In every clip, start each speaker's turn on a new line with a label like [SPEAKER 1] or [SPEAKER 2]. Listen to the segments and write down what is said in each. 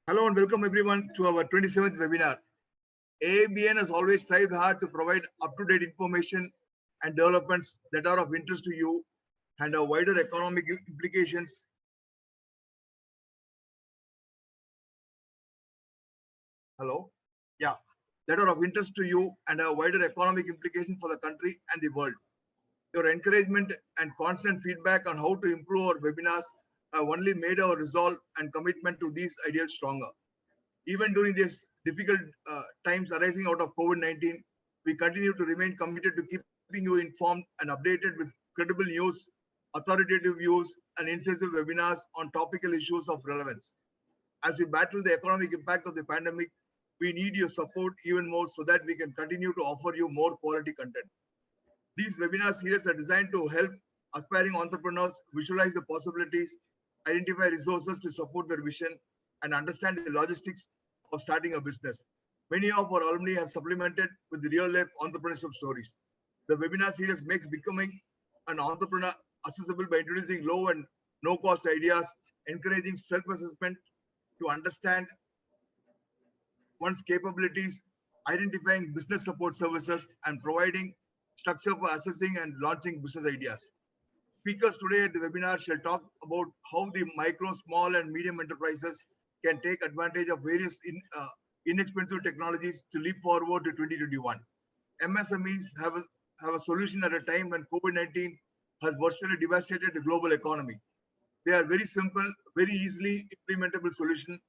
[SPEAKER 1] Hello and welcome everyone to our 27th webinar. AABN has always strived hard to provide up-to-date information and developments that are of interest to you and have wider economic implications. Hello? Yeah, that are of interest to you and have wider economic implications for the country and the world. Your encouragement and constant feedback on how to improve our webinars have only made our resolve and commitment to these ideals stronger. Even during these difficult times arising out of COVID-19, we continue to remain committed to keeping you informed and updated with credible news, authoritative views, and incisive webinars on topical issues of relevance. As we battle the economic impact of the pandemic, we need your support even more so that we can continue to offer you more quality content. These webinar series are designed to help aspiring entrepreneurs visualize the possibilities, identify resources to support their vision, and understand the logistics of starting a business. Many of our alumni have supplemented with the real-life entrepreneurship stories. The webinar series makes becoming an entrepreneur accessible by introducing low and no-cost ideas, encouraging self-assessment to understand one's capabilities, identifying business support services, and providing structure for assessing and launching business ideas. Speakers today at the webinar shall talk about how the micro, small, and medium enterprises can take advantage of various inexpensive technologies to leap forward to 2021. MSMEs have a solution at a time when COVID-19 has virtually devastated the global economy. They are very simple, very easily implementable solution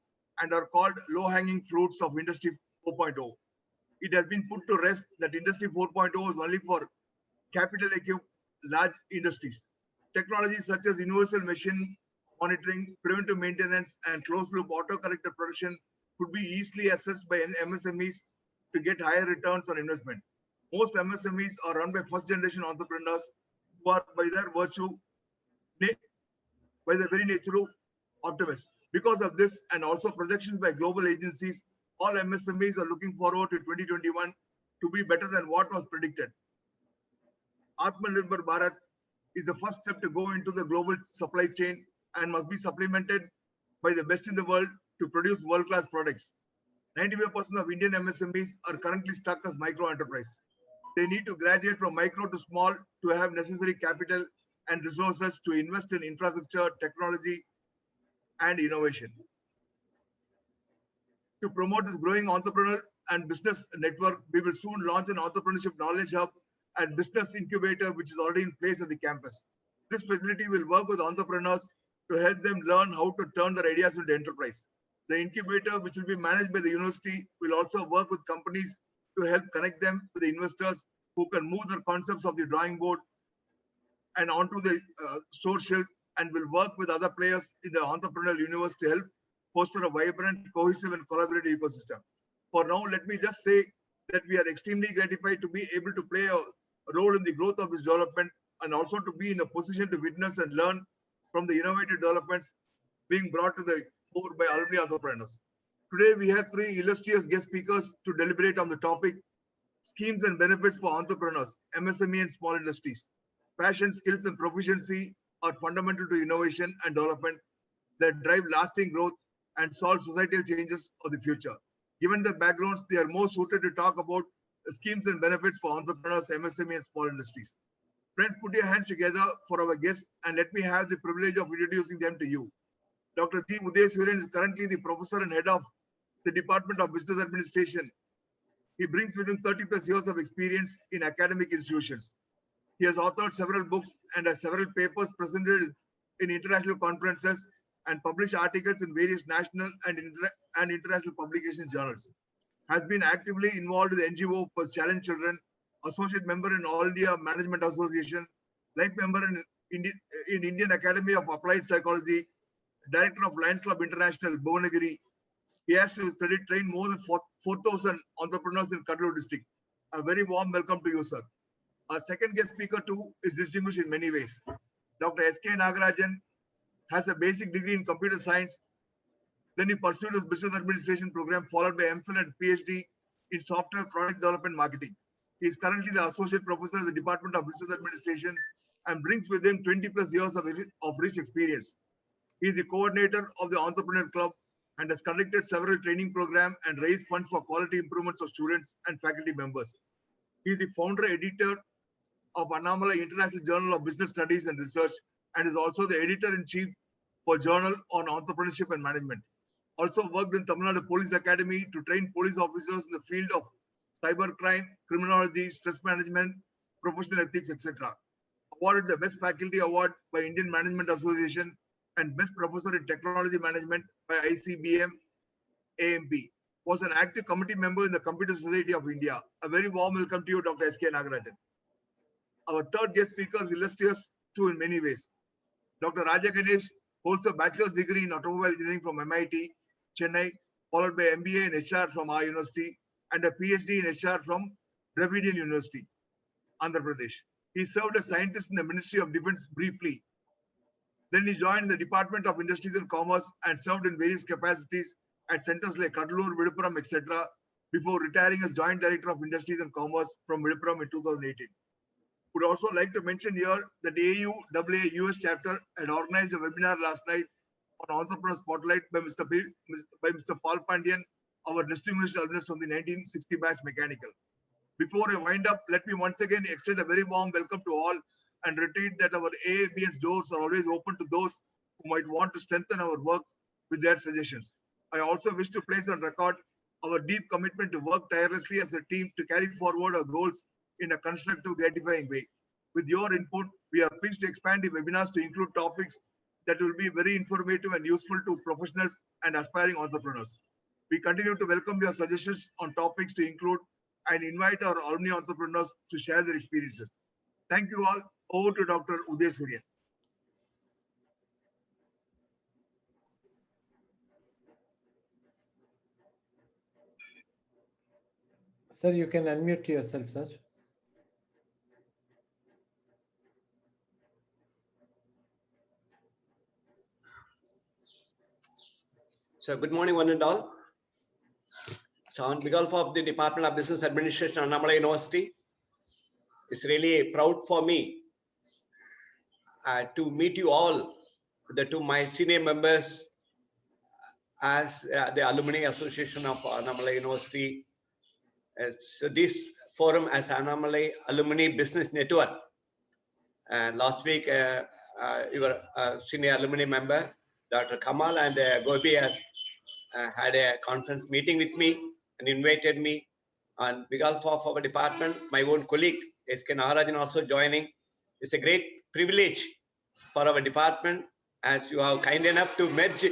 [SPEAKER 1] and are called low-hanging fruits of Industry 4.0. It has been put to rest that Industry 4.0 is only for capital-equipped large industries. Technologies such as universal machine monitoring, preventive maintenance, and closed-loop auto-corrected production could be easily assessed by MSMEs to get higher returns on investment. Most MSMEs are run by first-generation entrepreneurs who are, by their very nature, optimists. Because of this, and also projections by global agencies, all MSMEs are looking forward to 2021 to be better than what was predicted. Atmanirbhar Bharat is the first step to go into the global supply chain and must be supplemented by the best in the world to produce world-class products. 95% of Indian MSMEs are currently stuck as micro enterprise. They need to graduate from micro to small to have necessary capital and resources to invest in infrastructure, technology, and innovation. To promote this growing entrepreneurial and business network, we will soon launch an entrepreneurship knowledge hub and business incubator, which is already in place at the campus. This facility will work with entrepreneurs to help them learn how to turn their ideas into enterprise. The incubator, which will be managed by the university, will also work with companies to help connect them with the investors who can move their concepts of the drawing board and onto the store shelf, and will work with other players in the entrepreneurial universe to help foster a vibrant, cohesive, and collaborative ecosystem. For now, let me just say that we are extremely gratified to be able to play a role in the growth of this development and also to be in a position to witness and learn from the innovative developments being brought to the fore by alumni entrepreneurs. Today, we have three illustrious guest speakers to deliberate on the topic, schemes and benefits for entrepreneurs, MSME and small industries. Passion, skills, and proficiency are fundamental to innovation and development that drive lasting growth and solve societal changes of the future. Given their backgrounds, they are more suited to talk about the schemes and benefits for entrepreneurs, MSME, and small industries. Friends, put your hands together for our guests and let me have the privilege of introducing them to you. Dr. G. Udeswaran is currently the professor and head of the Department of Business Administration. He brings with him 30 plus years of experience in academic institutions. He has authored several books and has several papers presented in international conferences and published articles in various national and international publication journals. Has been actively involved with the NGO for Challenge Children, associate member in All India Management Association, life member in Indian Academy of Applied Psychology, director of Lions Club International, Bhuvanagiri. He has to train more than 4,000 entrepreneurs in Kadalur district. A very warm welcome to you, sir. Our second guest speaker too is distinguished in many ways. Dr. S.K. Nagarajan has a basic degree in computer science. Then he pursued his business administration program, followed by MPhil and PhD in software product development marketing. He is currently the associate professor in the Department of Business Administration and brings with him 20 plus years of rich experience. He is the coordinator of the Entrepreneur Club, and has conducted several training programs and raised funds for quality improvements of students and faculty members. He is the founder editor of Annamalai International Journal of Business Studies and Research and is also the editor-in-chief for Journal on Entrepreneurship and Management. Also worked in Tamil Nadu Police Academy to train police officers in the field of cybercrime, criminology, stress management, professional ethics, etc. Awarded the Best Faculty Award by Indian Management Association and Best Professor in Technology Management by ICBM AMP. Was an active committee member in the Computer Society of India. A very warm welcome to you, Dr. S.K. Nagarajan. Our third guest speaker is illustrious too in many ways. Dr. Raja Ganesh holds a bachelor's degree in automobile engineering from MIT, Chennai, followed by MBA in HR from our university and a PhD in HR from Dravidian University, Andhra Pradesh. He served as scientist in the Ministry of Defense briefly. Then he joined the Department of Industries and Commerce and served in various capacities at centers like Kadalur, Viduppuram, etc. before retiring as Joint Director of Industries and Commerce from Viduppuram in 2018. Would also like to mention here that AUAA US chapter had organized a webinar last night on Entrepreneur Spotlight by Mr. Paul Pandian, our distinguished alumnus from the 1960 batch mechanical. Before I wind up, let me once again extend a very warm welcome to all and repeat that our AABN's doors are always open to those who might want to strengthen our work with their suggestions. I also wish to place on record our deep commitment to work tirelessly as a team to carry forward our goals in a constructive, gratifying way. With your input, we are pleased to expand the webinars to include topics that will be very informative and useful to professionals and aspiring entrepreneurs. We continue to welcome your suggestions on topics to include and invite our alumni entrepreneurs to share their experiences. Thank you all. Over to Dr. Uday Suryan.
[SPEAKER 2] Sir, you can unmute yourself, sir.
[SPEAKER 3] So good morning, one and all. So on behalf of the Department of Business Administration, Annamalai University, it's really proud for me to meet you all, to my senior members as the Alumni Association of Annamalai University. So this forum as Annamalai Alumni Business Network. Last week, your senior alumni member, Dr. Kamal and Gopi has had a conference meeting with me and invited me. On behalf of our department, my own colleague, S.K. Nagarajan, also joining. It's a great privilege for our department as you have kind enough to merge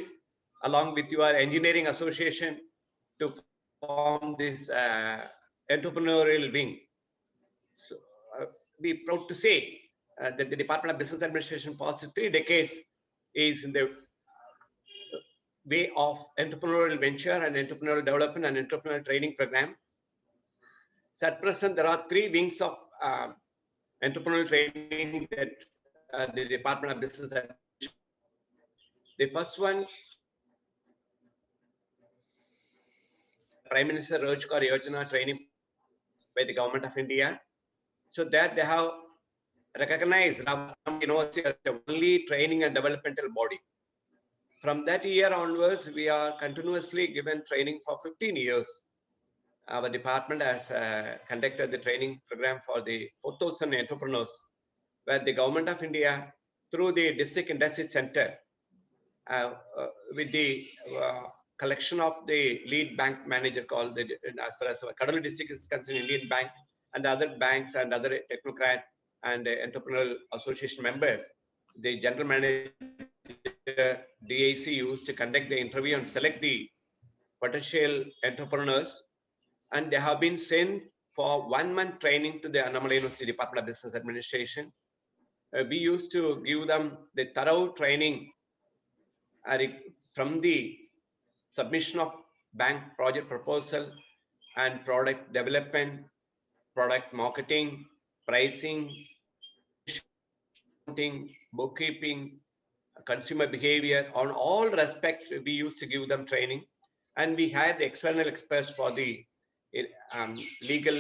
[SPEAKER 3] along with your engineering association to form this entrepreneurial wing. So be proud to say that the Department of Business Administration for 3 decades is in the way of entrepreneurial venture and entrepreneurial development and entrepreneurial training program. So at present, there are 3 wings of entrepreneurial training that the Department of Business Administration. The first one, Prime Minister Rozgar Yojana training by the Government of India. So that they have recognized our university as the only training and developmental body. From that year onwards, we are continuously given training for 15 years. Our department has conducted the training program for the 4,000 entrepreneurs, where the Government of India, through the District Industry Center, with the collection of the lead bank manager called, as far as Kadalur district is concerned, Indian Bank, and other banks and other technocrat and entrepreneurial association members, the general manager, DIC, used to conduct the interview and select the potential entrepreneurs, and they have been sent for 1 month training to the Annamalai University Department of Business Administration. We used to give them the thorough training from the submission of bank project proposal and product development, product marketing, pricing, bookkeeping, consumer behavior. On all respects, we used to give them training, and we had the external experts for the legal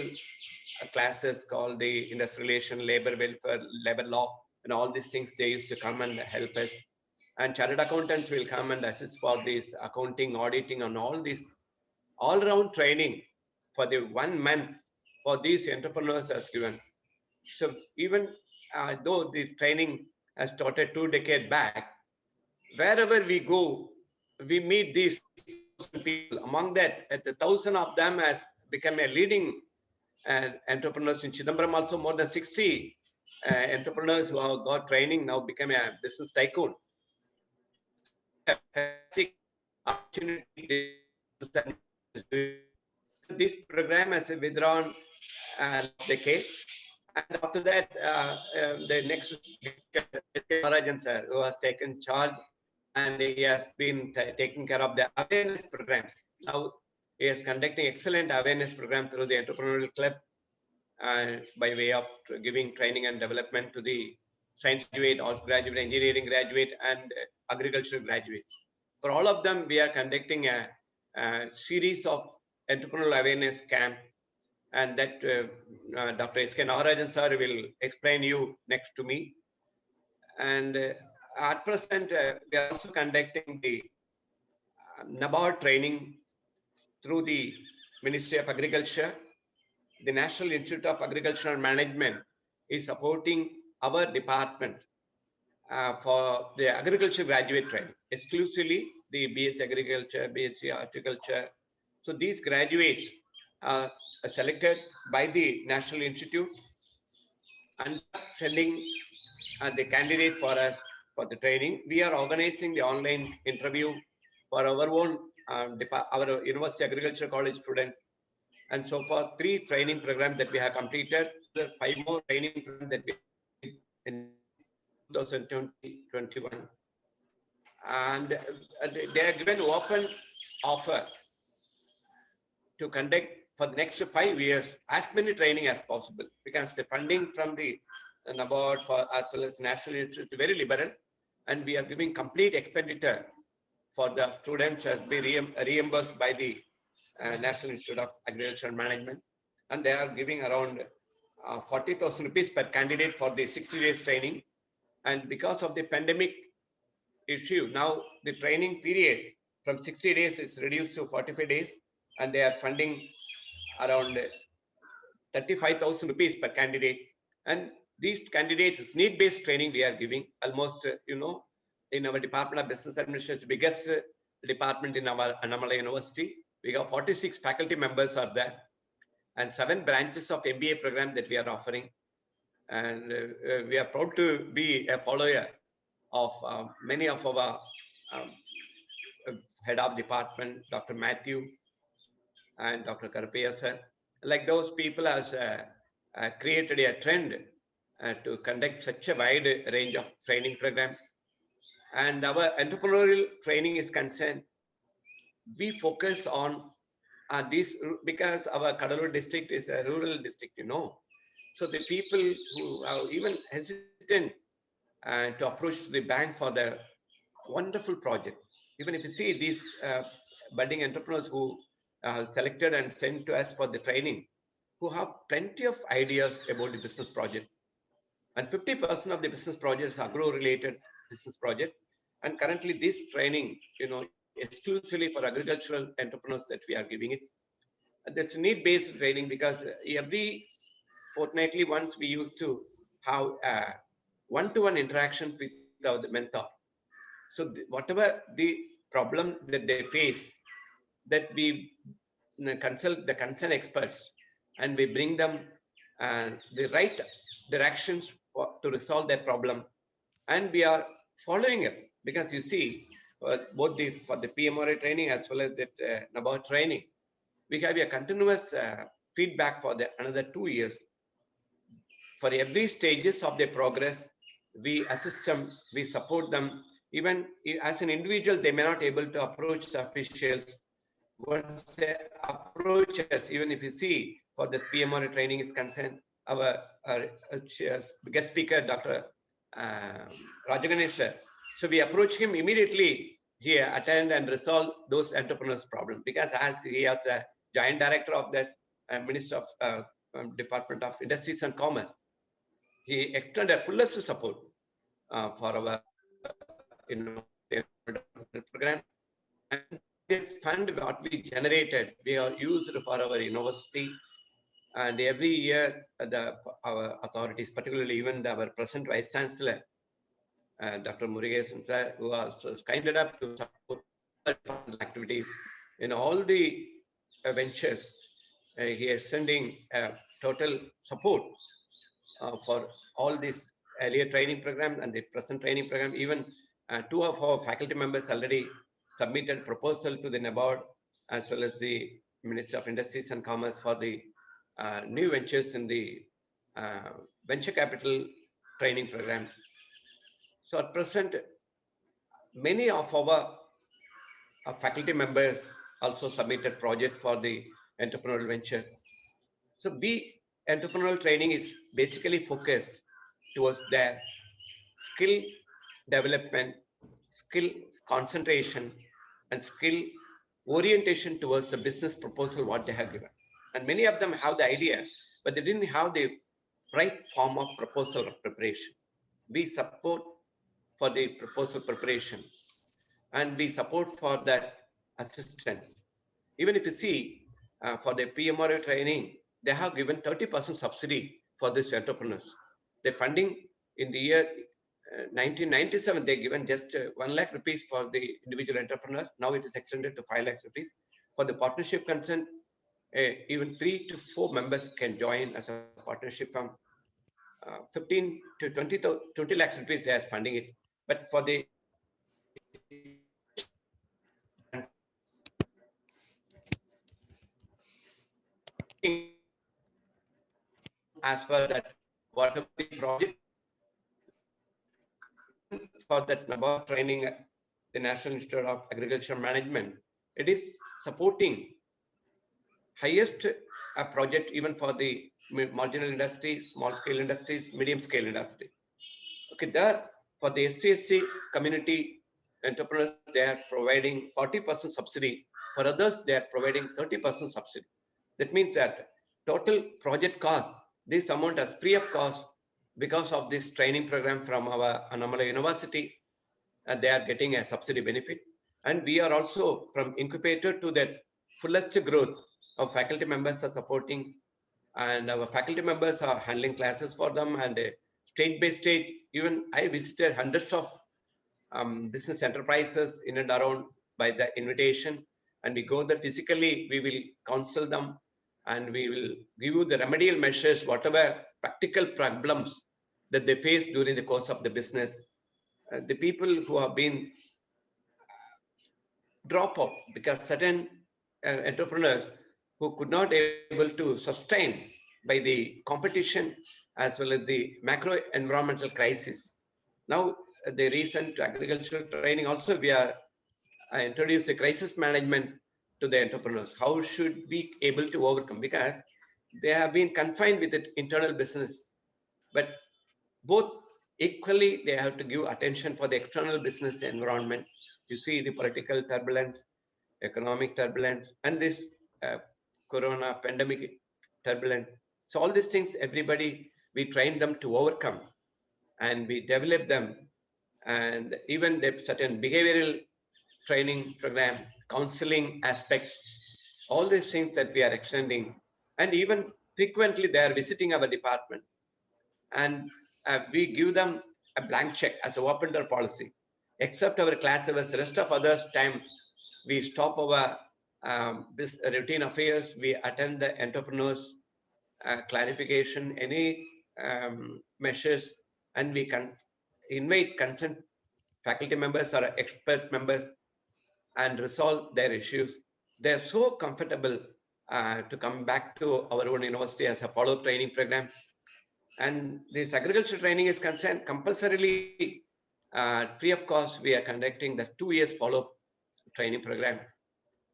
[SPEAKER 3] classes called the industrial relation, labor welfare, labor law, and all these things. They used to come and help us. and chartered accountants will come and assist for this accounting, auditing, and all this all-round training for the 1 month for these entrepreneurs has given. So even though the training has started 2 decades back, wherever we go, we meet these people. Among that, at the 1,000 of them has become a leading entrepreneurs in Chidambaram. Also, more than 60 entrepreneurs who have got training now become a business tycoon. This program has withdrawn decade, and after that, the next Narayan sir, who has taken charge, and he has been taking care of the awareness programs. Now he is conducting excellent awareness program through the entrepreneurial club, by way of giving training and development to the science graduate, arts graduate, engineering graduate, and agriculture graduate. For all of them, we are conducting a series of entrepreneurial awareness camp, and that Dr. S.K. Narayan sir will explain you next to me. And at present, we are also conducting the NABARD training through the Ministry of Agriculture. The National Institute of Agricultural Management is supporting our department for the agriculture graduate training, exclusively the BS Agriculture, BSc Horticulture. So these graduates are selected by the National Institute and sending the candidate for us for the training. We are organizing the online interview for our own our University Agriculture College students. And so far, 3 training programs that we have completed. There are 5 more training programs that we have in 2021. And they are given open offer to conduct for the next 5 years as many training as possible, because the funding from the NABARD for as well as National Institute is very liberal, and we are giving complete expenditure for the students as be reimbursed by the National Institute of Agricultural Management, and they are giving around 40,000 rupees per candidate for the 60 days training. And because of the pandemic issue, now the training period from 60 days is reduced to 45 days, and they are funding around 35,000 rupees per candidate. And these candidates is need-based training we are giving almost, in our Department of Business Administration, biggest department in our Annamalai University. We have 46 faculty members are there, and 7 branches of MBA program that we are offering. And we are proud to be a follower of many of our head of department, Dr. Matthew and Dr. Karpaya sir. Like those people has created a trend to conduct such a wide range of training programs. And our entrepreneurial training is concerned, we focus on this because our Kadalur district is a rural district, So the people who are even hesitant to approach the bank for their wonderful project. Even if you see these budding entrepreneurs who are selected and sent to us for the training, who have plenty of ideas about the business project. And 50% of the business projects are agro-related business project. And currently this training, exclusively for agricultural entrepreneurs that we are giving it. That's need-based training because every fortnightly once we used to have one-to-one interaction with the mentor. So whatever the problem that they face, that we consult the concerned experts and we bring them the right directions to resolve their problem, and we are following it because you see both for the PMRA training as well as the NABARD training, we have a continuous feedback for another 2 years. For every stages of their progress, we assist them, we support them. Even as an individual, they may not be able to approach the officials. Once they approach us, even if you see for this PMRA training is concerned, our guest speaker, Dr. Rajaganesha. So we approach him immediately here, attend and resolve those entrepreneurs' problems, because as he is a joint director of the Minister of Department of Industries and Commerce, he extended fullest support for our program. And the fund what we generated, we are used for our university. And every year, our authorities, particularly even our present Vice Chancellor, Dr. Murugesan sir, who was kind enough to support activities in all the ventures. He is sending total support for all these earlier training program and the present training program. Even two of our faculty members already submitted proposal to the NABARD as well as the Ministry of Industries and Commerce for the new ventures in the venture capital training program. So at present, many of our faculty members also submitted project for the entrepreneurial venture. So entrepreneurial training is basically focused towards their skill development, skill concentration, and skill orientation towards the business proposal what they have given. And many of them have the idea, but they didn't have the right form of proposal preparation. We support for the proposal preparation, and we support for that assistance. Even if you see for the PMRO training, they have given 30% subsidy for these entrepreneurs. The funding in the year 1997, they given just 1 lakh rupees for the individual entrepreneurs. Now it is extended to 5 lakhs rupees. For the partnership consent, even 3 to 4 members can join as a partnership from 15 to 20 lakhs rupees, they are funding it. But for the as per that, whatever the project for that NABARD training, the National Institute of Agriculture Management, it is supporting highest project even for the marginal industries, small scale industries, medium scale industry. Okay, there for the SC community entrepreneurs, they are providing 40% subsidy. For others, they are providing 30% subsidy. That means that total project cost, this amount is free of cost because of this training program from our Annamalai University, and they are getting a subsidy benefit. And we are also from incubator to the fullest growth of faculty members are supporting, and our faculty members are handling classes for them, and state by state, even I visited hundreds of business enterprises in and around by the invitation, and we go there physically, we will counsel them, and we will give you the remedial measures, whatever practical problems that they face during the course of the business. The people who have been drop out because certain entrepreneurs who could not able to sustain by the competition as well as the macro environmental crisis. Now, the recent agricultural training also, we are introduced the crisis management to the entrepreneurs. How should we able to overcome? Because they have been confined with the internal business, but both equally they have to give attention for the external business environment. You see the political turbulence, economic turbulence, and this corona pandemic turbulence. So all these things, everybody, we train them to overcome, and we develop them, and even the certain behavioral training program, counseling aspects, all these things that we are extending, and even frequently they are visiting our department, and we give them a blank check as a open door policy. Except our class hours, the rest of others time, we stop our this routine affairs, we attend the entrepreneurs clarification, any measures, and we can invite consent faculty members or expert members and resolve their issues. They're so comfortable to come back to our own university as a follow-up training program. And this agriculture training is concerned compulsorily free of cost. We are conducting the 2 years follow-up training program.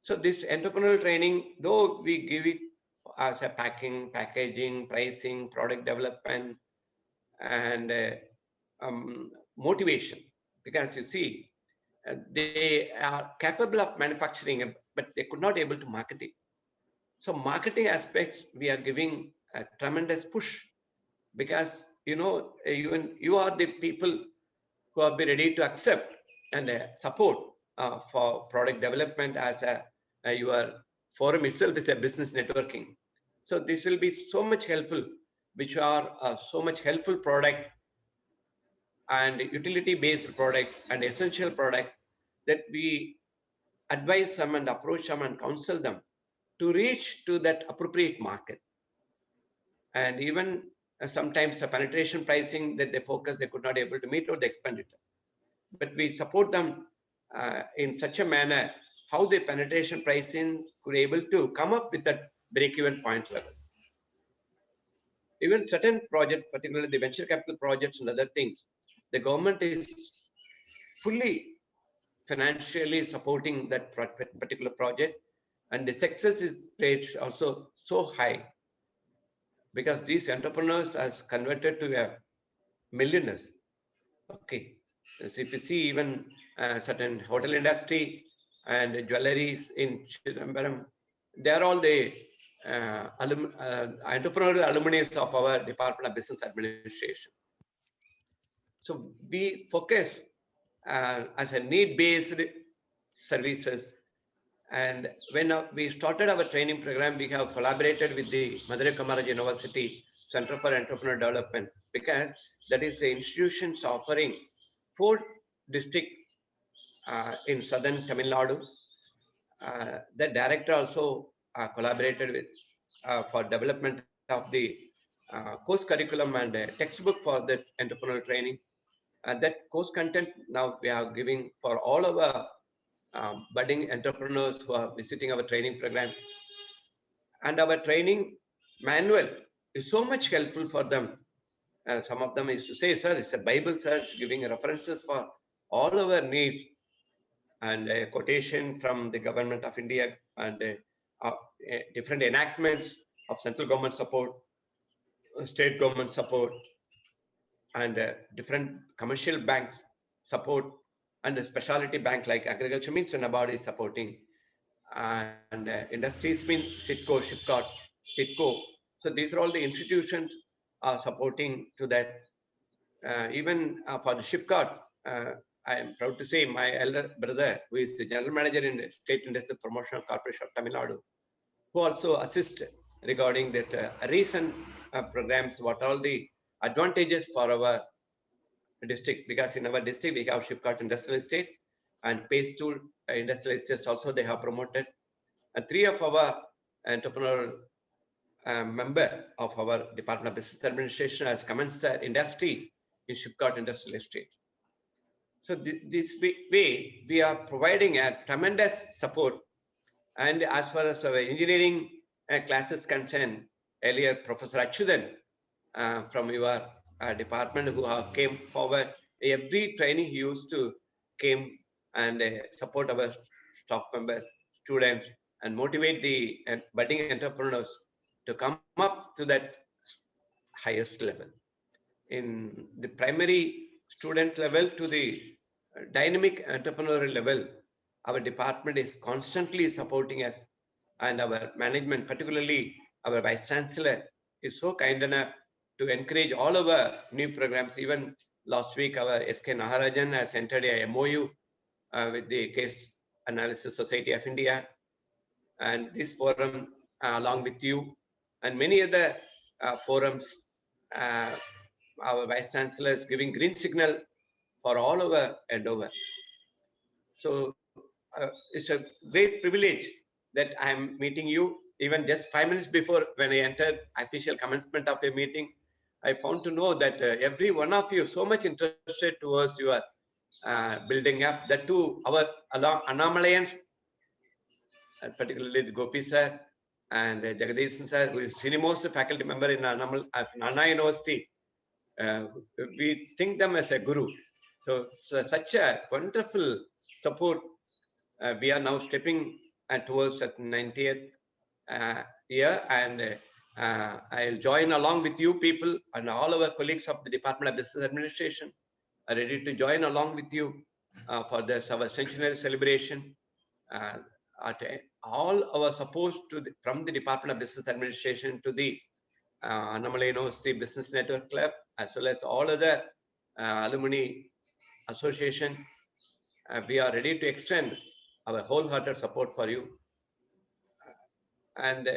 [SPEAKER 3] So this entrepreneurial training, though we give it as a packing, packaging, pricing, product development, and motivation, because you see, they are capable of manufacturing, but they could not able to market it. So marketing aspects, we are giving a tremendous push, because you know, even you are the people who have been ready to accept and support for product development as your forum itself is a business networking. So this will be so much helpful, which are so much helpful product and utility based product and essential product that we advise them and approach them and counsel them to reach to that appropriate market. And even sometimes the penetration pricing that they focus, they could not able to meet or the expenditure. But we support them in such a manner how the penetration pricing could able to come up with that break-even point level. Even certain projects, particularly the venture capital projects and other things, the government is fully financially supporting that particular project, and the success is rate also so high because these entrepreneurs has converted to a millionaires. Okay, so if you see even certain hotel industry and jewelries in Chidambaram, they are all the entrepreneurial alumni of our Department of Business Administration. So we focus as a need-based services. And when we started our training program, we have collaborated with the Madurai Kamaraj University Center for Entrepreneur Development, because that is the institutions offering 4 districts in southern Tamil Nadu. The director also collaborated with for development of the course curriculum and textbook for the entrepreneurial training. That course content now we are giving for all our budding entrepreneurs who are visiting our training program. And our training manual is so much helpful for them. Some of them is to say, sir, it's a Bible search, giving references for all our needs, and a quotation from the government of India, and different enactments of central government support, state government support, and different commercial banks support, and the specialty bank like agriculture means NABARD is supporting, and industries means SITCO, SHIPCOT, TITCO. So these are all the institutions are supporting to that. Even for the SHIPCOT, I am proud to say my elder brother, who is the general manager in the State Industrial Promotion Corporation of Tamil Nadu, who also assists regarding that recent programs, what all the advantages for our district, because in our district we have SHIPCOT Industrial Estate and Pace Tool Industrial Estates also they have promoted, and 3 of our entrepreneur member of our Department of Business Administration has commenced the industry in SHIPCOT Industrial Estate. So this way we are providing a tremendous support. And as far as our engineering classes concerned, earlier Professor Achudan from your department who have came forward, every training he used to came and support our staff members, students, and motivate the budding entrepreneurs to come up to that highest level. In the primary student level to the dynamic entrepreneurial level, our department is constantly supporting us, and our management, particularly our Vice Chancellor, is so kind enough to encourage all our new programs. Even last week, our S.K. Naharajan has entered a MOU with the Case Analysis Society of India, and this forum along with you and many other forums, our Vice Chancellor is giving green signal for all our endeavor. So it's a great privilege that I'm meeting you. Even just 5 minutes before when I entered official commencement of a meeting, I found to know that every one of you so much interested towards your building up that too our Anamalayans, particularly the Gopi sir and Jagadish sir, who is senior-most faculty member in Anna University. We think them as a guru. So such a wonderful support. We are now stepping towards that 90th year, and I'll join along with you people, and all our colleagues of the Department of Business Administration are ready to join along with you for this our centenary celebration. All our support to from the Department of Business Administration to the Annamalai University Business Network Club, as well as all other alumni association, we are ready to extend our wholehearted support for you. And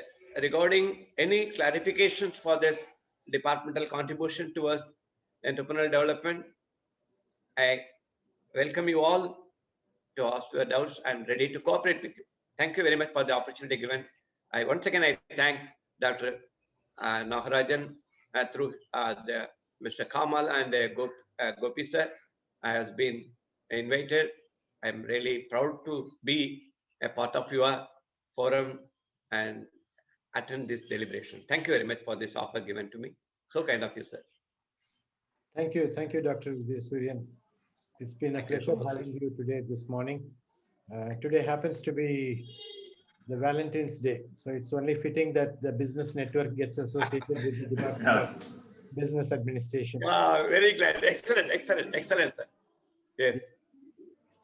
[SPEAKER 3] regarding any clarifications for this departmental contribution towards entrepreneurial development, I welcome you all to ask your doubts. I'm ready to cooperate with you. Thank you very much for the opportunity given. Once again, I thank Dr. Nagarajan through Mr. Kamal and Gopi sir has been invited. I'm really proud to be a part of your forum and attend this deliberation. Thank you very much for this offer given to me. So kind of you, sir.
[SPEAKER 2] Thank you, Dr. Suryan. It's been a pleasure having you today this morning. Today happens to be the Valentine's Day, so it's only fitting that the business network gets associated with the Department of Business Administration.
[SPEAKER 3] Very glad. Excellent, sir. Yes.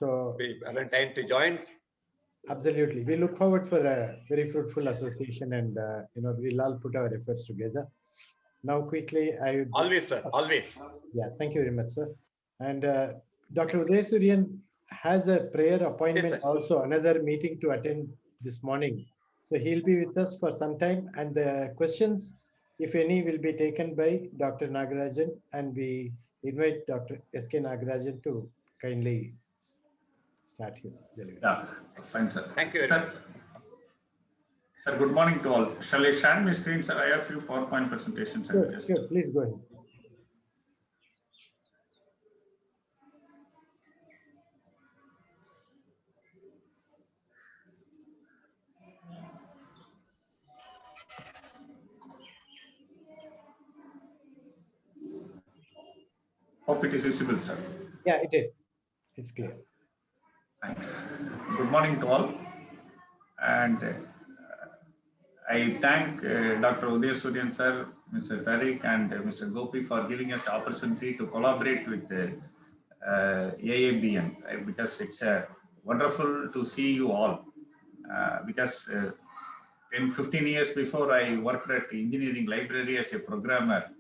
[SPEAKER 2] So
[SPEAKER 3] we Valentine to join.
[SPEAKER 2] Absolutely, we look forward for a very fruitful association, and we'll all put our efforts together. Now, quickly, I would
[SPEAKER 3] always, sir. Always.
[SPEAKER 2] Yeah, thank you very much, sir. And Dr. Uday Suryan has a prayer appointment,
[SPEAKER 3] yes,
[SPEAKER 2] also another meeting to attend this morning. So he'll be with us for some time, and the questions, if any, will be taken by Dr. Nagarajan, and we invite Dr. S.K. Nagarajan to kindly start his delivery.
[SPEAKER 4] Yeah, fine, sir.
[SPEAKER 3] Thank you very much.
[SPEAKER 4] Sir, good morning to all. Shall I share my screen, sir? I have a few PowerPoint presentations.
[SPEAKER 2] Sure, please go ahead.
[SPEAKER 4] Hope it is visible, sir.
[SPEAKER 2] Yeah, it is. It's clear.
[SPEAKER 4] Thank you. Good morning to all. And I thank Dr. Uday Suryan, sir, Mr. Tariq, and Mr. Gopi for giving us the opportunity to collaborate with AABN, because it's wonderful to see you all. Because 10-15 years before, I worked at engineering library as a programmer,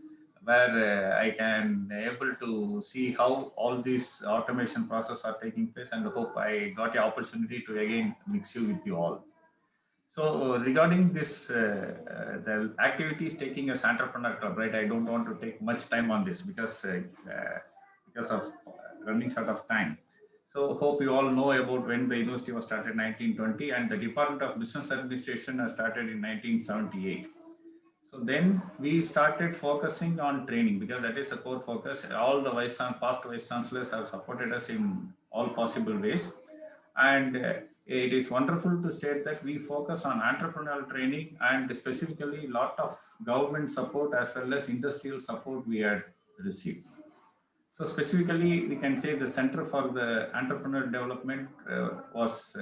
[SPEAKER 4] where I can able to see how all these automation processes are taking place, and hope I got the opportunity to again mix you with you all. So regarding this, the activities taking as entrepreneur club, right? I don't want to take much time on this because of running short of time. So hope you all know about when the university was started in 1920, and the Department of Business Administration has started in 1978. So then we started focusing on training, because that is the core focus. All the past vice chancellors have supported us in all possible ways. And it is wonderful to state that we focus on entrepreneurial training, and specifically a lot of government support as well as industrial support we had received. So specifically, we can say the Center for the Entrepreneurial Development was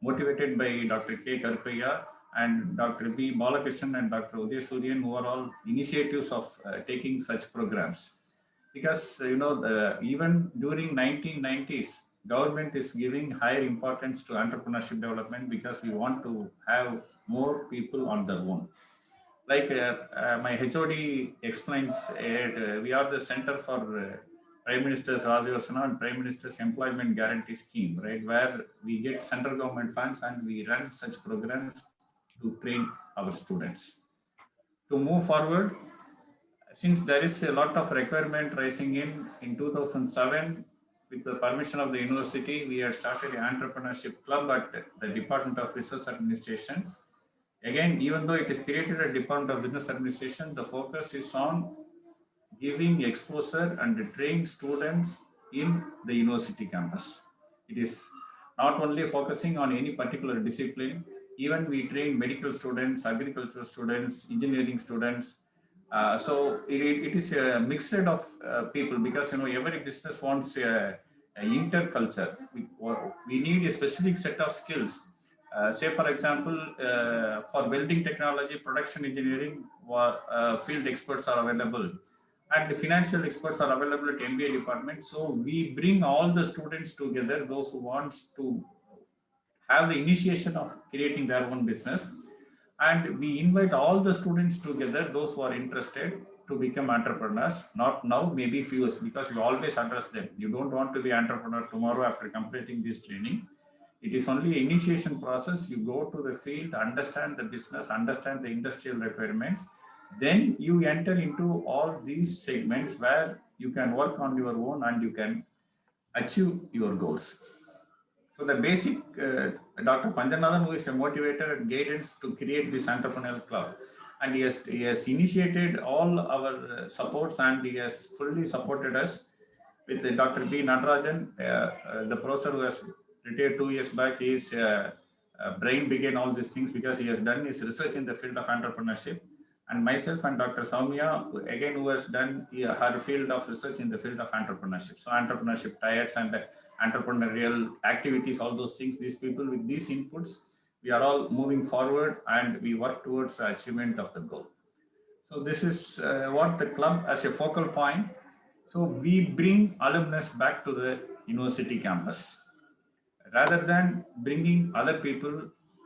[SPEAKER 4] motivated by Dr. K. Karpaya and Dr. B. Balakrishnan and Dr. Uday Suryan, who are all initiatives of taking such programs. Because, even during 1990s, government is giving higher importance to entrepreneurship development, because we want to have more people on their own. Like my HOD explains, we are the Center for Prime Minister's Rajyosana and Prime Minister's Employment Guarantee Scheme, right, where we get central government funds and we run such programs to train our students. To move forward, since there is a lot of requirement rising in 2007, with the permission of the university, we had started an entrepreneurship club at the Department of Business Administration. Again, even though it is created at Department of Business Administration, the focus is on giving exposure and train students in the university campus. It is not only focusing on any particular discipline, even we train medical students, agricultural students, engineering students. So it is a mixture of people, because every business wants a interculture. We need a specific set of skills. Say for example, for welding technology, production engineering, field experts are available, and the financial experts are available at MBA department. So we bring all the students together, those who wants to have the initiation of creating their own business, and we invite all the students together, those who are interested, to become entrepreneurs. Not now, maybe few years, because you always address them. You don't want to be entrepreneur tomorrow after completing this training. It is only initiation process. You go to the field, understand the business, understand the industrial requirements. Then you enter into all these segments where you can work on your own and you can achieve your goals. So the basic, Dr. Panjanathan, who is a motivator and guidance to create this entrepreneurial club, and he has initiated all our supports, and he has fully supported us with Dr. B. Natarajan, the professor who has retired 2 years back. His brain began all these things because he has done his research in the field of entrepreneurship. And myself and Dr. Soumya, again, who has done her field of research in the field of entrepreneurship. So entrepreneurship diets and entrepreneurial activities, all those things, these people with these inputs, we are all moving forward and we work towards the achievement of the goal. So this is what the club as a focal point. So we bring alumnus back to the university campus rather than bringing other people.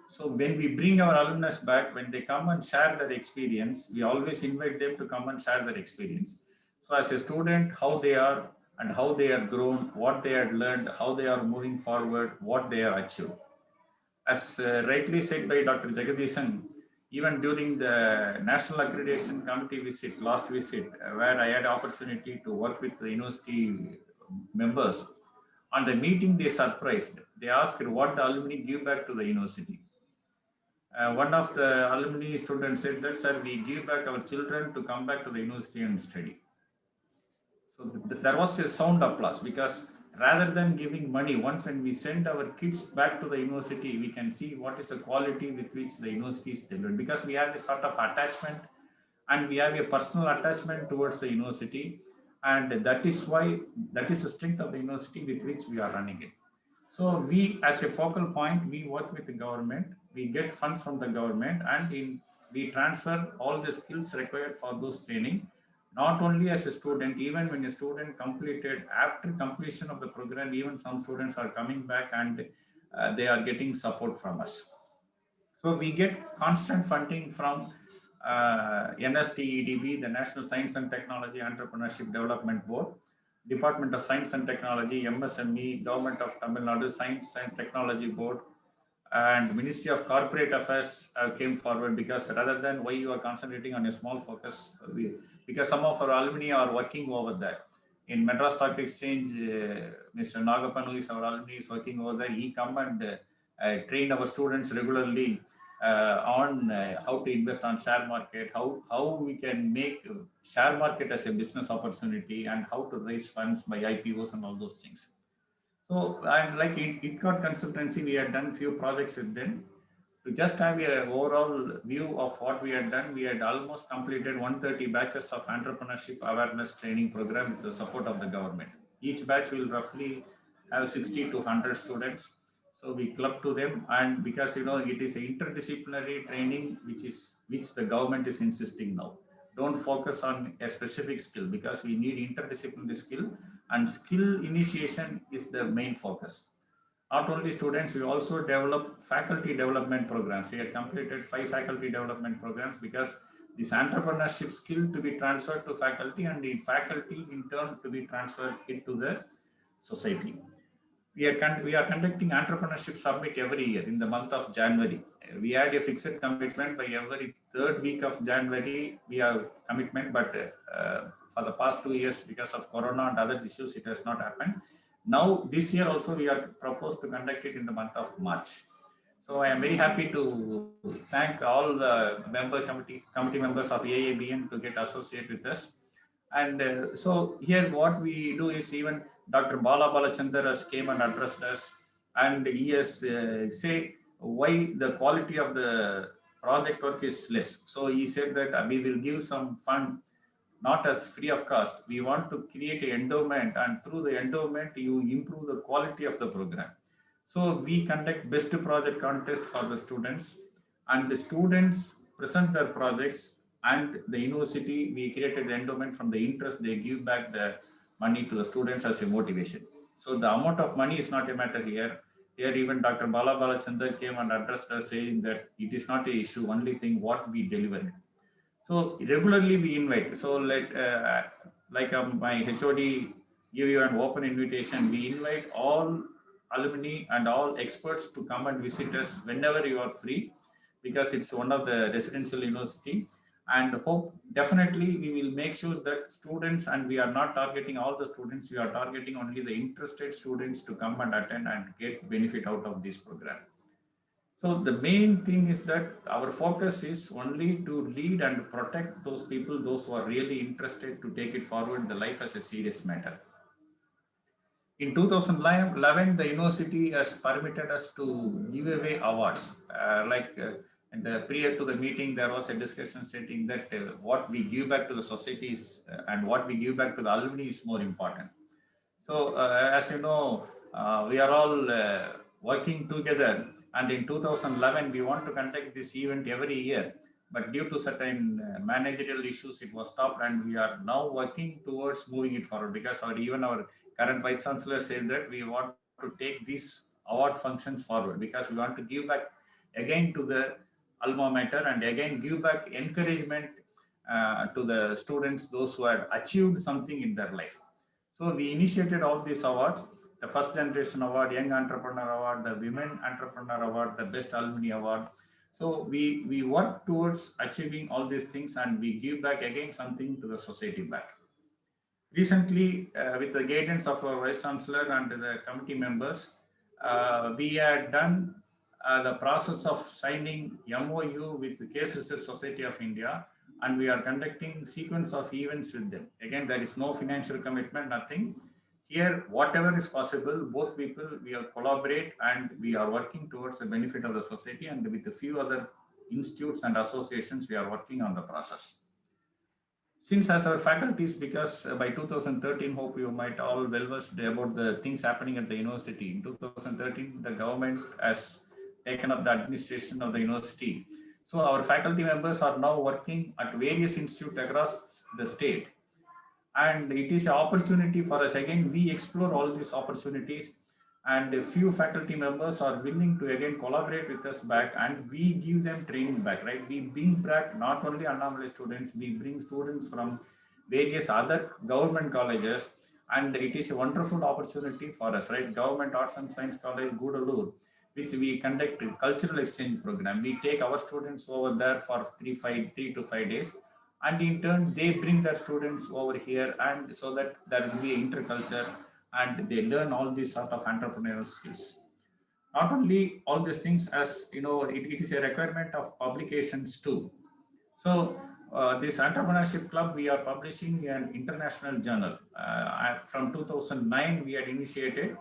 [SPEAKER 4] So when we bring our alumnus back, when they come and share their experience, we always invite them to come and share their experience. So as a student, how they are and how they have grown, what they had learned, how they are moving forward, what they have achieved. As rightly said by Dr. Jagadishan, even during the National Accreditation Committee visit, last visit, where I had opportunity to work with the university members, on the meeting they surprised. They asked what the alumni give back to the university. One of the alumni students said that, sir, we give back our children to come back to the university and study. So there was a sound applause, because rather than giving money, once when we send our kids back to the university, we can see what is the quality with which the university is delivered, because we have this sort of attachment and we have a personal attachment towards the university. And that is why, that is the strength of the university with which we are running it. So we, as a focal point, we work with the government, we get funds from the government, and we transfer all the skills required for those training. Not only as a student, even when a student completed, after completion of the program, even some students are coming back and they are getting support from us. So we get constant funding from NSTEDB, the National Science and Technology Entrepreneurship Development Board, Department of Science and Technology, MSME, Government of Tamil Nadu Science and Technology Board, and Ministry of Corporate Affairs came forward, because rather than why you are concentrating on a small focus, because some of our alumni are working over there. In Madras Stock Exchange, Mr. Nagapan, who is our alumni, is working over there. He come and train our students regularly on how to invest on share market, how we can make share market as a business opportunity, and how to raise funds by IPOs and all those things. So, and like ITCOT consultancy, we had done few projects with them. To just have an overall view of what we had done, we had almost completed 130 batches of entrepreneurship awareness training program with the support of the government. Each batch will roughly have 60 to 100 students. So we club to them, and because it is an interdisciplinary training which the government is insisting now. Don't focus on a specific skill, because we need interdisciplinary skill, and skill initiation is the main focus. Not only students, we also develop faculty development programs. We have completed 5 faculty development programs, because this entrepreneurship skill to be transferred to faculty, and the faculty in turn to be transferred into the society. We are conducting entrepreneurship summit every year in the month of January. We had a fixed commitment by every 3rd week of January. We have commitment, but for the past 2 years, because of Corona and other issues, it has not happened. Now, this year also, we are proposed to conduct it in the month of March. So I am very happy to thank all the committee members of AABN to get associated with us. And so here what we do is, even Dr. Bala Balachandar has came and addressed us, and he has say why the quality of the project work is less. So he said that we will give some fund, not as free of cost. We want to create an endowment, and through the endowment, you improve the quality of the program. So we conduct best project contest for the students, and the students present their projects, and the university, we created the endowment. From the interest, they give back the money to the students as a motivation. So the amount of money is not a matter here. Here even Dr. Bala Balachandar came and addressed us, saying that it is not an issue, only thing what we deliver it. So regularly we invite. So like my HOD give you an open invitation. We invite all alumni and all experts to come and visit us whenever you are free, because it's one of the residential university. And hope definitely we will make sure that students, and we are not targeting all the students, we are targeting only the interested students to come and attend and get benefit out of this program. So the main thing is that our focus is only to lead and protect those people, those who are really interested to take it forward, the life as a serious matter. In 2011, the university has permitted us to give away awards. In the prior to the meeting, there was a discussion stating that what we give back to the societies and what we give back to the alumni is more important. So, as you know, we are all working together, and in 2011, we want to conduct this event every year. But due to certain managerial issues, it was stopped, and we are now working towards moving it forward, because even our current Vice Chancellor said that we want to take these award functions forward, because we want to give back again to the alma mater and again give back encouragement to the students, those who had achieved something in their life. So we initiated all these awards: the First Generation Award, Young Entrepreneur Award, the Women Entrepreneur Award, the Best Alumni Award. So we work towards achieving all these things, and we give back again something to the society back. Recently, with the guidance of our Vice Chancellor and the committee members, we had done the process of signing MOU with the Case Research Society of India, and we are conducting sequence of events with them. Again, there is no financial commitment, nothing. Here, whatever is possible, both people, we are collaborate and we are working towards the benefit of the society, and with a few other institutes and associations, we are working on the process. Since as our faculties, because by 2013, hope you might all well versed about the things happening at the university. In 2013, the government has taken up the administration of the university. So our faculty members are now working at various institutes across the state. And it is an opportunity for us. Again, we explore all these opportunities, and a few faculty members are willing to again collaborate with us back, and we give them training back, right? We bring back not only Annamalai students, we bring students from various other government colleges, and it is a wonderful opportunity for us, right? Government Arts and Science College, Gudalur, which we conduct a cultural exchange program. We take our students over there for 3 to 5 days, and in turn they bring their students over here, and so that there will be interculture and they learn all these sort of entrepreneurial skills. Not only all these things, as you know, it is a requirement of publications too. So this entrepreneurship club, we are publishing an international journal. From 2009 we had initiated,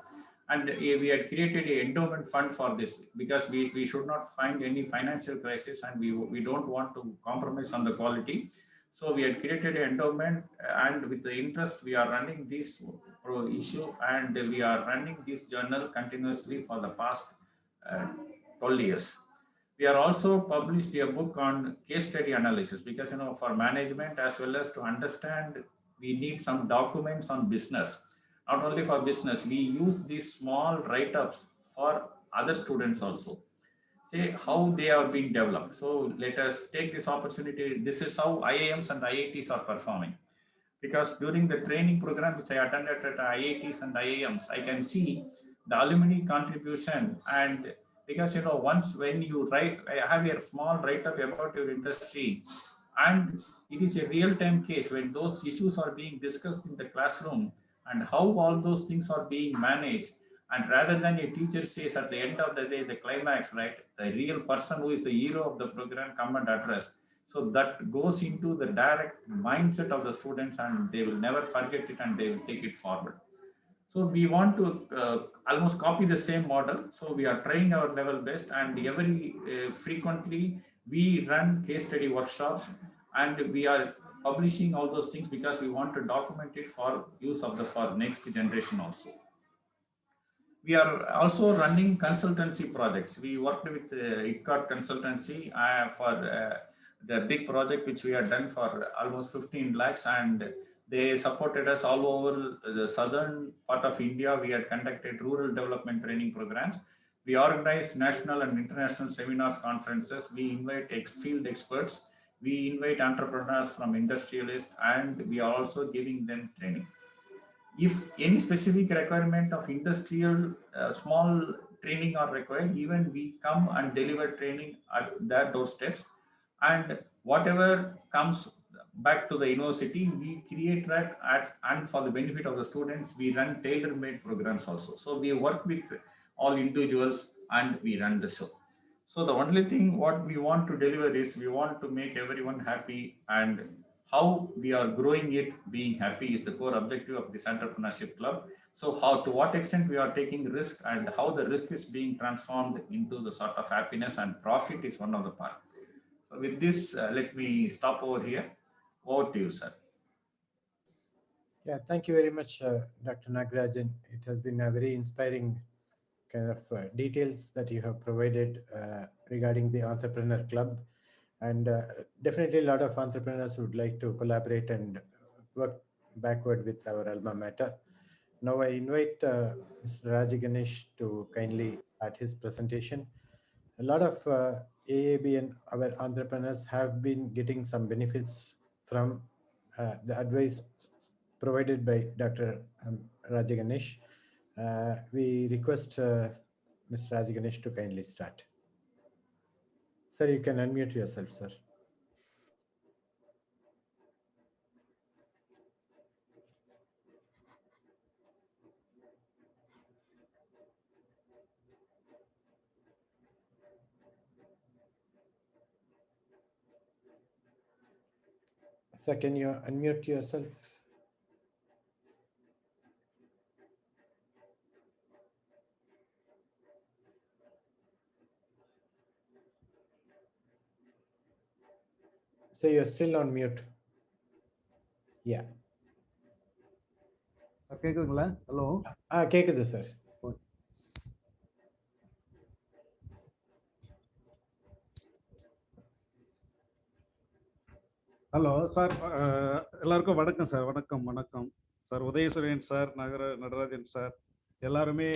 [SPEAKER 4] and we had created an endowment fund for this, because we should not find any financial crisis, and we don't want to compromise on the quality. So we had created an endowment, and with the interest we are running this issue, and we are running this journal continuously for the past 12 years. We are also published a book on case study analysis, because you know, for management as well as to understand, we need some documents on business. Not only for business, we use these small write-ups for other students also, say how they are being developed. So let us take this opportunity. This is how IIMs and IITs are performing, because during the training program which I attended at IITs and IIMs, I can see the alumni contribution. And because you know, once when you write, I have a small write-up about your industry, and it is a real-time case when those issues are being discussed in the classroom, and how all those things are being managed. And rather than a teacher says at the end of the day, the climax, right, the real person who is the hero of the program come and address. So that goes into the direct mindset of the students, and they will never forget it, and they will take it forward. So we want to almost copy the same model. So we are trying our level best, and every frequently we run case study workshops, and we are publishing all those things, because we want to document it for use of the for next generation also. We are also running consultancy projects. We worked with ICCOT consultancy for the big project which we have done for almost 15 lakhs, and they supported us all over the southern part of India. We had conducted rural development training programs. We organize national and international seminars, conferences. We invite field experts. We invite entrepreneurs from industrialists, and we are also giving them training. If any specific requirement of industrial small training are required, even we come and deliver training at their doorsteps. And whatever comes back to the university, we create that and for the benefit of the students, we run tailor-made programs also. So we work with all individuals and we run the show. So the only thing what we want to deliver is we want to make everyone happy, and how we are growing it, being happy is the core objective of this entrepreneurship club. So how, to what extent we are taking risk and how the risk is being transformed into the sort of happiness and profit is one of the part. So with this, let me stop over here. Over to you, sir.
[SPEAKER 2] Yeah, thank you very much, Dr. Nagarajan. It has been a very inspiring kind of details that you have provided regarding the Entrepreneur Club. And definitely a lot of entrepreneurs would like to collaborate and work backward with our alma mater. Now I invite Mr. Raji Ganesh to kindly start his presentation. A lot of AABN, our entrepreneurs, have been getting some benefits from the advice provided by Dr. Raji Ganesh. We request Mr. Raji Ganesh to kindly start. Sir, you can unmute yourself, sir. Sir, can you unmute yourself? So you're still on mute. Yeah.
[SPEAKER 5] கேக்குதுங்களா? Hello.
[SPEAKER 2] கேக்குது sir.
[SPEAKER 5] Hello sir, எல்லாருக்கும் வணக்கம் sir. வணக்கம் sir. உதயசூரியன் sir, Natarajan sir, எல்லாருமே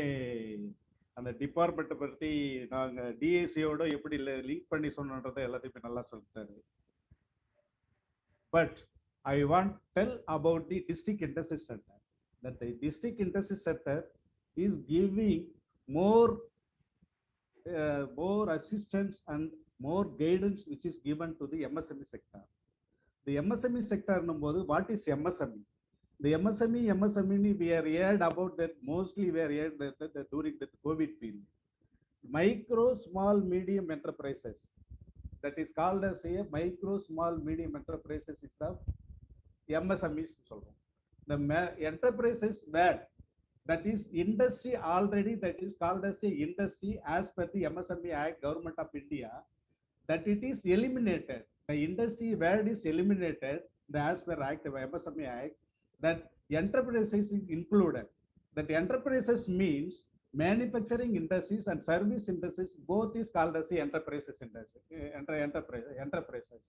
[SPEAKER 5] அந்த டிபார்ட்மெண்ட்டை பற்றி நாங்கள் டிஏசியோட எப்படி லிங்க் பண்ணி சொன்னோன்றதை எல்லாத்தையும் நல்லா சொல்லிட்டாரு. But I want tell about the district industry centre. That the district industry sector is giving more assistance and more guidance which is given to the MSME sector. The MSME sector, what is MSME? The MSME, we are heard about that mostly we are heard that during the COVID period. Micro, small, medium enterprises, that is called as a micro, small, medium enterprises is the MSMEs. The enterprises where that is industry already, that is called as a industry as per the MSME Act, Government of India, that it is eliminated. The industry where it is eliminated, the as per Act of MSME Act, that enterprises is included. That enterprises means manufacturing industries and service industries, both is called as the enterprises industry, enterprises.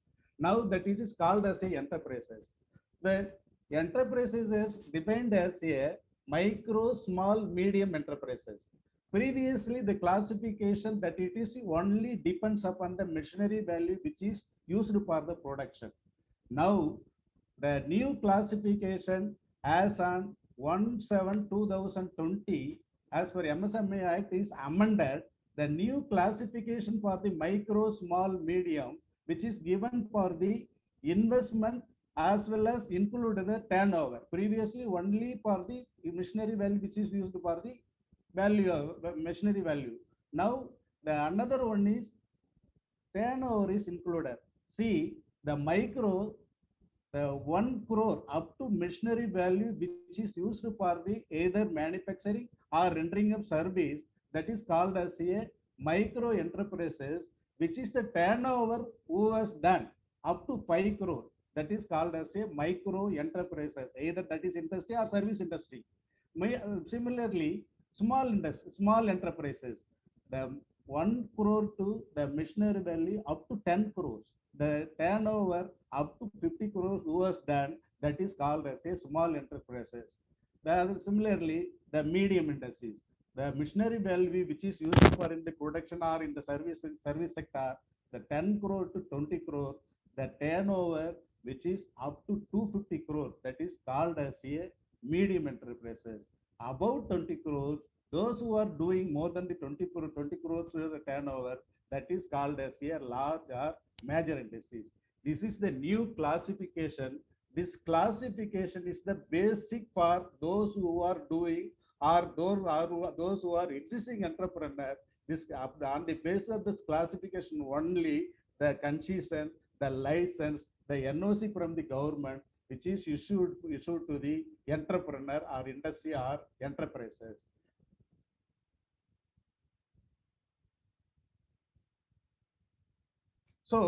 [SPEAKER 5] Now that it is called as the enterprises. The enterprises is defined as a micro, small, medium enterprises. Previously, the classification that it is only depends upon the machinery value which is used for the production. Now, the new classification as on 1/7/2020, as per MSME Act, is amended. The new classification for the micro, small, medium, which is given for the investment as well as included the turnover. Previously, only for the machinery value which is used for the value of machinery value. Now, the another one is turnover is included. See, the micro, the 1 crore up to machinery value which is used for the either manufacturing or rendering of service, that is called as a micro enterprises, which is the turnover who has done up to 5 crore. That is called as a micro enterprises, either that is industry or service industry. Similarly, small enterprises, the 1 crore to the machinery value up to 10 crores. The turnover up to 50 crores who has done, that is called as a small enterprises. Similarly, the medium industries, the machinery value which is used for in the production or in the service sector, the 10 crore to 20 crore. the turnover which is up to 250 crore, that is called as a medium enterprises. About 20 crores, those who are doing more than the 20 crores the turnover, that is called as a large or major industries. This is the new classification. This classification is the basic for those who are doing or those who are existing entrepreneur. This on the basis of this classification only, the concession, the license, the NOC from the government, which is issued to the entrepreneur or industry or enterprises. So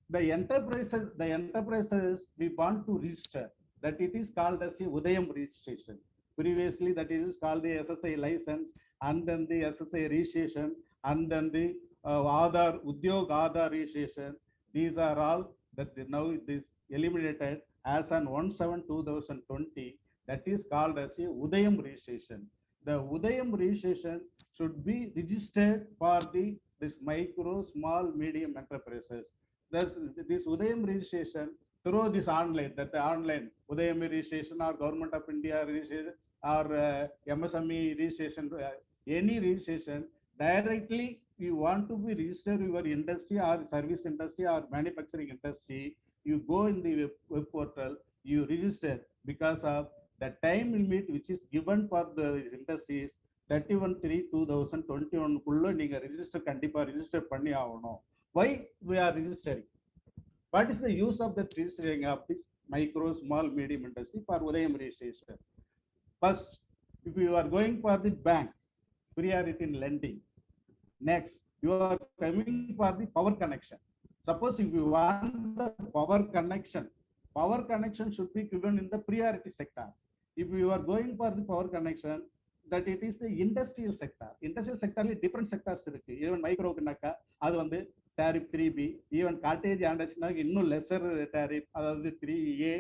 [SPEAKER 5] the enterprises we want to register, that it is called as a Udayam registration. Previously, that is called the SSI license, and then the SSI registration, and then the Udyog Aadhar registration. These are all that now it is eliminated as on 1/7/2020. That is called as a Udayam registration. The Udayam registration should be registered for this micro, small, medium enterprises. This Udayam registration through this online, that the online Udayam registration or Government of India registration or MSME registration, any registration, directly you want to be registered your industry or service industry or manufacturing industry, you go in the web portal, you register, because of the time limit which is given for the industries 31/3/2021 குள்ள நீங்க register கண்டிப்பா register பண்ணி ஆகணும். Why we are registering? What is the use of the registering of this micro, small, medium industry for Udayam registration? First, if you are going for the bank, priority in lending. Next, you are coming for the power connection. Suppose if you want the power connection should be given in the priority sector. If you are going for the power connection, that it is the industrial sector. Industrial sector different sectors இருக்கு. Even micro க்குனாக்கா அது வந்து tariff 3B, even cottage industry இன்னும் lesser tariff, அதாவது 3A,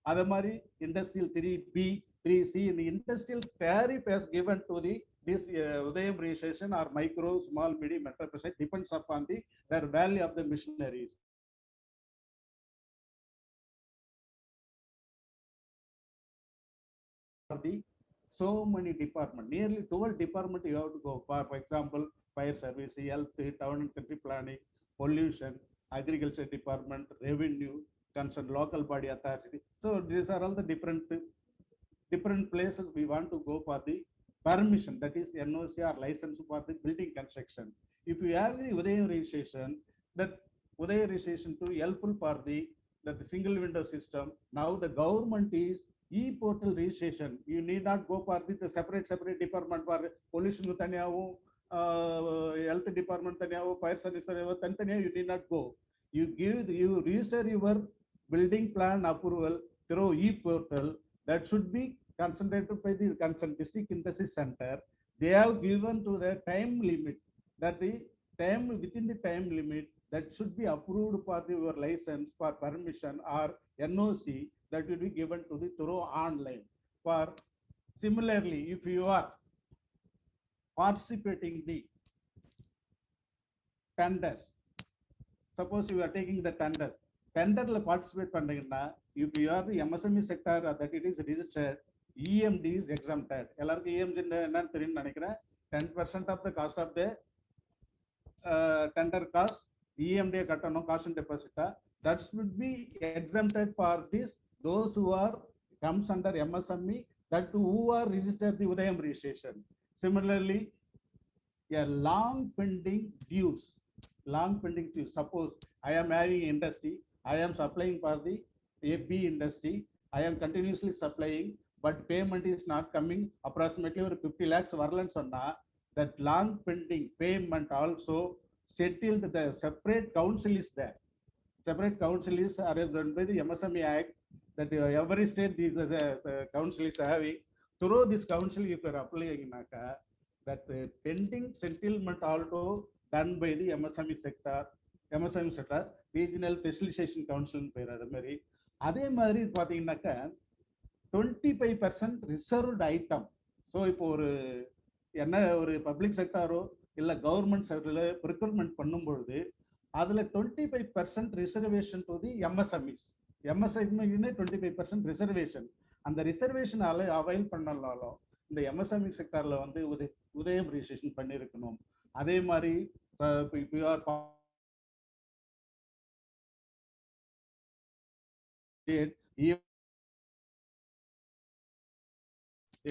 [SPEAKER 5] அதே மாதிரி industrial 3B, 3C. In the industrial tariff as given to the this Udayam registration or micro, small, medium enterprise depends upon their value of the machineries. So many departments, nearly 12 departments you have to go for example, fire service, health, town and country planning, pollution, agriculture department, revenue, concerned local body authority. So these are all the different places we want to go for the permission, that is NOC or license for the building construction. If you have the Udayam registration, that Udayam registration to helpful for the single window system. Now the government is e-portal registration. You need not go for the separate department for pollution thaniyavum, health department thaniyavum, fire service thaniyavum, you need not go. You register your building plan approval through e-portal. That should be concentrated by the concerned district industry center. They have given to the time limit, that the time within the time limit that should be approved for your license for permission or NOC, that will be given to the through online. For similarly, if you are participating the tenders, suppose you are taking the tender participate பண்றீங்கன்னா, if you are the MSME sector that it is registered, EMD is exempted. எல்லாருக்கும் EMD என்னன்னு தெரியும் நினைக்கிறேன். 10% of the cost of the tender cost EMD கட்டணும், cost and deposit. That should be exempted for this those who are comes under MSME, that who are registered the Udayam registration. Similarly, a long pending dues. Suppose I am having industry, I am supplying for the AB industry, I am continuously supplying, but payment is not coming, approximately 50 lakhs varlan sonna, that long pending payment also settled. The separate council is there. Separate council is arranged by the MSME Act, that every state these council is having. Through this council, if you are applying that pending settlement also done by the MSME sector, regional facilitation council பேர். அதே மாதிரி பார்த்தீங்கன்னாக்கா 25% reserved item. So இப்போ ஒரு public செக்டாரோ இல்லை government செக்டரில் ப்ரிக்ரூட்மெண்ட் பண்ணும்பொழுது அதுல 25% reservation to the MSMEs. MSME 25% reservation. அந்த ரிசர்வேஷன் அவைல் பண்ணாலும் இந்த எம்எஸ்எம்இ செக்டர்ல வந்து உதயம் ரிஜிஸ்ட்ரேஷன் பண்ணியிருக்கணும். அதே மாதிரி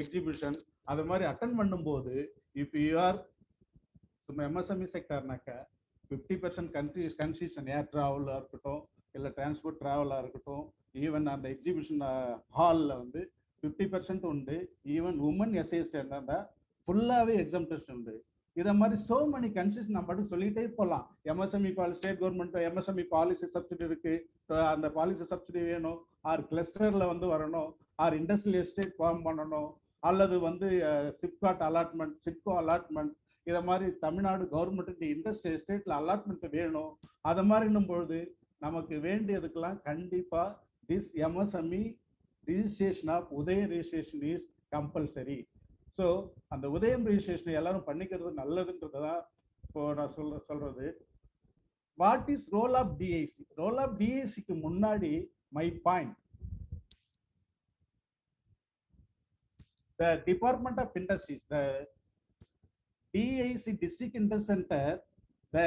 [SPEAKER 5] எக்ஸிபிஷன் அது மாதிரி அட்டன் பண்ணும்போது இப் யூ ஆர் எம்எஸ்எம்இ செக்டர்னாக்க 50% கன்செஷன் ஏர் டிராவலாக இருக்கட்டும், இல்லை டிரான்ஸ்போர்ட் டிராவலாக இருக்கட்டும், ஈவன் அந்த எக்ஸிபிஷன் ஹாலில் வந்து 50% உண்டு. ஈவன் உமன் எஸ்ஐஎஸ்டி இருந்தால் ஃபுல்லாகவே எக்ஸம்ஷன் உண்டு. இதை மாதிரி சோ மெனி கன்செஷன் நம்ம பாட்டு சொல்லிட்டே போகலாம். MSME state government MSME policy subsidy இருக்கு, அந்த பாலிசி சப்சிடி வேணும், ஆர் கிளஸ்டர்ல வந்து வரணும், ஆர் இண்டஸ்ட்ரியல் எஸ்டேட் ஃபார்ம் பண்ணணும், அல்லது வந்து சிப்காட் அலாட்மெண்ட், சிப்கோ அலாட்மெண்ட், இதை மாதிரி தமிழ்நாடு கவர்மெண்ட் இண்டஸ்ட்ரியல் எஸ்டேட்ல அலாட்மெண்ட் வேணும். அதை மாதிரின்னும் பொழுது நமக்கு வேண்டியதுக்கெல்லாம் கண்டிப்பா this MSME registration of Udyam registration is compulsory. So அந்த உதயம் ரிஜிஸ்ட்ரேஷன் எல்லாரும் பண்ணிக்கிறது நல்லதுன்றதுதான் இப்போ நான் சொல்றது. What is role of DIC? Role of டிஐசிக்கு முன்னாடி my point, the Department of Industries, the DIC District Industry Center, the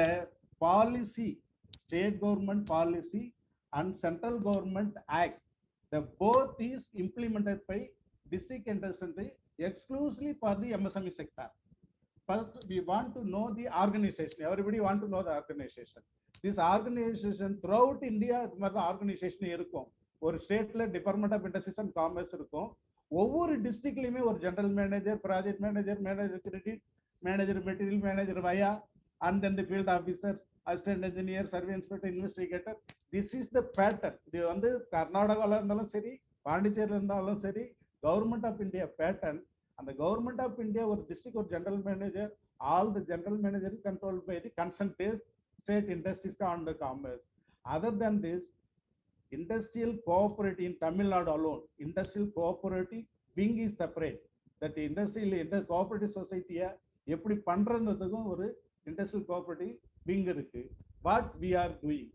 [SPEAKER 5] policy, state government policy and central government act, the both is implemented by District Industry Center exclusively for the MSME sector. First, we want to know the organization. Everybody want to know the organization. This organization throughout India, the organization இருக்கும். ஒரு ஸ்டேட்ல department of industries and commerce இருக்கும். ஒவ்வொரு டிஸ்ட்ரிக்ட்லயுமே ஒரு general manager, project manager, manager credit, manager material, manager via, and then the field officers, assistant engineer, survey inspector, investigator. This is the pattern. இது வந்து கர்நாடகாவில் இருந்தாலும் சரி, பாண்டிச்சேரியில் இருந்தாலும் சரி, கவர்மெண்ட் ஆஃப் இந்தியா பேட்டர்ன். அந்த கவர்மெண்ட் ஆஃப் இந்தியா ஒரு டிஸ்ட்ரிக்ட் ஒரு general manager, all the general manager control by the concerned state industries and commerce. Other than this, industrial cooperative in Tamil Nadu alone, industrial cooperative wing is separate. That industrial cooperative society எப்படி பண்றதுக்கும் ஒரு industrial cooperative wing இருக்கு. What we are doing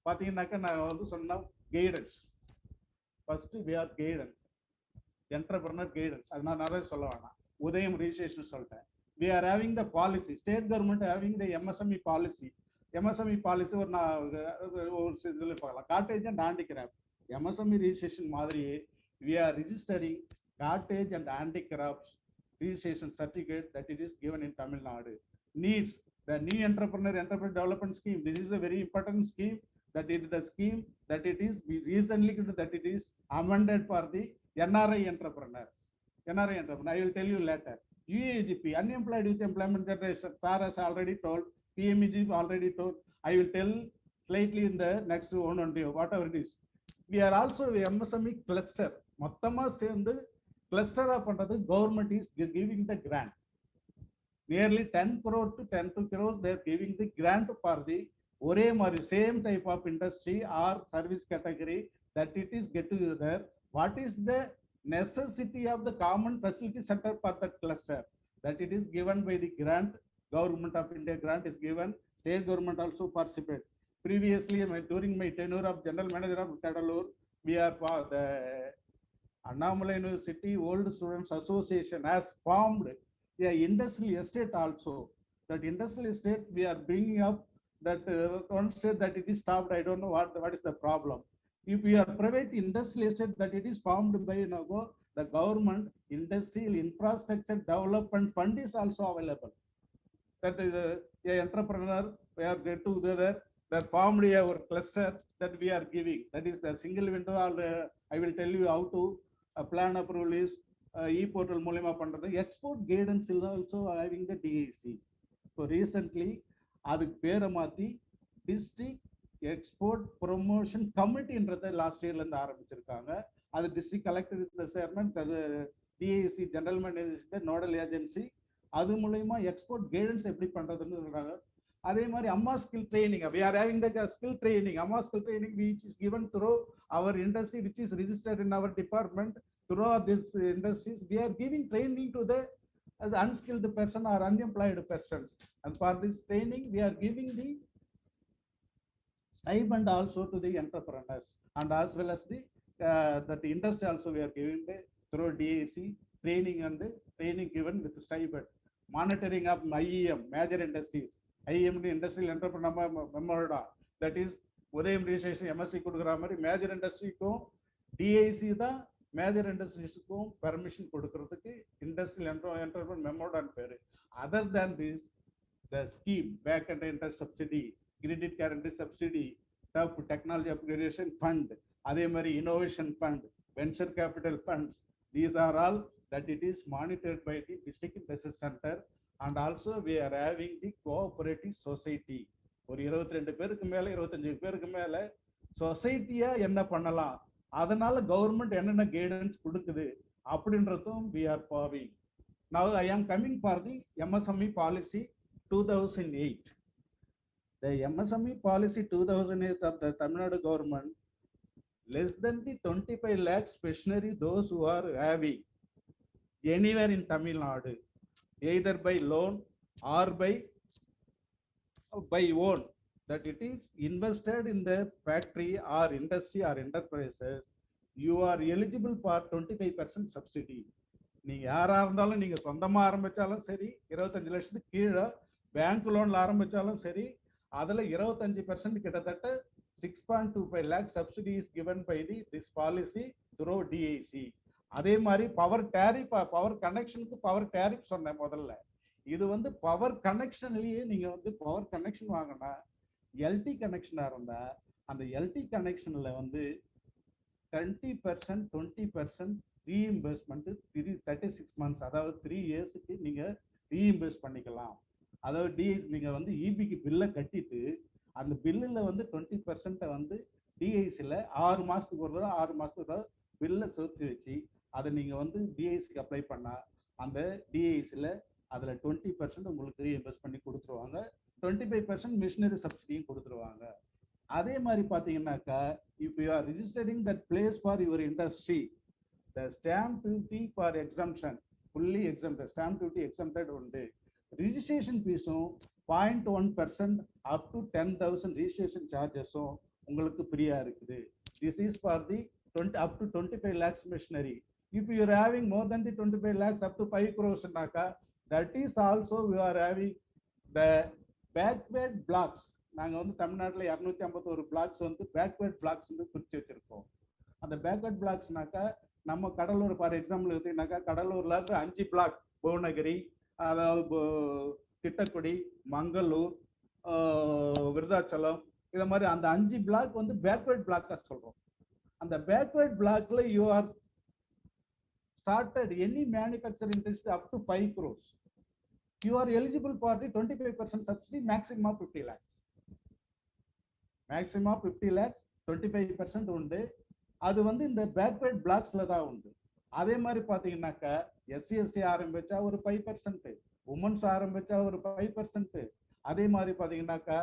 [SPEAKER 5] பாத்தீங்கன்னாக்க நான் வந்து சொன்ன guidance. First we are guidance, entrepreneur guidance. அது நான் நிறைய சொல்ல வேணாம், உதயம் ரிஜிஸ்ட்ரேஷன் சொல்லிட்டேன். We are having the policy, state government having the MSME policy. MSME policy ஒரு இதில் பார்க்கலாம். Cottage and handicraft MSME registration மாதிரி we are registering cottage and handicrafts registration certificate that it is given in Tamil Nadu. Needs the new entrepreneur development scheme. This is a very important scheme. That is the scheme that it is recently that it is amended for the NRI entrepreneur. I will tell you later. UAGP, unemployed youth employment generation. Sir has already told. PMEG already told. I will tell slightly in the next one on day, whatever it is. We are also a MSME cluster. மொத்தமா சேர்ந்து கிளஸ்டரா பண்றது government is giving the grant. Nearly 10 crore to 10 crores they are giving the grant for the ஒரே மாதிரி same type of industry or service category that it is get together. What is the necessity of the common facility center for that cluster? That it is given by the grant. Government of India grant is given. State government also participate. Previously, during my tenure of General Manager of Kadalur, we are the Annamalai University Old Students Association has formed a industrial estate also. That industrial estate we are bringing up. That one said that it is stopped. I don't know what is the problem. If we are private industrial estate, that it is formed by the government industrial infrastructure development fund is also available. That is a entrepreneur, we are get together, that formed our cluster that we are giving. That is the single window. I will tell you how to plan approval is e-portal மூலமா பண்றது. Export guidance is also having the DAC. So recently, அதுக்கு பேரை மாத்தி district export promotion கமிட்டின்றதை last இயர்ல இருந்து ஆரம்பிச்சிருக்காங்க. அது district collector is the chairman, அது DIC general manager nodal agency. அது மூலயமா எக்ஸ்போர்ட் கைடன்ஸ் எப்படி பண்றதுன்னு சொல்றாங்க. அதே மாதிரி அம்மா skill training, we are having the skill training, அம்மா skill training which is given through our industry which is registered in our department. Through this industries we are giving training to the unskilled person or unemployed persons, and for this training we are giving the stipend also to the entrepreneurs, and as well as the that the industry also we are giving the through DAC training and the training given with stipend. Monitoring of IEM major industries, IEM industrial entrepreneur memoranda, that is Udyam registration MSc கொடுக்குற மாதிரி major இண்டஸ்ட்ரிக்கும் DIC தான் major இண்டஸ்ட்ரீஸுக்கும் permission கொடுக்கறதுக்கு industrial enterprise memorandum பேரு. Other than this the scheme back and interest subsidy, credit guarantee subsidy, TUF technology upgradation fund, அதே மாதிரி innovation fund, venture capital funds, these are all that it is monitored by the district industry center, and also we are having the cooperative society. ஒரு 22 பேருக்கு மேல 25 பேருக்கு மேல சொசைட்டியா என்ன பண்ணலாம், அதனால கவர்மெண்ட் என்னென்ன கைடன்ஸ் கொடுக்குது அப்படின்றதும் we are following. Now I am coming for the MSME policy 2008. The MSME policy 2008 of the Tamil Nadu government, less than the 25 lakhs stationery those who are having anywhere in Tamil Nadu, either by loan or by own, that it is invested in the factory or industry or enterprises, you are eligible for 25% subsidy. நீங்க யாரா இருந்தாலும் நீங்க சொந்தமா ஆரம்பிச்சாலும் சரி, 25 லட்சத்துக்கு கீழே bank லோன்ல ஆரம்பிச்சாலும் சரி, அதுல 25% கிட்டத்தட்ட 6.25 lakh subsidy is given by this policy through DIC. அதே மாதிரி பவர் டேரிஃப், பவர் கனெக்ஷனுக்கு பவர் டேரிஃப் சொன்னேன் முதல்ல. இது வந்து பவர் கனெக்ஷன்லயே நீங்க வந்து பவர் கனெக்ஷன் வாங்கினா எல்டி கனெக்ஷனா இருந்தா அந்த எல்டி கனெக்ஷன்ல வந்து 20% ரீஇம்பர்ஸ்மெண்ட் 36 மந்த்ஸ், அதாவது 3 இயர்ஸுக்கு நீங்க ரீஇம்பர்ஸ் பண்ணிக்கலாம். அதாவது டிஐசி நீங்க வந்து இபிக்கு பில்லை கட்டிட்டு அந்த பில்லுல வந்து 20% வந்து டிஐசில 6 மாசத்துக்கு ஒரு தடவை 6 மாசத்துக்கு ஒரு பில்லை சேர்த்து வச்சு அதை நீங்க வந்து டிஐசிக்கு அப்ளை பண்ணா அந்த டிஐசில அதுல 20% உங்களுக்கு ரீஇம்பர்ஸ் பண்ணி கொடுத்துருவாங்க. 25% மிஷினரி சப்சிடியும் கொடுத்துருவாங்க. அதே மாதிரி பாத்தீங்கன்னாக்கா, if you are registering that place for your industry, the stamp duty for exemption fully exempted, stamp duty exempted உண்டு. ரிஜிஸ்ட்ரேஷன் ஃபீஸும் 0.1% up to 10,000 registration chargesம் உங்களுக்கு ஃப்ரீயா இருக்குது. This is for the up to 25 lakhs machinery. If you are having more than the 25 lakhs up to 5 crores naka, that is also we are having the backward blocks. நாங்க வந்து தமிழ்நாட்டில் 251 blocks வந்து backward blocks வந்து பிரிச்சு வச்சிருக்கோம். அந்த backward பிளாக்ஸ்னாக்கா நம்ம Cuddalore for example எடுத்தீங்கன்னாக்கா கடலூர்ல இருந்து 5 பிளாக் புவனகிரி, அதாவது திட்டக்குடி, மங்களூர், விருதாச்சலம், இதை மாதிரி அந்த 5 பிளாக் வந்து பேக்வேர்ட் பிளாக்கா சொல்றோம். அந்த பேக்வேர்ட் பிளாக்ல you are started any manufacturing industry up to 5 crores, you are eligible for the 25% subsidy, maximum of 50 lakhs. Maximum of 50 lakhs, 25% உண்டு. அது வந்து இந்த பேக்வேர்ட் பிளாக்ஸ்ல தான் உண்டு. அதே மாதிரி பாத்தீங்கன்னாக்கா SC/ST ஆரம்பிச்சா ஒரு 5%, உமன்ஸ் ஆரம்பிச்சா ஒரு 5%. அதே மாதிரி பாத்தீங்கன்னாக்கா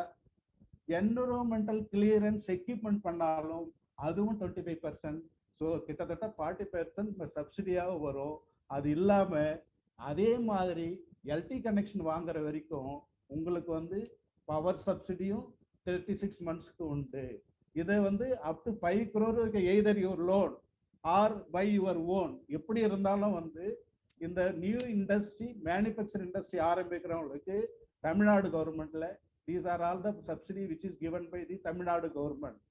[SPEAKER 5] என்விரான்மெண்டல் கிளியரன்ஸ் எக்யூப்மெண்ட் பண்ணாலும் அதுவும் 25%. ஸோ கிட்டத்தட்ட 40% சப்சிடியாக வரும். அது இல்லாம அதே மாதிரி எல்டி கனெக்ஷன் வாங்குற வரைக்கும் உங்களுக்கு வந்து பவர் சப்சிடியும் 36 மந்த்ஸ்க்கு உண்டு. இதை வந்து up to 5 crore either your loan or by your own, எப்படி இருந்தாலும் வந்து இந்த நியூ இண்டஸ்ட்ரி மேனுஃபேக்சர் இண்டஸ்ட்ரி ஆரம்பிக்கிறவங்களுக்கு தமிழ்நாடு கவர்மெண்ட்ல these are all the subsidy which is given by the Tamil Nadu government.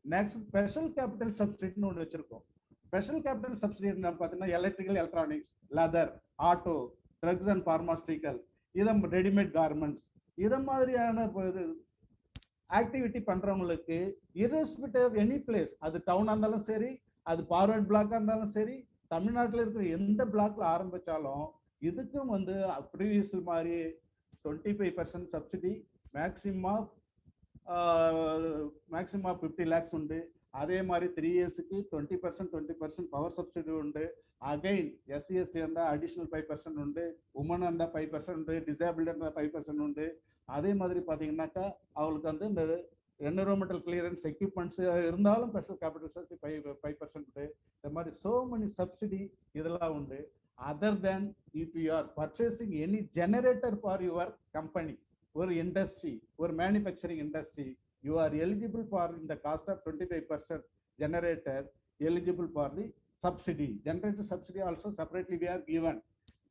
[SPEAKER 5] Next special capital சப்சிடின்னு ஒன்று வச்சிருக்கோம். ஸ்பெஷல் கேபிட்டல் சப்சிடி பார்த்தீங்கன்னா electrical, electronics, leather, auto, drugs and pharmaceutical, இதை ரெடிமேட் கார்மெண்ட்ஸ், இதை மாதிரியான ஆக்டிவிட்டி பண்றவங்களுக்கு irrespective எனி பிளேஸ், அது டவுனா இருந்தாலும் சரி, அது ஃபார்வர்ட் பிளாக்கா இருந்தாலும் சரி, தமிழ்நாட்டில் இருக்கிற எந்த பிளாக்ல ஆரம்பிச்சாலும் இதுக்கும் வந்து ப்ரீவியஸ் மாதிரி 25% சப்சிடி, மேக்சிமம் 50 lakhs உண்டு. அதே மாதிரி 3 இயர்ஸுக்கு 20% பவர் சப்சிடி உண்டு. அகைன் SC/ST இருந்தா அடிஷனல் 5% உண்டு, உமன் இருந்தா 5% உண்டு, டிசேபிள்டு இருந்தா 5% உண்டு. அதே மாதிரி பாத்தீங்கன்னாக்கா அவங்களுக்கு வந்து இந்த என்விரான்மெண்டல் கிளியரன்ஸ் எக்யூப்மெண்ட்ஸ் இருந்தாலும் ஸ்பெஷல் கேபிட்டல் சப்சிடி 5% உண்டு. இந்த மாதிரி சோ மெனி சப்சிடி இதெல்லாம் உண்டு. Other than if you R purchasing any generator for your company, ஒரு இண்டஸ்ட்ரி, ஒரு manufacturing industry, you are eligible for in the cost of 25% generator, eligible for the subsidy. Generator subsidy also separately we are given.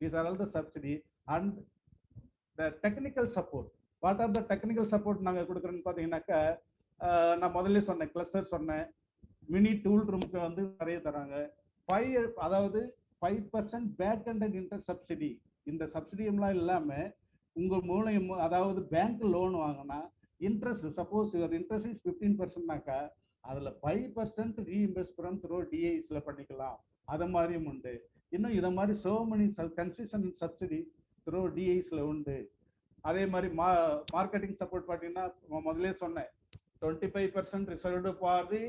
[SPEAKER 5] These are all the subsidy. And the technical support. What are the technical support நாங்கள் கொடுக்குறோன்னு பார்த்தீங்கன்னாக்கா, நான் முதல்ல சொன்னேன் cluster சொன்னேன், mini tool ரூமுக்கு வந்து நிறைய தராங்க. 5% பேக் அண்ட் இன்ட்ரெஸ்ட் சப்சிடி. இந்த சப்சிடியெல்லாம் இல்லாமல் உங்கள் மூலம், அதாவது பேங்க் லோன் வாங்கினா interest, suppose your interest is 15%னாக்கா அதில் 5% ரீஇம்பர்ஸ்மெண்ட் த்ரூ டிஐஸில் பண்ணிக்கலாம். அது மாதிரியும் உண்டு. இன்னும் இதை மாதிரி so many concession subsidies through டிஐஸில் உண்டு. அதே மாதிரி மார்க்கெட்டிங் சப்போர்ட் பார்த்தீங்கன்னா முதல்ல சொன்னேன் 25% reserved for the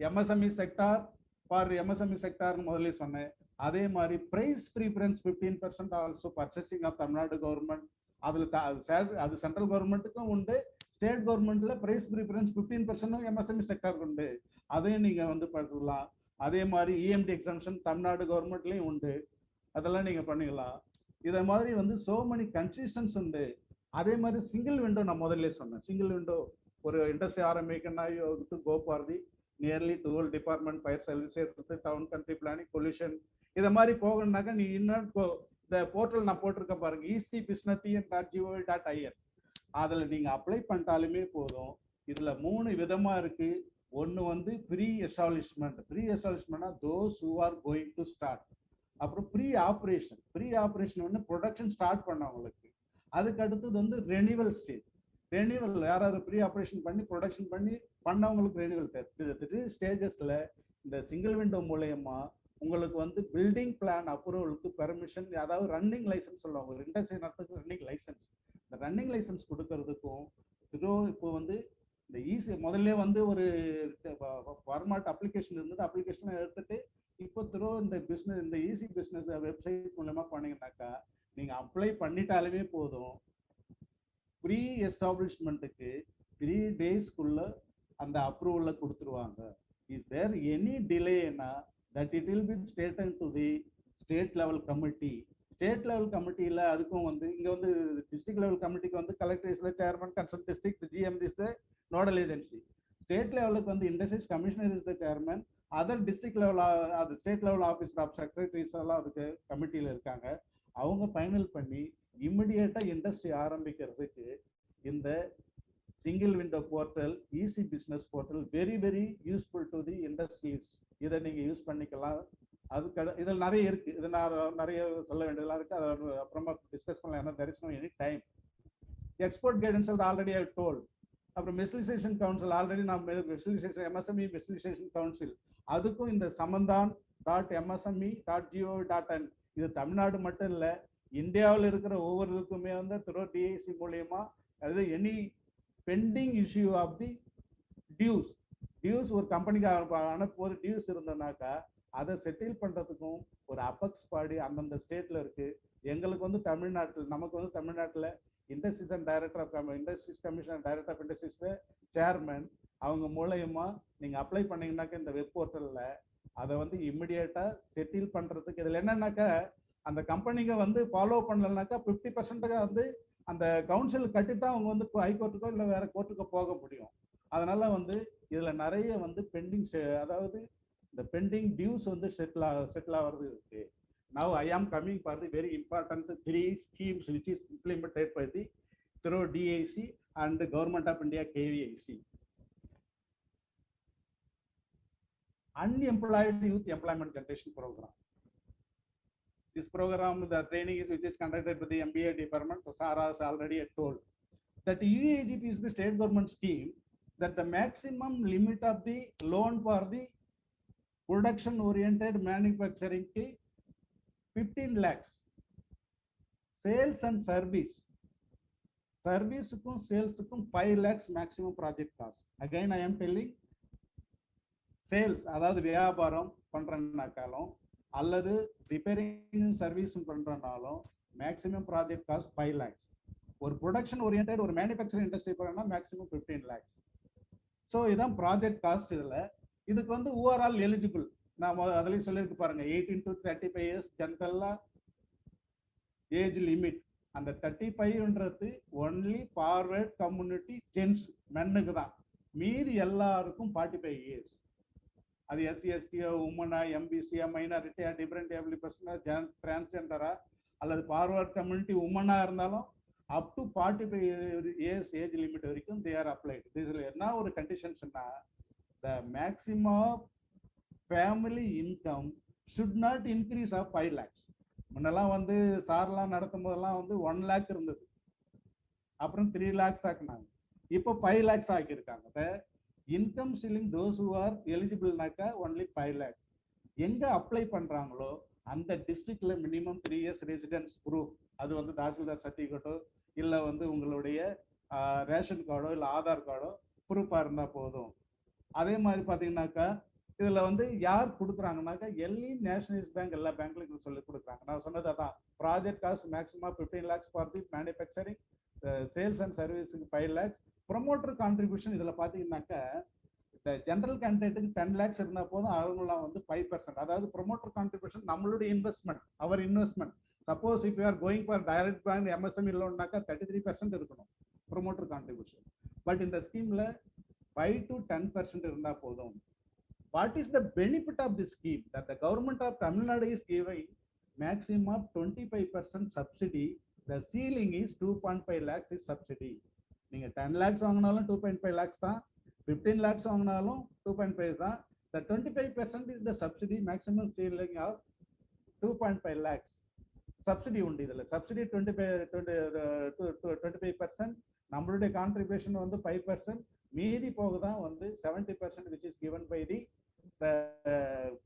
[SPEAKER 5] MSME sector, MSME முதல்ல சொன்னேன். அதே மாதிரி price preference 15% also purchasing of Tamil Nadu government. அதில் அது சென்ட்ரல் கவர்மெண்ட்டுக்கும் உண்டு, ஸ்டேட் கவர்மெண்ட்ல பிரைஸ் ப்ரீஃபரன்ஸ் 15% எம்எஸ்எம்இ செக்டாருக்கு உண்டு. அதையும் நீங்க வந்து பார்த்துக்கலாம். அதே மாதிரி இஎம்டி எக்ஸாம்ஷன் தமிழ்நாடு கவர்மெண்ட்லயும் உண்டு, அதெல்லாம் நீங்க பண்ணிக்கலாம். இதை மாதிரி வந்து சோ மெனி கன்செஷன்ஸ் உண்டு. அதே மாதிரி சிங்கிள் விண்டோ நான் முதல்ல சொன்னேன். சிங்கிள் விண்டோ ஒரு இண்டஸ்ட்ரி ஆரம்பிக்கணும்னா go for the nearly 12 department, fire services, town country planning, pollution, இதை மாதிரி போகணும்னாக்கா நீ இன்னும் இந்த போர்ட்டல் நான் போட்டிருக்க பாருங்க, ecbusiness.gov.in. அதில் நீங்க அப்ளை பண்ணிட்டாலுமே போதும். இதுல 3 விதமா இருக்கு. ஒன்று வந்து ப்ரீ எஸ்டாப்ளிஷ்மெண்ட். ப்ரீ எஸ்டாப்ளிஷ்மெண்ட்னா those who are going to start. அப்புறம் ப்ரீ ஆப்ரேஷன். ப்ரீ ஆப்ரேஷன் வந்து ப்ரொடக்ஷன் ஸ்டார்ட் பண்ணவங்களுக்கு. அதுக்கு அடுத்தது வந்து ரெனிவல் ஸ்டேஜ். ரெனிவல் யாராவது ப்ரீ ஆப்ரேஷன் பண்ணி ப்ரொடக்ஷன் பண்ணவங்களுக்கு ரெனிவல் தேவை. 3 ஸ்டேஜஸ்ல இந்த சிங்கிள் விண்டோ மூலயமா உங்களுக்கு வந்து பில்டிங் பிளான் அப்ரூவலுக்கு பெர்மிஷன், அதாவது ரன்னிங் லைசன்ஸ் சொல்லுவாங்க, இண்டஸ்ட்ரி நடத்துக்கு ரன்னிங் லைசன்ஸ். இந்த ரன்னிங் லைசன்ஸ் கொடுக்கறதுக்கும் இப்போ வந்து இந்த முதல்ல வந்து ஒரு ஃபார்மாட் அப்ளிகேஷன் இருந்தது. அப்ளிகேஷன் எடுத்துட்டு இப்போ இந்த பிஸ்னஸ், இந்த ஈஸி பிஸ்னஸ் வெப்சைட் மூலமா பண்ணீங்கன்னாக்கா நீங்க அப்ளை பண்ணிட்டாலுமே போதும். ப்ரீ எஸ்டாப்ளிஷ்மெண்ட்டுக்கு 3 டேஸ்க்குள்ள அந்த அப்ரூவலை கொடுத்துருவாங்க. இஸ் தேர் எனி டிலேனா that it will be stated to the state level committee. State level கமிட்டியில் அதுக்கும் வந்து இங்கே வந்து டிஸ்ட்ரிக்ட் லெவல் கமிட்டிக்கு வந்து collector is the chairman, concern district GMD is the nodal agency. State லெவலுக்கு வந்து industries commissioner is the chairman, other district level அது state level officer of secretaries எல்லாம் அதுக்கு கமிட்டியில் இருக்காங்க. அவங்க ஃபைனல் பண்ணி இம்மிடியேட்டாக இண்டஸ்ட்ரி ஆரம்பிக்கிறதுக்கு இந்த single window portal, easy business portal very very useful to the industries. இதை நீங்க யூஸ் பண்ணிக்கலாம். அதுக்கு இதில் நிறைய இருக்கு. இதை நான் நிறைய சொல்ல வேண்டியதெல்லாம் இருக்கு. அதை அப்புறமா டிஸ்கஸ் பண்ணலாம். ஏன்னா there is no any time. Export guidance already I told. அப்புறம் மெஸ்லிசேஷன் கவுன்சில் ஆல்ரெடி நான் மெஸ்லிசேஷன் MSME மெஸ்லிசேஷன் கவுன்சில், அதுக்கும் இந்த samandan.msme.gov.in. இது தமிழ்நாடு மட்டும் இல்லை, இந்தியாவில் இருக்கிற ஒவ்வொரு இதுக்குமே வந்து த்ரூ டிஐசி மூலியமா, அதாவது any pending issue of the dues ஒரு கம்பெனிக்கு அனுப்பும்போது டியூஸ் இருந்ததுனாக்கா அதை செட்டில் பண்றதுக்கும் ஒரு அபெக்ஸ் பாடி அந்தந்த ஸ்டேட்ல இருக்கு. எங்களுக்கு வந்து தமிழ்நாட்டில், நமக்கு வந்து தமிழ்நாட்டில் industries and director of industries commission, director of industries chairman, அவங்க மூலயமா நீங்க அப்ளை பண்ணீங்கன்னாக்கா இந்த வெப் போர்ட்டல்ல அதை வந்து இம்மிடியேட்டா செட்டில் பண்றதுக்கு. இதுல என்னன்னாக்கா அந்த கம்பெனிங்க வந்து ஃபாலோ பண்ணலனாக்கா 50% வந்து அந்த கவுன்சில் கட்டித்தான் அவங்க வந்து ஹைகோர்ட்டுக்கோ இல்லை வேற கோர்ட்டுக்கோ போக முடியும். அதனால வந்து இதுல நிறைய வந்து பெண்டிங், அதாவது இந்த பெண்டிங் டியூஸ் வந்து செட்டில் ஆகிறது இருக்கு. Now I am coming for the very important 3 schemes which is implemented by the through DIC and the Government of India KVIC. Unemployed Youth Employment Generation Program. This program, the training is which is conducted by the MBA department. So Sarah has already told that UAGP is the state government scheme that the maximum limit of the loan for the production oriented manufacturing ki 15 lakhs. Sales and service kum sales kum 5 lakhs maximum project cost. Again I am telling, sales அதாவது வியாபாரம் பண்றனாலும் அல்லது repairing service பண்றனாலும் maximum project cost 5 lakhs. ஒரு production oriented ஒரு manufacturing industry பண்ணா maximum 15 lakhs. So இதான் project cost. இதுக்கு வந்து ஓவரால் எலிஜிபிள் நான் அதுலேயும் சொல்லியிருக்கு பாருங்க, 18 to 35 years ஜென்ரலா ஏஜ் லிமிட். அந்த 35ன்றது ஒன்லி ஃபார்வர்ட் கம்யூனிட்டி ஜென்ஸ் மென்னுக்கு தான். மீதி எல்லாருக்கும் 45 இயர்ஸ். அது எஸ்சி எஸ்டியோ, உமனா, எம்பிசியா, மைனாரிட்டியா, டிஃபரெண்ட் ஏபிள் பர்சனா, டிரான்ஸ்ஜெண்டரா அல்லது ஃபார்வர்ட் கம்யூனிட்டி உமனா இருந்தாலும் up to 45 years age limit வரைக்கும் தே ஆர் அப்ளைடு. இதில் என்ன ஒரு கண்டிஷன்ஸ்னா, the maximum family income should not increase of 5 lakhs. முன்னெல்லாம் வந்து சார்லாம் நடத்தும் போதெல்லாம் வந்து 1 lakh இருந்தது, அப்புறம் 3 lakhs ஆக்குனாங்க, இப்போ 5 lakhs ஆக்கியிருக்காங்க. The income ceiling those who are எலிஜிபிள்னாக்கா ஒன்லி 5 lakhs. எங்கே அப்ளை பண்ணுறாங்களோ அந்த டிஸ்ட்ரிக்ட்ல மினிமம் 3 years ரெசிடென்ஸ் ப்ரூஃப், அது வந்து தாசில்தார் சர்டிஃபிகேட்டோ இல்லை வந்து உங்களுடைய ரேஷன் கார்டோ இல்லை ஆதார் கார்டோ ப்ரூஃபாக இருந்தால் போதும். அதே மாதிரி பார்த்தீங்கன்னாக்கா இதுல வந்து யார் கொடுக்குறாங்கனாக்கா எல்லி நேஷனலைஸ் பேங்க் எல்லா பேங்க்லையும் சொல்லி கொடுக்குறாங்க. நான் சொன்னது அதான், project cost maximum 15 lakhs for the manufacturing, sales and சர்வீஸுக்கு 5 lakhs. ப்ரொமோட்டர் கான்ட்ரிபியூஷன் இதில் பார்த்தீங்கன்னாக்கா இந்த ஜென்ரல் கேண்டிடேட்டுக்கு 10 lakhs இருந்தால் போதும், அவங்களாம் வந்து 5%. அதாவது ப்ரொமோட்டர் கான்ட்ரிபியூஷன் நம்மளுடைய இன்வெஸ்ட்மெண்ட், அவர் investment. Suppose if you are going for direct bank MSME லோன்னாக்கா 33% இருக்கணும் ப்ரொமோட்டர் கான்ட்ரிபியூஷன். பட் இந்த ஸ்கீம்ல 5 to 10% இருந்தால் போதும். What is the benefit of this scheme? That the government of Tamil Nadu is giving maximum 25% subsidy. The ceiling is 2.5 lakhs is subsidy. நீங்க 10 lakhs வாங்கினாலும் 2.5 lakhs தான், 15 lakhs வாங்கினாலும் 2.5 தான். The 25% is the subsidy, maximum ceiling of 2.5 lakhs. Subsidy உண்டு இதில். Subsidy 25%, நம்மளுடைய contribution வந்து 5%, மீதி போகுதான் வந்து 70% which is given by the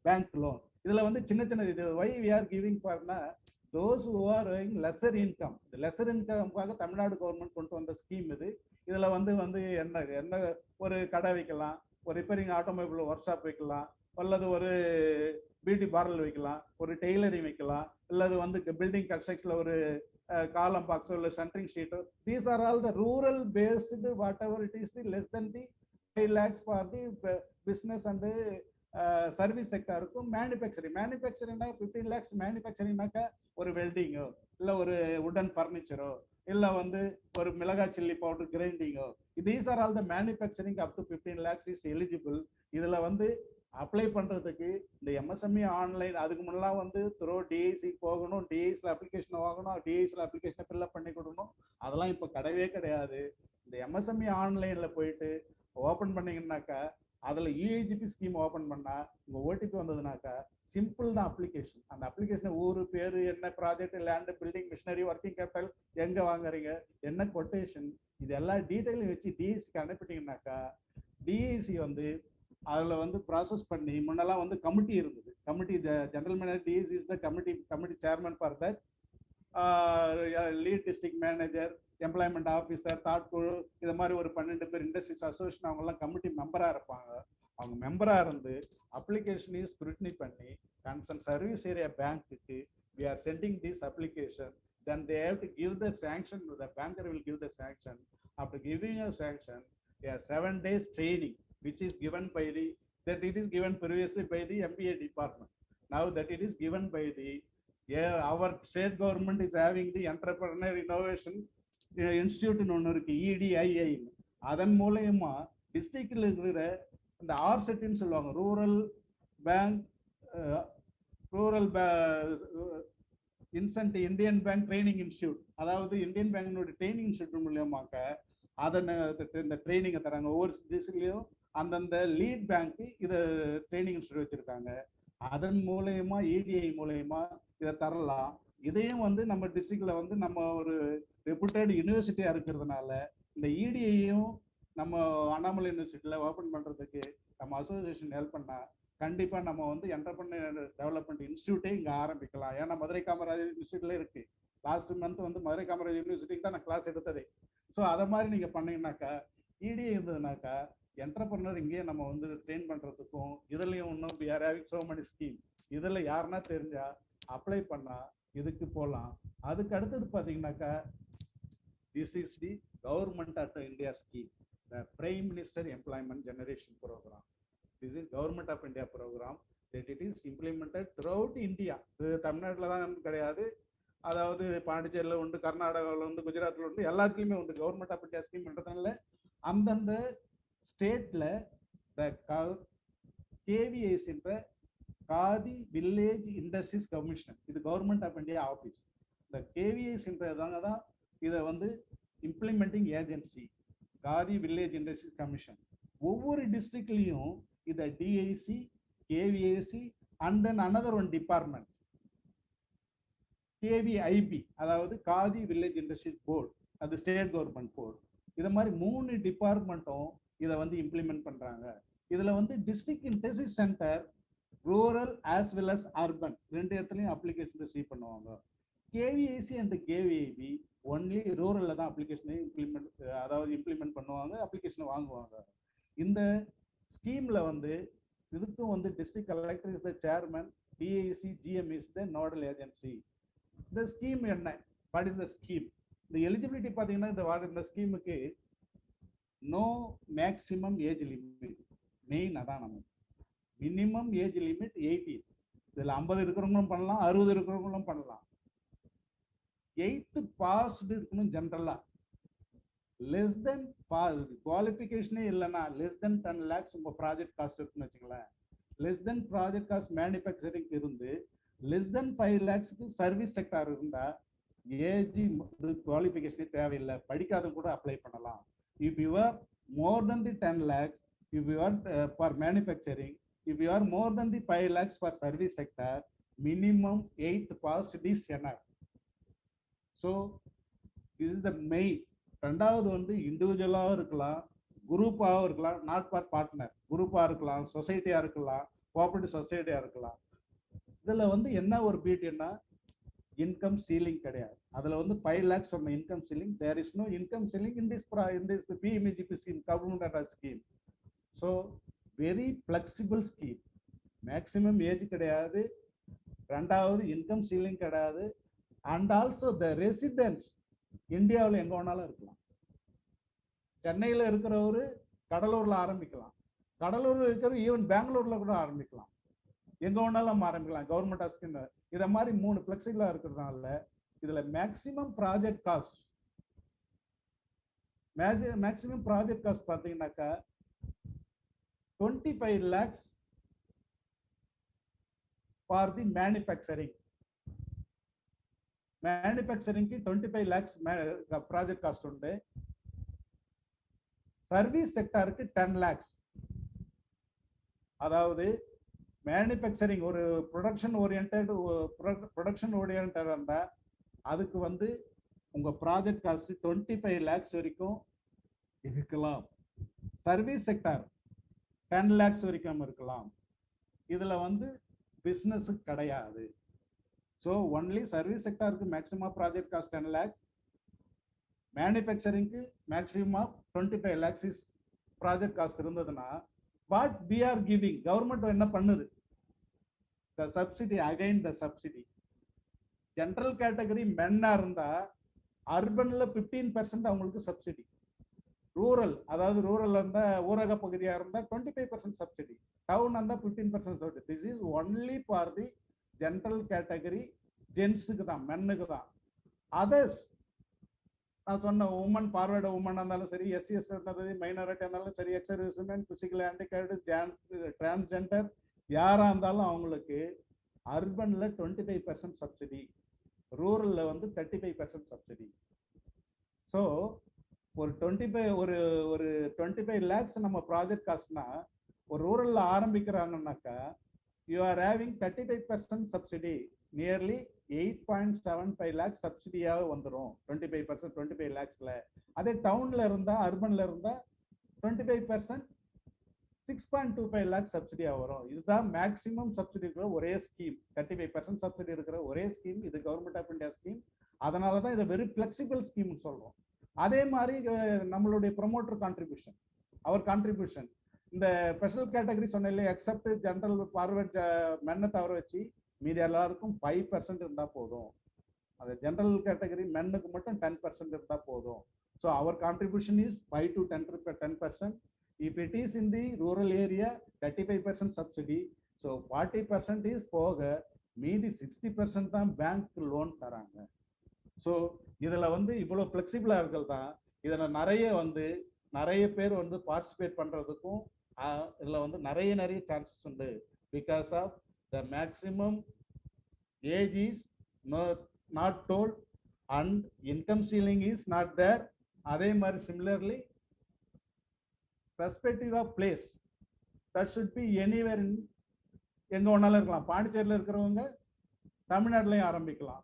[SPEAKER 5] bank loan. இதுல வந்து சின்ன சின்ன இது why we are giving for-னா those who are having lesser income, the lesser income-க்காக தமிழ்நாடு கவர்மெண்ட் கொண்டு வந்த ஸ்கீம் இது. இதுல வந்து என்ன ஒரு கடை வைக்கலாம், ஒரு ரிப்பேரிங் ஆட்டோமொபைல் ஒர்க் ஷாப் வைக்கலாம், அல்லது ஒரு பியூட்டி பார்லர் வைக்கலாம், ஒரு டெய்லரிங் வைக்கலாம், அல்லது வந்து பில்டிங் கன்ஸ்ட்ரக்ஷன்ல ஒரு காலம் பாக்ஸோ இல்லை சென்ட்ரிங் ஷீட்டோ. These are all the rural based whatever it is the less than the 5 lakhs for the business and service செக்டருக்கும். மேனுஃபேக்சரிங்னா 15 lakhs. மேனுஃபேக்சரிங்னாக்கா ஒரு வெல்டிங்கோ இல்லை ஒரு உடன் ஃபர்னிச்சரோ இல்லை வந்து ஒரு மிளகாய் சில்லி பவுடர் கிரைண்டிங்கோ, these are all the manufacturing up to 15 lakhs is eligible. இதுல வந்து அப்ளை பண்றதுக்கு இந்த MSME ஆன்லைன், அதுக்கு முன்னெல்லாம் வந்து த்ரோ டிஐசி போகணும், டிஐசியில் அப்ளிகேஷன் வாங்கணும், டிஐசியில் அப்ளிகேஷனை ஃபில்அப் பண்ணி கொடுக்கணும். அதெல்லாம் இப்போ கிடையவே கிடையாது. இந்த MSME ஆன்லைன்ல போயிட்டு ஓப்பன் பண்ணீங்கன்னாக்கா அதில் EIGP ஸ்கீம் ஓப்பன் பண்ணா உங்கள் OTP வந்ததுனாக்கா சிம்பிள் தான் அப்ளிகேஷன். அந்த அப்ளிகேஷன் ஊர் பேர் என்ன, project, land, building, machinery, working capital, எங்கே வாங்குறீங்க, என்ன கொட்டேஷன், இது எல்லா டீட்டெயிலும் வச்சு டிஐசிக்கு அனுப்பிட்டீங்கன்னாக்கா டிஐசி வந்து அதில் வந்து ப்ராசஸ் பண்ணி, முன்னெல்லாம் வந்து கமிட்டி இருந்தது. Committee general manager DIC is the committee chairman for that. Lead district manager, employment officer, தாட்குழு, இது மாதிரி ஒரு 12 பேர் இண்டஸ்ட்ரீஸ் அசோசியேஷன் அவங்கெல்லாம் கமிட்டி மெம்பராக இருப்பாங்க. அவங்க மெம்பராக இருந்து அப்ளிகேஷனையும் ஸ்க்ரூட்டினி பண்ணி கன்சர்ன் சர்வீஸ் ஏரியா பேங்க்குக்கு we are sending this application, then they have to give the sanction, the banker will give the sanction. After giving a sanction, a 7 days training which is given by the, that it is given previously by the MBA department. Now that it is given by the, our state government is having the entrepreneur innovation institute in ஒன்று இருக்கு, EDII. அதன் மூலயமா டிஸ்ட்ரிக்ட்ல இருக்கிற இந்த ஆர்செட்னு சொல்லுவாங்க, rural incentive Indian bank training institute, அதாவது Indian பேங்கினுடைய training institute மூலியமாக்க அதனை இந்த ட்ரைனிங்கை தராங்க. ஒவ்வொரு டிஸ்ட்ரிக்ட்லையும் அந்தந்த லீட் பேங்க்கு இதை ட்ரைனிங் இன்ஸ்டியூட் வச்சிருக்காங்க. அதன் மூலயமா EDI மூலயமா இதை தரலாம். இதையும் வந்து நம்ம டிஸ்ட்ரிக்ட்ல வந்து நம்ம ஒரு ரெப்யூட்டட் யூனிவர்சிட்டியா இருக்கிறதுனால இந்த EDIயும் நம்ம அண்ணாமலை யூனிவர்சிட்டியில ஓப்பன் பண்றதுக்கு நம்ம அசோசியேஷன் ஹெல்ப் பண்ணா கண்டிப்பா நம்ம வந்து என்டர்பிரனர் டெவலப்மெண்ட் இன்ஸ்டியூட்டே இங்க ஆரம்பிக்கலாம். ஏன்னா மதுரை காமராஜர் இன்ஸ்டியூட்ல இருக்கு. லாஸ்ட் மந்த் வந்து மதுரை காமராஜர் யூனிவர்சிட்டிக்கு தான் நான் கிளாஸ் எடுத்ததே. ஸோ அதை மாதிரி நீங்க பண்ணீங்கன்னாக்கா EDI இருந்ததுனாக்கா என்டர்பிரனர் இங்கேயே நம்ம வந்து ட்ரெயின் பண்றதுக்கும் இதுலயும் இன்னும் we are having so many scheme. இதுல யாருன்னா தெரிஞ்சா அப்ளை பண்ணா இதுக்கு போகலாம். அதுக்கு அடுத்தது பாத்தீங்கன்னாக்கா this is the government of India scheme, the Prime Minister Employment Generation Program. This is Government of India program that it is implemented throughout India. தமிழ்நாட்டில் தான் கிடையாது, அதாவது பாண்டிச்சேரியில் உண்டு, கர்நாடகாவில் உண்டு, குஜராத்தில் உண்டு, எல்லாத்துலேயுமே உண்டு. கவர்மெண்ட் ஆஃப் இந்தியா ஸ்கீம்ன்றதுனால அந்தந்த ஸ்டேட்ல கேவிஐசின்ற காதி வில்லேஜ் இண்டஸ்ட்ரீஸ் கமிஷன், இது கவர்மெண்ட் ஆஃப் இந்தியா ஆஃபீஸ். இந்த கேவிஐசின்றதாங்க தான் இதை வந்து implementing agency, Khadi village industries commission. ஒவ்வொரு டிஸ்ட்ரிக்ட்லையும் இதை DIC, KVIC and then another one department KVIB, அதாவது காதி வில்லேஜ் இண்டஸ்ட்ரீஸ் போர்டு, அது ஸ்டேட் கவர்மெண்ட் போர்டு. இதை மாதிரி 3 டிபார்ட்மெண்ட்டும் இதை வந்து இம்ப்ளிமெண்ட் பண்றாங்க. இதுல வந்து district intensive centre rural as well as urban 2 இடத்துலையும் அப்ளிகேஷன் ரிசீவ் பண்ணுவாங்க. கேவிஐசி அண்ட் கேவிஐபி ஒன்லி ரூரல்ல தான் அப்ளிகேஷனை இம்ப்ளிமெண்ட் பண்ணுவாங்க, அப்ளிகேஷனை வாங்குவாங்க. இந்த ஸ்கீம்ல வந்து இதுக்கும் வந்து district collector is the chairman, DIC GM is the nodal agency. இந்த ஸ்கீம் என்ன, வாட் இஸ் த ஸ்கீம்? இந்த எலிஜிபிலிட்டி பார்த்தீங்கன்னா இந்த ஸ்கீமுக்கு no maximum age limit, main அதான். நம்ம மினிமம் ஏஜ் லிமிட் 18. இதில் 50 இருக்கிறவங்களும் பண்ணலாம், 60 இருக்கிறவங்களும் பண்ணலாம். 8th பாஸ்டு இருக்கணும் ஜென்ரலா. லெஸ் தென் குவாலிஃபிகேஷனே இல்லைன்னா லெஸ் தென் 10 lakhs உங்க ப்ராஜெக்ட் காஸ்ட் இருக்குன்னு வச்சுங்களேன். Less than project cost manufacturing இருந்து லெஸ் தென் 5 lakhsக்கு சர்வீஸ் செக்டார் இருந்தா ஏஜ் குவாலிஃபிகேஷனே தேவையில்லை, படிக்காத கூட அப்ளை பண்ணலாம். If you R more then the 10 lakhs, if you are for manufacturing, if you are more than the 5 lakhs for service sector, minimum 8th passed is enough. So this is the main. ரெண்டாவது வந்து இண்டிவிஜுவலாகவும் இருக்கலாம், குரூப்பாகவும் இருக்கலாம், not for partner, குரூப்பாக இருக்கலாம், சொசைட்டியாக இருக்கலாம், cooperative சொசைட்டியாக இருக்கலாம். இதில் வந்து என்ன ஒரு பியூட்டின்னா இன்கம் சீலிங் கிடையாது. அதில் வந்து 5 lakhs சொன்ன income ceiling, there is no income ceiling in this PMEGP scheme, government scheme. So very flexible scheme. Maximum age கிடையாது, ரெண்டாவது இன்கம் சீலிங் கிடையாது, அண்ட் ஆல்சோ த ரெசிடென்ஸ் இந்தியாவில் எங்கே வேணாலும் இருக்கலாம். சென்னையில் இருக்கிறவரு கடலூரில் ஆரம்பிக்கலாம், கடலூரில் இருக்கிறவர் ஈவன் பெங்களூரில் கூட ஆரம்பிக்கலாம், எங்கே வேணாலும் நம்ம ஆரம்பிக்கலாம். கவர்மெண்ட் ஆஃப் ஸ்கீம் இதை மாதிரி 3 ஃப்ளெக்சிபிளாக இருக்கிறதுனால இதில் மேக்சிமம் ப்ராஜெக்ட் காஸ்ட் பார்த்தீங்கன்னாக்கா 25 lakhs for the manufacturing. மேனுஃபேக்சரிங்க்கு 25 lakhs ப்ராஜெக்ட் காஸ்ட் உண்டு. சர்வீஸ் செக்டாருக்கு 10 lakhs. அதாவது மேனுஃபேக்சரிங் ஒரு ப்ரொடக்ஷன் ஓரியன்டா இருந்தா அதுக்கு வந்து உங்க ப்ராஜெக்ட் காஸ்ட் 25 lakhs வரைக்கும் இருக்கலாம். சர்வீஸ் செக்டார் 10 lakhs வரைக்கும் இருக்கலாம். இதுல வந்து பிசினஸ் கிடையாது. ஸோ ஒன்லி சர்வீஸ் செக்டாருக்கு மேக்ஸிமம் ப்ராஜெக்ட் காஸ்ட் 10 lakhs, மேனுஃபேக்சரிங்க்கு maximum 25 lakhs is project cost இருந்ததுன்னா what we are giving, government என்ன பண்ணுது, the subsidy, again the subsidy. General category மென்னா இருந்தா அர்பன்ல 15% அவங்களுக்கு சப்சிடி, ரூரல் அதாவது ரூரல்ல இருந்தா ஊரக பகுதியா இருந்தா 25% சப்சிடி, டவுன் இருந்தா 15% subsidy. This is only for the general category, ஜென்ஸுக்கு தான், மென்னுக்கு தான். அதர்ஸ் நான் சொன்ன உமன், ஃபார்வர்டு உமன் இருந்தாலும் சரி, எஸ்சிஎஸ் இருந்தாலும் மைனாரிட்டி இருந்தாலும் சரி, ex-service women, physical handicapped, transgender யாரா இருந்தாலும் அவங்களுக்கு அர்பன்ல 25% சப்சிடி, ரூரல்ல வந்து 35% சப்சிடி. ஸோ ஒரு 25 lakhs நம்ம ப்ராஜெக்ட் காஸ்ட்னா ஒரு ரூரல்ல ஆரம்பிக்கிறாங்கன்னாக்கா you are having 35% subsidy, nearly 8.75 lakhs சப்சிடியாக வந்துடும் 25%, 25 lakhsல. அதே டவுன்ல இருந்தா, அர்பன்ல இருந்தா 25% 6.25 lakhs சப்சிடியா வரும். இதுதான் மேக்சிமம் சப்சிடி இருக்கிற ஒரே ஸ்கீம், 35% சப்சிடி இருக்கிற ஒரே ஸ்கீம் இது, கவர்மெண்ட் ஆஃப் இந்தியா ஸ்கீம். அதனாலதான் இதை வெரி ஃபிளெக்சிபிள் ஸ்கீம் சொல்றோம். அதே மாதிரி நம்மளுடைய ப்ரொமோட்டர் கான்ட்ரிபியூஷன், அவர் கான்ட்ரிபியூஷன், இந்த ஸ்பெஷல் கேட்டகரி சொன்ன இல்லையா, எக்ஸப்ட் ஜென்ரல் ஃபார்வர்ட் மென்னை தவிர வச்சு மீதி எல்லாருக்கும் 5% இருந்தா போதும். அந்த ஜென்ரல் கேட்டகரி மென்னுக்கு மட்டும் 10% இருந்தா போதும். ஸோ அவர் contribution is 5 to 10%. If it is in the rural area, 35% subsidy. So 40% is போக மீதி 60% தான் பேங்க் லோன் தராங்க. ஸோ இதில் வந்து இவ்வளோ ஃப்ளெக்சிபிளாக இருக்கிறது தான் இதில் நிறைய பேர் வந்து பார்ட்டிசிபேட் பண்ணுறதுக்கும் இதில் வந்து நிறைய சான்சஸ் உண்டு. Because of the maximum age is not told and income ceiling is not there. அதே மாதிரி similarly perspective of place that should be anywhere in, எங்கே ஒன்றாலும் இருக்கலாம். பாண்டிச்சேரியில் இருக்கிறவங்க தமிழ்நாட்டிலையும் ஆரம்பிக்கலாம்.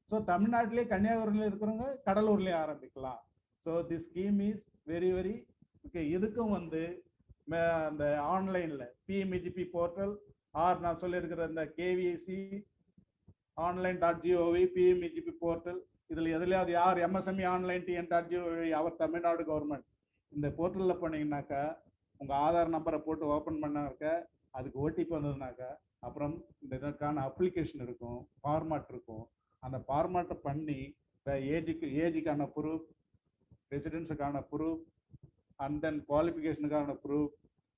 [SPEAKER 5] ஸோ தமிழ்நாட்டிலே கன்னியாகுமரியில் இருக்கிறவங்க கடலூர்லேயும் ஆரம்பிக்கலாம். So the scheme is very okay. இதுக்கும் வந்து அந்த ஆன்லைனில் பிஎம்இஜிபி போர்ட்டல் ஆர் நான் சொல்லியிருக்கிற இந்த கேவிஐசி online.gov பிஎம்இஜிபி போர்ட்டல், இதில் எதுலையாவது யார் MSME online TN.gov அவர் தமிழ்நாடு கவர்மெண்ட் இந்த போர்ட்டலில் போனீங்கன்னாக்கா உங்கள் ஆதார் நம்பரை போட்டு ஓப்பன் பண்ணாக்க அதுக்கு ஓடிபி வந்ததுனாக்கா அப்புறம் இந்த இதற்கான அப்ளிகேஷன் இருக்கும், ஃபார்மாட் இருக்கும். அந்த ஃபார்மாட்டை பண்ணி ஏஜுக்கான ப்ரூஃப், ரெசிடென்ஸுக்கான ப்ரூஃப் அண்ட் தென் குவாலிஃபிகேஷனுக்கான proof,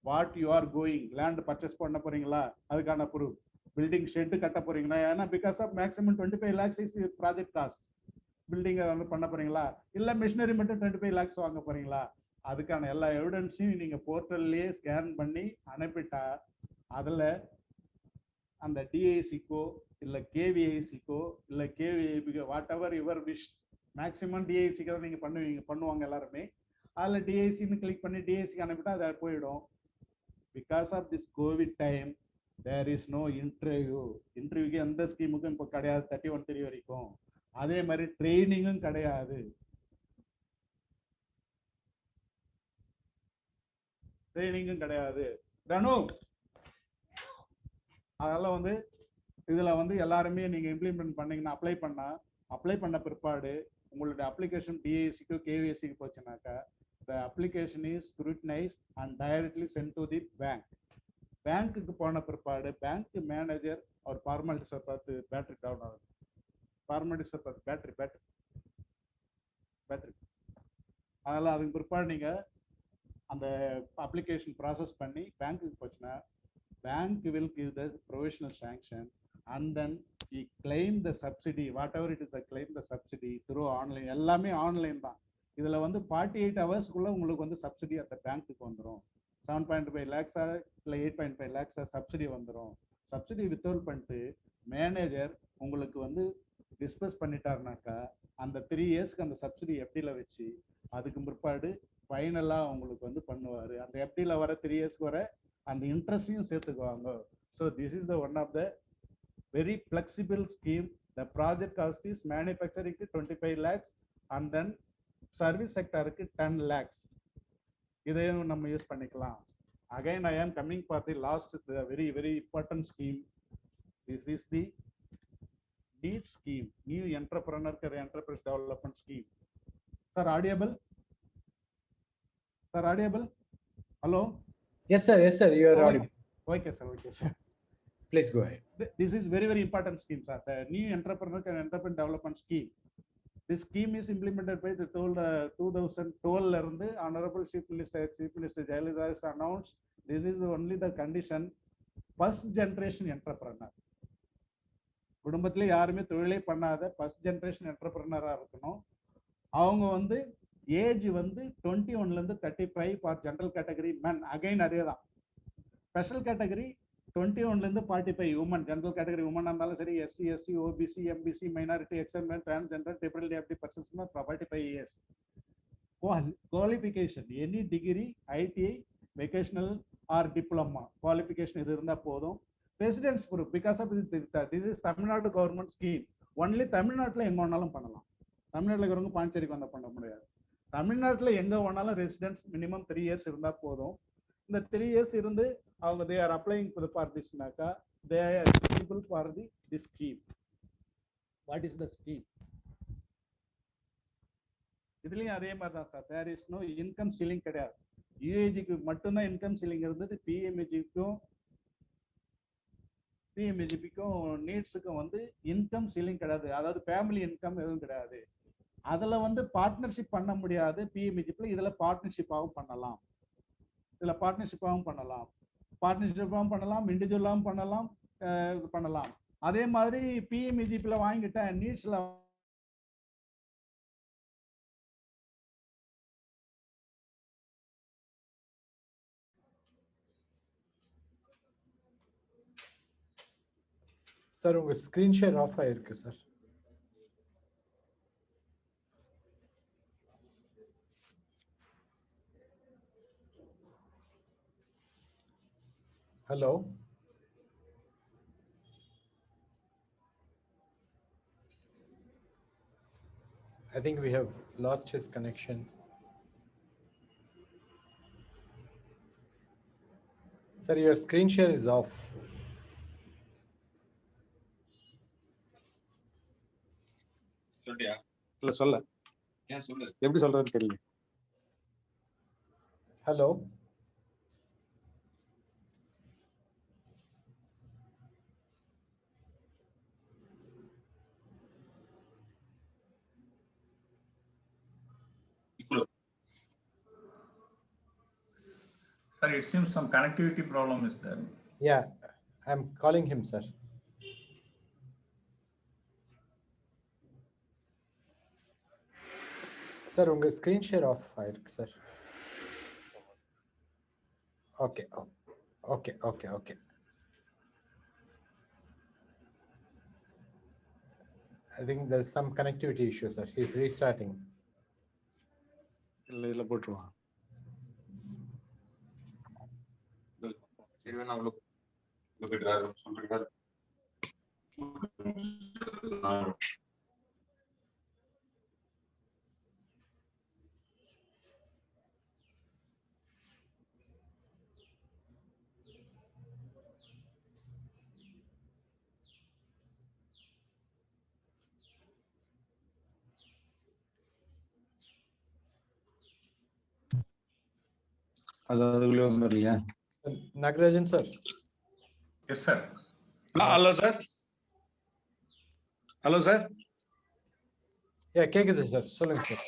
[SPEAKER 5] what you are going, land purchase பண்ண போறீங்களா அதுக்கான ப்ரூஃப், பில்டிங் ஷெட்டு கட்ட போறீங்களா, ஏன்னா because of maximum 25 lakhs is project cost. பில்டிங்கை வந்து பண்ண போறீங்களா, இல்லை மிஷினரி மட்டும் 25 lakhs வாங்க போறீங்களா, அதுக்கான எல்லா எவிடன்ஸையும் நீங்கள் போர்ட்டல்லையே ஸ்கேன் பண்ணி அனுப்பிட்டா அதில் அந்த டிஐசிக்கோ இல்லை கேவிஐசிக்கோ இல்லை கேவிஐபிக்கோ whatever your wish, maximum டிஐசிக்கு தான் நீங்கள் பண்ணுவாங்க எல்லாருமே. அதில் டிஐசின்னு கிளிக் பண்ணி டிஐசிக்கு அனுப்பிட்டா அது போயிடும். Because of this covid time there is no இன்டர்வியூக்கு எந்த ஸ்கீமுக்கும் இப்போ கிடையாது 31 வரைக்கும். அதே மாதிரி ட்ரைனிங்கும் கிடையாது. தனு அதெல்லாம் வந்து இதில் வந்து எல்லாருமே நீங்கள் இம்ப்ளிமெண்ட் பண்ணீங்கன்னா அப்ளை பண்ண பிற்பாடு உங்களுடைய அப்ளிகேஷன் டிஐசிக்கு கேவிஎஸ்சிக்கு போச்சுனாக்கா the application is scrutinise and directly sent to the bank. பேங்க்குக்கு போன பிற்பாடு பேங்க் மேனேஜர் அவர் ஃபார்மாலிட்டிஸை பார்த்து பேட்டரி டவுன் ஆகுது, ஃபார்மாலிட்டிஸை பார்த்து பேட்டரி அதெல்லாம் அதுக்கு பிற்பாடு நீங்கள் அந்த அப்ளிகேஷன் ப்ராசஸ் பண்ணி பேங்க்குக்கு போச்சுன்னா bank will give the provisional sanction and then you claim the subsidy, what ever it is the claim the subsidy through online. எல்லாமே ஆன்லைன் தான். இதில் வந்து 48 hours உங்களுக்கு வந்து சப்சிடி அந்த பேங்க்குக்கு வந்துடும். 7.5 lakhs இல்லை 8.5 lakhs சப்சிடி வந்துடும். சப்சிடி வித்ஹோல்ட் பண்ணிட்டு மேனேஜர் உங்களுக்கு வந்து டிஸ்பஸ் பண்ணிட்டாருனாக்கா அந்த 3 yearsக்கு அந்த சப்சிடி எஃப்டியில் வச்சு அதுக்கு பிற்பாடு ஃபைனலாக உங்களுக்கு வந்து பண்ணுவார். அந்த எஃப்டியில் வர 3 yearsக்கு வர அந்த இன்ட்ரெஸ்டையும் சேர்த்துக்குவாங்க. So this is the one of the very flexible scheme. The project cost is மேனுஃபேக்சரிங்க்கு 25 lakhs அண்ட் தென் சர்வீஸ் செக்டருக்கு 10 lakhs. இதையும் நம்ம யூஸ் பண்ணிக்கலாம். Again I am coming for the last very important scheme. This is the NEET scheme, New Entrepreneur Enterprise Development Scheme. Sir, audible? Hello?
[SPEAKER 2] Yes, sir. You are audible.
[SPEAKER 5] Okay, sir.
[SPEAKER 2] Please go ahead.
[SPEAKER 5] This is very important scheme, sir. The New Entrepreneur Enterprise Development Scheme. This scheme is implemented by the 2012 Honorable Chief Minister Jayalalitha has announced. This is only the condition. First generation entrepreneur. குடும்பத்திலே யாருமே தொழிலே பண்ணாத first generation என்டர்பிரனராக இருக்கணும். அவங்க வந்து age வந்து 21 35 for general category men. Again அதே தான். Special category 21 45 women. General category உமனாக இருந்தாலும் சரி, SC ST OBC MBC minority எக்ஸ்எம்என் டிரான்ஸ்ஜெண்டர் டிபிள் persons 45 years. Qualification any degree ITI vocational or diploma qualification இது இருந்தால் போதும். Residence proof because of this is Tamil Nadu government scheme. Only தமிழ்நாட்டில் எங்கே வேணாலும் பண்ணலாம். தமிழ்நாட்டில் இருக்கிறவங்க பாண்டிச்சேரிக்கு வந்தால் பண்ண முடியாது. தமிழ்நாட்டில் எங்கே வேணாலும் ரெசிடென்ஸ் மினிமம் 3 years இருந்தால் போதும். இந்த 3 years இருந்து அவங்க தே ஆர் அப்ளைங் ஃபார் திஸ்னாக்கா they are eligible for the scheme. What is the scheme? இதுலேயும் அதே மாதிரி தான் sir. There is no income ceiling கிடையாது. UAGக்கு மட்டும்தான் இன்கம் சீலிங் இருந்தது. PMEGக்கும் நீட்ஸுக்கும் வந்து இன்கம் சீலிங் கிடையாது. அதாவது ஃபேமிலி இன்கம் எதுவும் கிடையாது. அதில் வந்து பார்ட்னர்ஷிப் பண்ண முடியாது. PMEGல இதில் பார்ட்னர்ஷிப்பாகவும் பண்ணலாம். பார்ட்னர்ஷிப்பாகவும் பண்ணலாம், இண்டிவிஜுவலாகவும் பண்ணலாம். அதே மாதிரி பிஎம்இஜிபில வாங்கிட்டேன், நீட்ஸ்ல
[SPEAKER 2] சார் உங்க ஸ்கிரீன் ஷேர் ஆஃப் ஆயிருக்கு sir. Hello. I think we have lost his connection. Sir, your screen share is off.
[SPEAKER 6] சொல்றியா? இல்ல சொல்ல. ஏன் சொல்லு? எப்படி சொல்றது தெரியல.
[SPEAKER 2] Hello.
[SPEAKER 4] Sir, it seems some connectivity problem is there.
[SPEAKER 2] Yeah, I'm calling him, sir. Sir, unga screen share off ஆயிருக்கு sir. Okay, okay. I think there's some connectivity issue, sir. He's restarting.
[SPEAKER 6] இல்ல போட்டுருவான். சரி வேணா அவ்வளோ சொல்றீங்க. அதுக்குள்ளே வந்துடலையா?
[SPEAKER 2] Nagarajan, sir.
[SPEAKER 4] Yes, sir.
[SPEAKER 6] Hello sir. Hello sir.
[SPEAKER 2] Yeah, கேக்குது sir, சொல்லுங்க sir.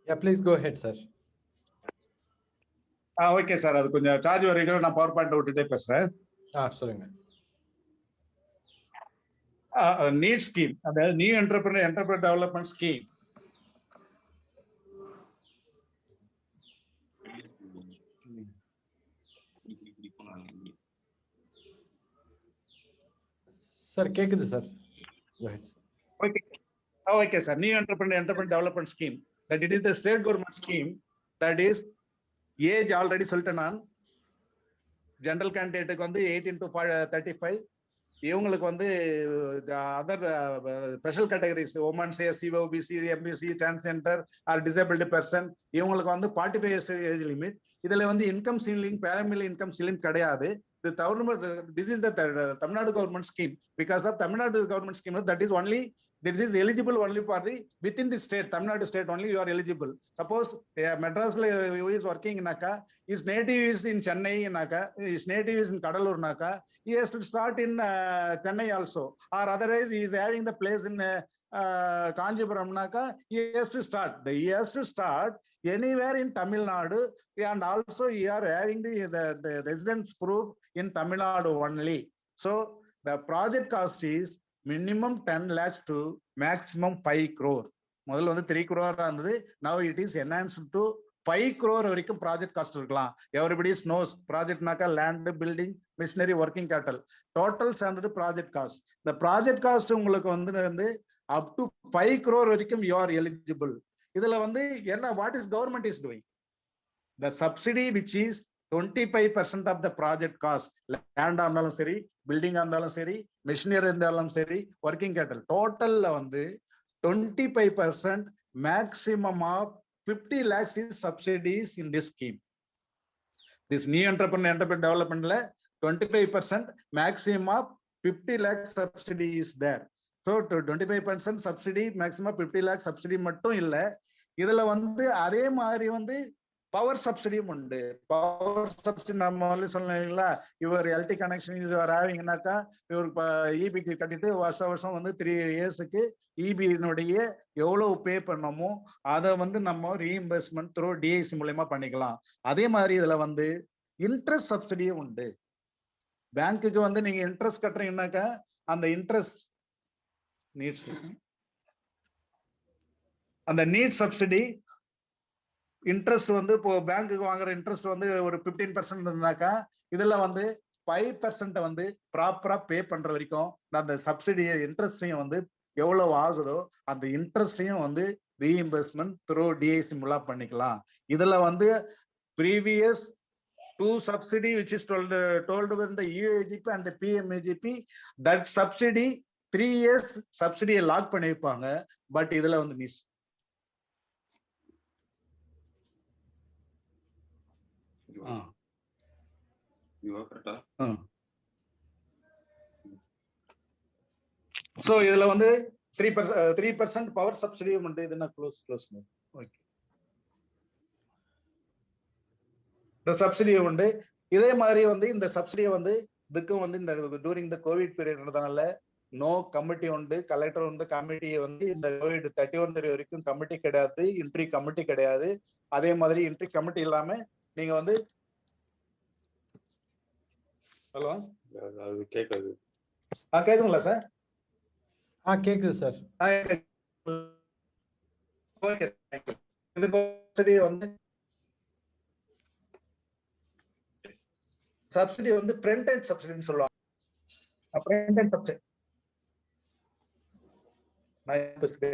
[SPEAKER 2] Yeah, please go ahead, sir.
[SPEAKER 5] Okay sir, அது கொஞ்சம் சார்ஜ் வரைக்கும் நான் பவர் பாயிண்ட் விட்டுட்டே பேசுறேன்.
[SPEAKER 2] சொல்லுங்க.
[SPEAKER 5] நீட் ஸ்கீம், அதாவது new enterprise development scheme.
[SPEAKER 2] Sir கேக்குது sir. Go ahead.
[SPEAKER 5] Okay, sir. New Entrepreneur Development Scheme. That it is the state government scheme that is age already certain on. General candidate வந்து 18 to 35. இவங்களுக்கு வந்து other special categories, women's, SC, OBC, MBC, transgender or disabled person, இவங்களுக்கு வந்து 45 years age limit. இதுல வந்து income ceiling, per family income ceiling கிடையாது. இது this is the Tamil Nadu government scheme. Because of Tamil Nadu government scheme, that is only this is eligible only for the within the state, Tamil Nadu state only you are eligible. Suppose Madras who is working in Naka, his native is in Chennai Naka, his native is in Kadalur Naka, he has to start in Chennai also, or otherwise he is having the place in Kanjipuram Naka, he has to start anywhere in Tamil Nadu, and also he are having the residence proof in Tamil Nadu only. So the project cost is minimum 10 lakhs to maximum 5 crore. முதல்ல வந்து 3 crore இருந்தது. Now it is enhanced to 5 crore வரைக்கும் project cost இருக்கலாம். Everybody knows ப்ராஜெக்ட்னாக்கா land, building, machinery, working capital total சேர்ந்தது project cost. இந்த project cost உங்களுக்கு வந்து அப் டு 5 crore வரைக்கும் யூ ஆர் எலிஜிபிள். இதுல வந்து என்ன, what is government is doing? The subsidy which is 25% of the project cost, land இருந்தாலும் சரி, பில்டிங் இருந்தாலும் சரி, மிஷினரி இருந்தாலும் சரி, ஒர்க்கிங் கேபிட்டல் டோட்டல்ல வந்து 25% maximum of 50 lakhs is subsidies in this scheme. This new entrepreneur developmentல 25% maximum of 50 lakhs subsidy is there. So 25% subsidy, maximum 50 lakhs subsidy மட்டும் இல்ல, இதுல வந்து அதே மாதிரி வந்து பவர் சப்சிடியும் உண்டு. பவர் சப்சிடி நம்ம வந்து சொன்னீங்களா, இவர் எல்டி கனெக்ஷன் இவர் ஆவீங்கன்னாக்கா இவருக்கு இபிக்கு கட்டிட்டு வருஷம் வந்து 3 இயர்ஸுக்கு இபியினுடைய எவ்வளவு பே பண்ணமோ அதை வந்து நம்ம ரீஇம்பர்ஸ்மெண்ட் த்ரூ டிஐசி மூலயமா பண்ணிக்கலாம். அதே மாதிரி இதுல வந்து இன்ட்ரெஸ்ட் சப்சிடியும் உண்டு. பேங்க்குக்கு வந்து நீங்க இன்ட்ரெஸ்ட் கட்டுறீங்கன்னாக்கா அந்த இன்ட்ரெஸ்ட் நீட்ஸ் அந்த நீட் சப்சிடி இன்ட்ரெஸ்ட் வந்து இப்போ பேங்க்குக்கு வாங்குற இன்ட்ரெஸ்ட் வந்து ஒரு 15% இருந்தாக்கா இதுல வந்து 5% வந்து ப்ராப்பரா பே பண்ற வரைக்கும் அந்த சப்சிடி இன்ட்ரெஸ்டையும் வந்து எவ்வளவு ஆகுதோ அந்த இன்ட்ரெஸ்டையும் வந்து ரீஇம்பர்ஸ்மெண்ட் த்ரூ டிஐசி மூலம் பண்ணிக்கலாம். இதுல வந்து previous 2 subsidy which is told with the UAGP and the PMAGP, that subsidy 3 years subsidy lock பண்ணிருப்பாங்க. பட் இதுல வந்து மிஸ். So இதுல வந்து 3% பவர் சப்சிடியும் உண்டு. இது நான் க்ளோஸ் ஓகே. இந்த சப்சிடியை உண்டு. இதே மாதிரி வந்து இந்த சப்சிடியை வந்து இதுக்கும் வந்து இந்த டூரிங் த கோவிட் பீரியட்னால நோ கமிட்டி உண்டு, கலெக்டர் வந்து கமிட்டி வந்து இந்த கோவிட் 31 வரைக்கும் கமிட்டி கிடையாது, இன்ட்ரி கமிட்டி கிடையாது. அதே மாதிரி இன்ட்ரி கமிட்டி இல்லாம நீங்க வந்து ஹலோ
[SPEAKER 6] கேட்காது.
[SPEAKER 5] கேக்குதுங்களா சார்?
[SPEAKER 2] கேக்குது சார்.
[SPEAKER 5] ஓகே. இது வந்து சப்சிடி வந்து ஃப்ரண்ட் எண்ட் சப்சிடின்னு சொல்லுவாங்க. ஃப்ரண்ட் எண்ட் சப்சிடி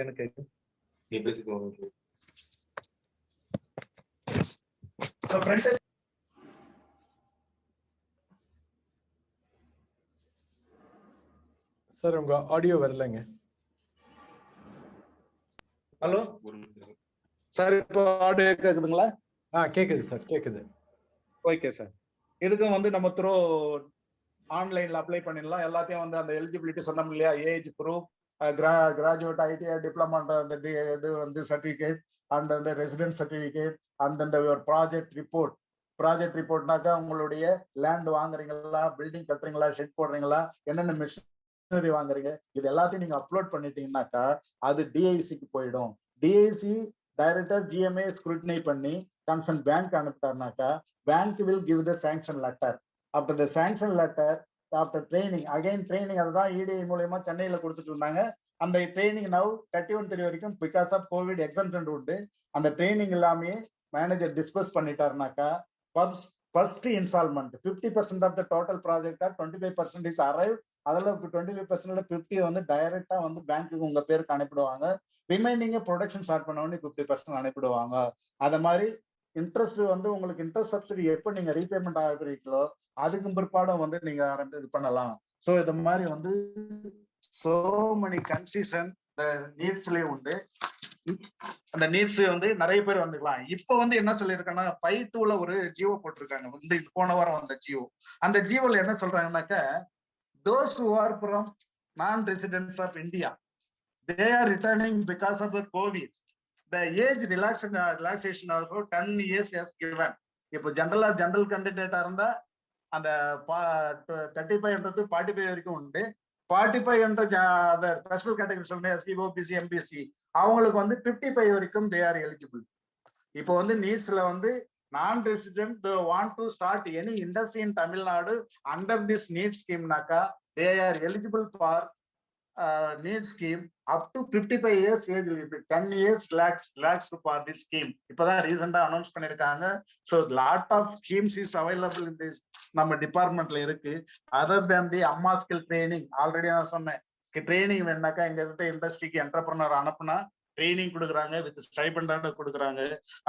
[SPEAKER 5] எனக்கு
[SPEAKER 2] சார் உங்க ஆடியோ வரலங்க.
[SPEAKER 5] ஹலோ சார், இப்போ ஆடியோ கேக்குதுங்களா?
[SPEAKER 2] கேக்குது சார், கேக்குது.
[SPEAKER 5] Okay sir. இதுக்கும் வந்து நம்ம த்ரூ ஆன்லைன்ல அப்ளை பண்ணிடலாம். எல்லாத்தையும் வந்து அந்த எலிஜிபிலிட்டி சொன்னோம் இல்லையா, age proof, graduate, ITI diploma, அந்த இது வந்து சர்டிபிகேட், அண்ட் அந்த ரெசிடென்ட் சர்டிபிகேட், அண்ட் அந்த ப்ராஜெக்ட் ரிப்போர்ட்னாக்கா உங்களுடைய லேண்ட் வாங்குறீங்களா, பில்டிங் கட்டுறீங்களா, ஷெட் போடுறீங்களா, என்னென்ன மிஷினரி வாங்குறீங்க, இது எல்லாத்தையும் நீங்க அப்லோட் பண்ணிட்டீங்கன்னாக்கா அது டிஐசிக்கு போயிடும். டிஐசி டைரக்டர் ஜிஎம்ஏ ஸ்க்ரூட்டினை பண்ணி கன்சர்ன் பேங்க் அனுப்பிட்டாருனாக்கா bank will give the sanction letter. After the sanction letter, after training, again training, அதுதான் இடிஐ மூலமா சென்னையில கொடுத்துட்டு இருந்தாங்க. அந்த ட்ரைனிங் நவ் 31 வரைக்கும் பிகாஸ் ஆஃப் கோவிட் எக்ஸம்ஷன் உண்டு. அந்த ட்ரைனிங் எல்லாமே மேனேஜர் டிஸ்பஸ் பண்ணிட்டாருனாக்கா first instalment 50% of the total project 25% is arrive. அதில் 25% 50 வந்து டைரக்டா வந்து பேங்க்குக்கு உங்க பேருக்கு அனுப்பிடுவாங்க. ரிமைனிங் ப்ரொடக்ஷன் ஸ்டார்ட் பண்ண உடனே 50% அனுப்பிடுவாங்க. அத மாதிரி இன்ட்ரெஸ்ட் வந்து உங்களுக்கு இன்ட்ரெஸ்ட் சப்சிடி எப்போ நீங்க ரீபேமெண்ட் ஆகிறீங்களோ அதுக்கு பிற்பாடும் வந்து நீங்க இது பண்ணலாம். ஸோ இது மாதிரி வந்து சோ மெனி கன்செஷன் நீட்ஸ்லயே உண்டு. அந்த நீட்ஸ் வந்து நிறைய பேர் வந்துக்கலாம். இப்போ வந்து என்ன சொல்லியிருக்காங்கன்னா 5(2)ல ஒரு ஜியோ போட்டிருக்காங்க. வந்து போன வாரம் வந்த ஜியோ. அந்த ஜியோல என்ன சொல்றாங்கன்னாக்க those who are from non-residents of India, they are returning because of the COVID. The age relaxation also 10 years has given. இப்போ ஜெனரல் கேண்டிடேட்டா இருந்தா அந்த 35 45 வரைக்கும் உண்டு. 45 ஸ்பெஷல் கேட்டகரி சொல்லுங்க, எஸ்சி, ஓபிசி, எம்பிசி, அவங்களுக்கு வந்து 55 வரைக்கும் தே ஆர் எலிஜிபிள். இப்போ வந்து நீட்ஸ்ல வந்து நான் resident want to start any industry in Tamil Nadu under this NEET ஸ்கீம்னாக்கா they are eligible for NEET scheme up to 55 years age limit. 10 years lax for this scheme. இப்பதான் ரீசெண்டா அனௌன்ஸ் பண்ணிருக்காங்க. So lot of schemes is available in this நம்ம டிபார்ட்மெண்ட்ல இருக்கு. Other than தி அம்மா skill training, already நான் சொன்னேன். ட்ரைனிங் வேணாக்கா எங்க கிட்ட இண்டஸ்ட்ரிக்கு என்டர்பிரனர் அனுப்புனா ட்ரைனிங் கொடுக்குறாங்க, வித் ஸ்டைபண்ட் கொடுக்குறாங்க.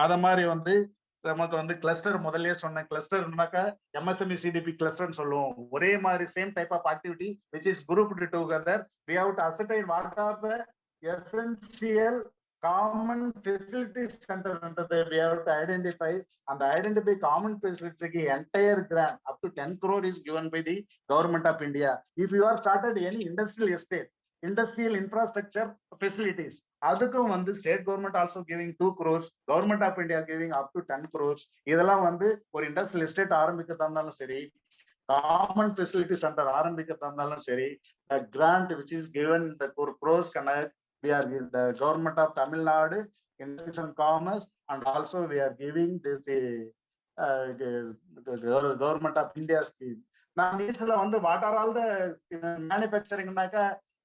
[SPEAKER 5] அத மாதிரி வந்து நமக்கு வந்து கிளஸ்டர் முதல்லயே சொன்னேன். கிளஸ்டர்னாக்கா MSME CDP கிளஸ்டர்னு சொல்லுவோம். ஒரே மாதிரி same type of activity which is grouped together. We have to ascertain what are the essential common facilities center under the we have to identify, and identify common facility entire grant up to 10 crore is given by the government of India. If you are started any industrial estate, industrial infrastructure facilities. அதுக்கும் வந்து state government also giving 2 crores, government of India giving up to 10 crores. இதெல்லாம் வந்து ஒரு industrial estate ஆரம்பிக்கிறதாலும் சரி, common facility center ஆரம்பிக்கிறதாலும் சரி, the grant which is given the crores connect, we are the government of Tamil Nadu, Industries and Commerce, and also we are giving this government of India scheme. Now, what are all the manufacturing?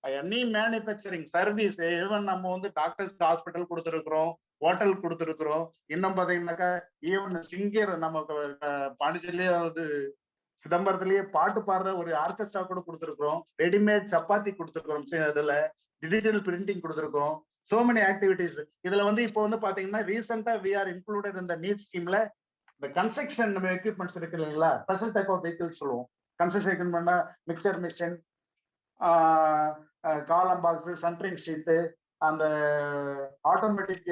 [SPEAKER 5] Any manufacturing service, even நம்ம வந்து doctors hospital கொடுத்துருக்குறோம், hotel கொடுத்துருக்குறோம். இன்னும் பாத்தீங்கன்னாக்கா even singer நமக்கு பாண்டிச்சேரியிலேயே வந்து சிதம்பரத்திலேயே பாட்டு பாடுற ஒரு ஆர்கெஸ்ட்ரா கூட கொடுத்துருக்குறோம். ரெடிமேட் சப்பாத்தி கொடுத்துருக்குறோம். இதுல டிஜிட்டல் பிரிண்டிங் கொடுத்துருக்கோம். So many activities. இதுல வந்து இப்போ வந்து பாத்தீங்கன்னா ரீசெண்டா வி ஆர் இன்க்ளூடட் இந்த நீட் ஸ்கீம்ல இந்த கன்ஸ்ட்ரக்ஷன் நம்ம எக்யூப்மெண்ட்ஸ் இருக்கு இல்லைங்களா, ஸ்பெஷல் டைப் ஆஃப் வெஹிக்கிள்ஸ் சொல்லுவோம். கன்ஸ்ட்ரக்ஷன் பண்ணா mixer machine, column box, centring sheet, அந்த ஆட்டோமேட்டிக்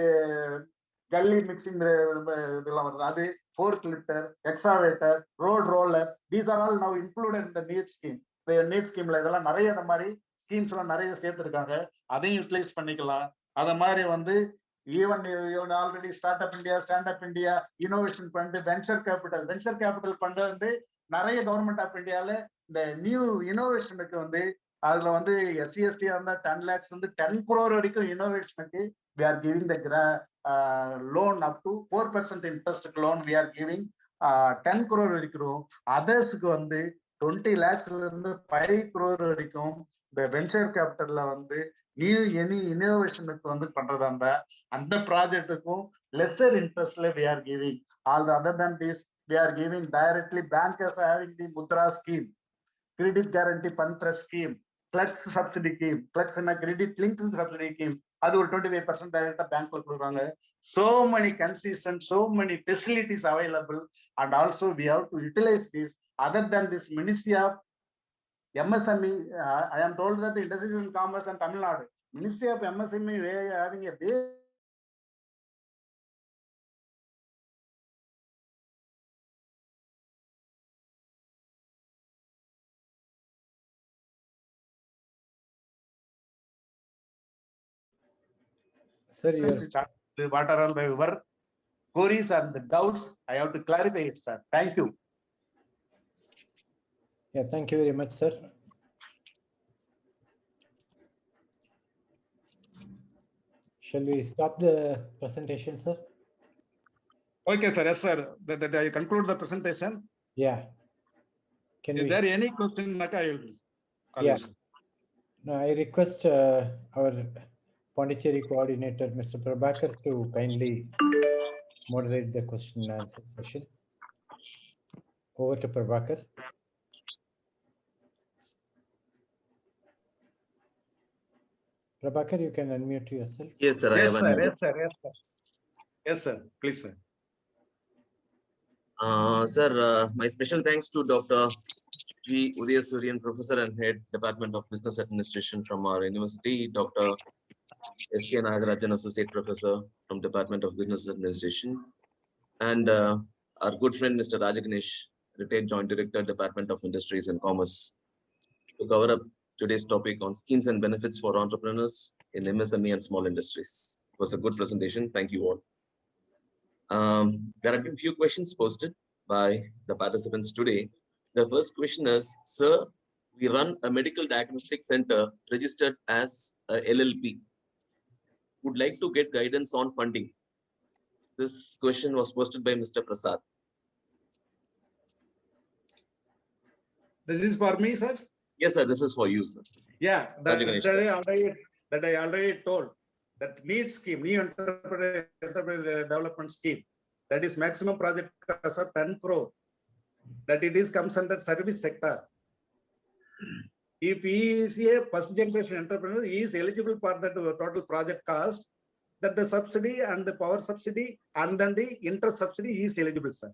[SPEAKER 5] ஜல்லி மிக்சிங் இதெல்லாம் வருது, அது fork lifter, excavator, road roller, these are all now included இந்த நீட் ஸ்கீம். நீட் ஸ்கீம்ல இதெல்லாம் நிறைய இந்த மாதிரி ஸ்கீம்ஸ் எல்லாம் நிறைய சேர்த்துருக்காங்க. அதையும் யூட்டிலைஸ் பண்ணிக்கலாம். அத மாதிரி வந்து even already start up India, stand up India, innovation fund, venture capital fund வந்து நிறைய கவர்மெண்ட் ஆஃப் இந்தியால இந்த நியூ இனோவேஷனுக்கு வந்து அதுல வந்து SC/ST இருந்தா 10 lakhs வந்து 10 crore வரைக்கும் இனோவேஷனுக்கு we are giving the loan up to 4% interest loan we are giving 10 crore வரைக்கும். அதர்ஸ்க்கு வந்து 20 lakhs இருந்து 5 crore வரைக்கும் இந்த வெஞ்சர் கேபிட்டல்ல வந்து எனி இனோவேஷனுக்கு வந்து பண்றதா இருந்தா அந்த ப்ராஜெக்டுக்கும் lesser இன்ட்ரெஸ்ட்ல we are giving. All the other than this we are giving directly. Bankers are having the Mudra scheme, credit guarantee fund trust scheme, Clerks subsidy scheme, Clerks in a credit linked subsidy scheme. அது ஒரு 25% டைரக்டா பேங்க்ல கொடுக்குறாங்க. So many concessions, so many facilities available, and also we have to utilize this. Other than this, Ministry of MSME, I am told that the Industries and Commerce and Tamil Nadu, Ministry of MSME, we are having a big
[SPEAKER 2] Sir,
[SPEAKER 5] what are all my queries and the doubts, I have to clarify it, sir. Thank you.
[SPEAKER 2] yeah, thank you very much, sir. Shall we stop the presentation, sir?
[SPEAKER 5] Okay, sir. Yes, sir. That I conclude the presentation.
[SPEAKER 2] Yeah.
[SPEAKER 5] Is there any question?
[SPEAKER 2] Yeah. No, I request our Pondicherry coordinator, Mr. Prabhakar, to kindly moderate the question and answer session. Over to Prabhakar. Prabhakar, you can unmute yourself.
[SPEAKER 7] Yes, sir.
[SPEAKER 5] Yes, sir. Yes, sir. Yes, sir. Yes, sir. Please, sir.
[SPEAKER 7] Sir, my special thanks to Dr. G. Udayasurian, Professor and Head, Department of Business Administration from our university, Dr. S.K. Nagarajan, Associate Professor from Department of Business Administration, and our good friend, Mr. Rajaganesh, Retired Joint Director, Department of Industries and Commerce, to cover up today's topic on schemes and benefits for entrepreneurs in MSME and small industries. It was a good presentation. Thank you all. There have been few questions posted by the participants today. The first question is, sir, we run a medical diagnostic center registered as a LLP. Would like to get guidance on funding. This question was posted by Mr. Prasad.
[SPEAKER 5] This is for me, sir?
[SPEAKER 7] Yes, sir. This is for you, sir.
[SPEAKER 5] Yeah,
[SPEAKER 7] Rajaganesh, sir.
[SPEAKER 5] that I already told. That NEED scheme, New Enterprise Development Scheme, that is maximum project cost of 10 crore. That it is comes under service sector. If he is a first generation entrepreneur, he is eligible for that total project cost, that the subsidy and the power subsidy and then the interest subsidy he is eligible, sir.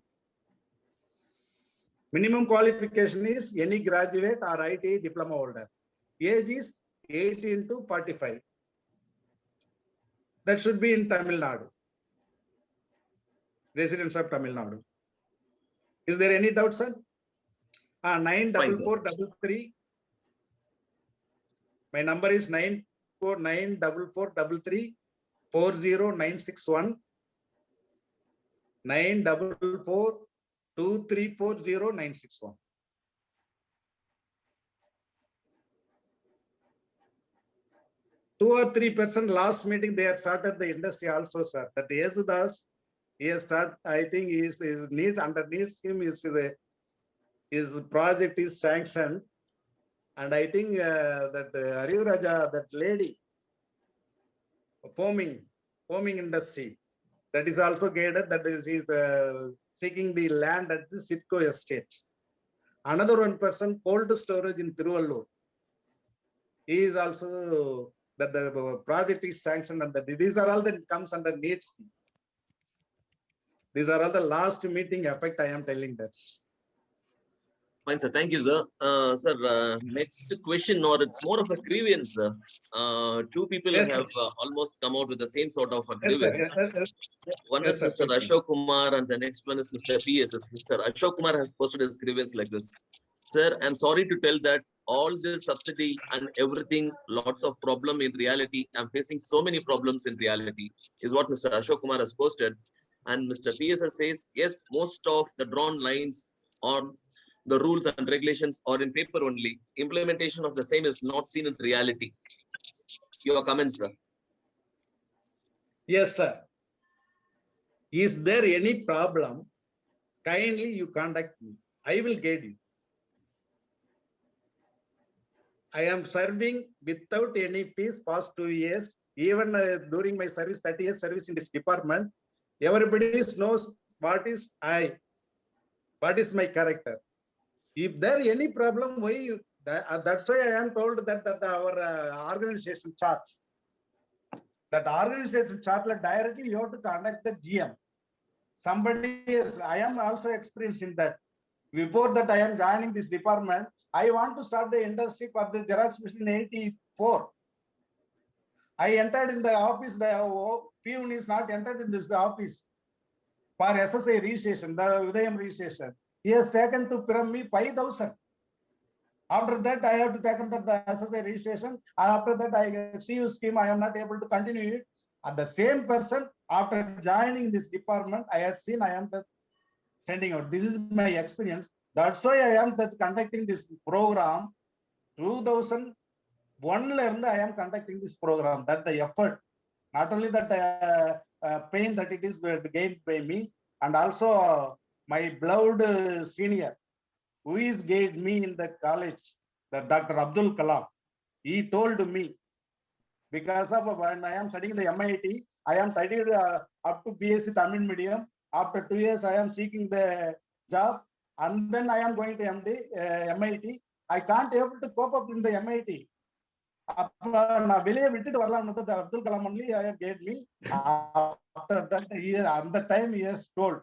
[SPEAKER 5] Minimum qualification is any graduate or ITI diploma holder. Age is 18 to 45. That should be in Tamil Nadu. Residents of Tamil Nadu. Is there any doubt, sir? 9443 My number is 949443340961. 94423400961. 2 or 3% last meeting they have started the industry also, sir. That Yesudas, he has started. I think his needs under needs scheme his project is sanctioned, and I think that Ariu Raja, that lady, foaming industry, that is also guided. That is seeking the land at the Sitco estate. Another one person, cold storage in Tiruvallur. He is also that the project is sanctioned, and these are all that comes under needs. These are all the last meeting effect. I am telling that.
[SPEAKER 7] Fine, sir. Thank you, sir. Sir, next question, or it's more of a grievance, sir. Two people
[SPEAKER 5] Yes,
[SPEAKER 7] have almost come out with the same sort of a
[SPEAKER 5] Yes, sir.
[SPEAKER 7] grievance.
[SPEAKER 5] Yes,
[SPEAKER 7] One
[SPEAKER 5] yes,
[SPEAKER 7] is
[SPEAKER 5] sir.
[SPEAKER 7] Mr. Ashok Kumar, and the next one is Mr. PSS. Mr. Ashok Kumar has posted his grievance like this. Sir, I'm sorry to tell that all this subsidy and everything, lots of problem in reality. I'm facing so many problems in reality, is what Mr. Ashok Kumar has posted. And Mr. PSS says, yes, most of the drawn lines on the rules and regulations are in paper only. Implementation of the same is not seen in reality. Your comments, sir.
[SPEAKER 5] Yes, sir. Is there any problem? Kindly you contact me. I will guide you. I am serving without any fees past 2 years. Even during my service, 30 years service in this department, everybody knows what is my character. If there any problem, why you, that's why I am told that our organization chart. That organization chart directly you have to contact the GM. Somebody is, I am also experienced in that. Before that I am joining this department, I want to start the industry for the Xerox machine in 84. I entered in the office, the peon is not entered in this office for SSA registration, the Udayam registration. He has taken to from me 5,000. After that, I have to take up the SSA registration. After that, I CU scheme, I am not able to continue it. And the same person, after joining this department, I had seen I am sending out. This is my experience. That's why I am conducting this program. 2001 I am conducting this program. That the effort, not only that pain that it is gained by me, and also my beloved senior, who is guided me in the college, the Dr. Abdul Kalam. He told me, because of when I am studying the MIT, I am studied up to BSc Tamil medium. After 2 years, I am seeking the job, and then I am going to MIT. I can't able to cope up in the MIT. Abdul Kalam only gave me. After that, at the time he has told,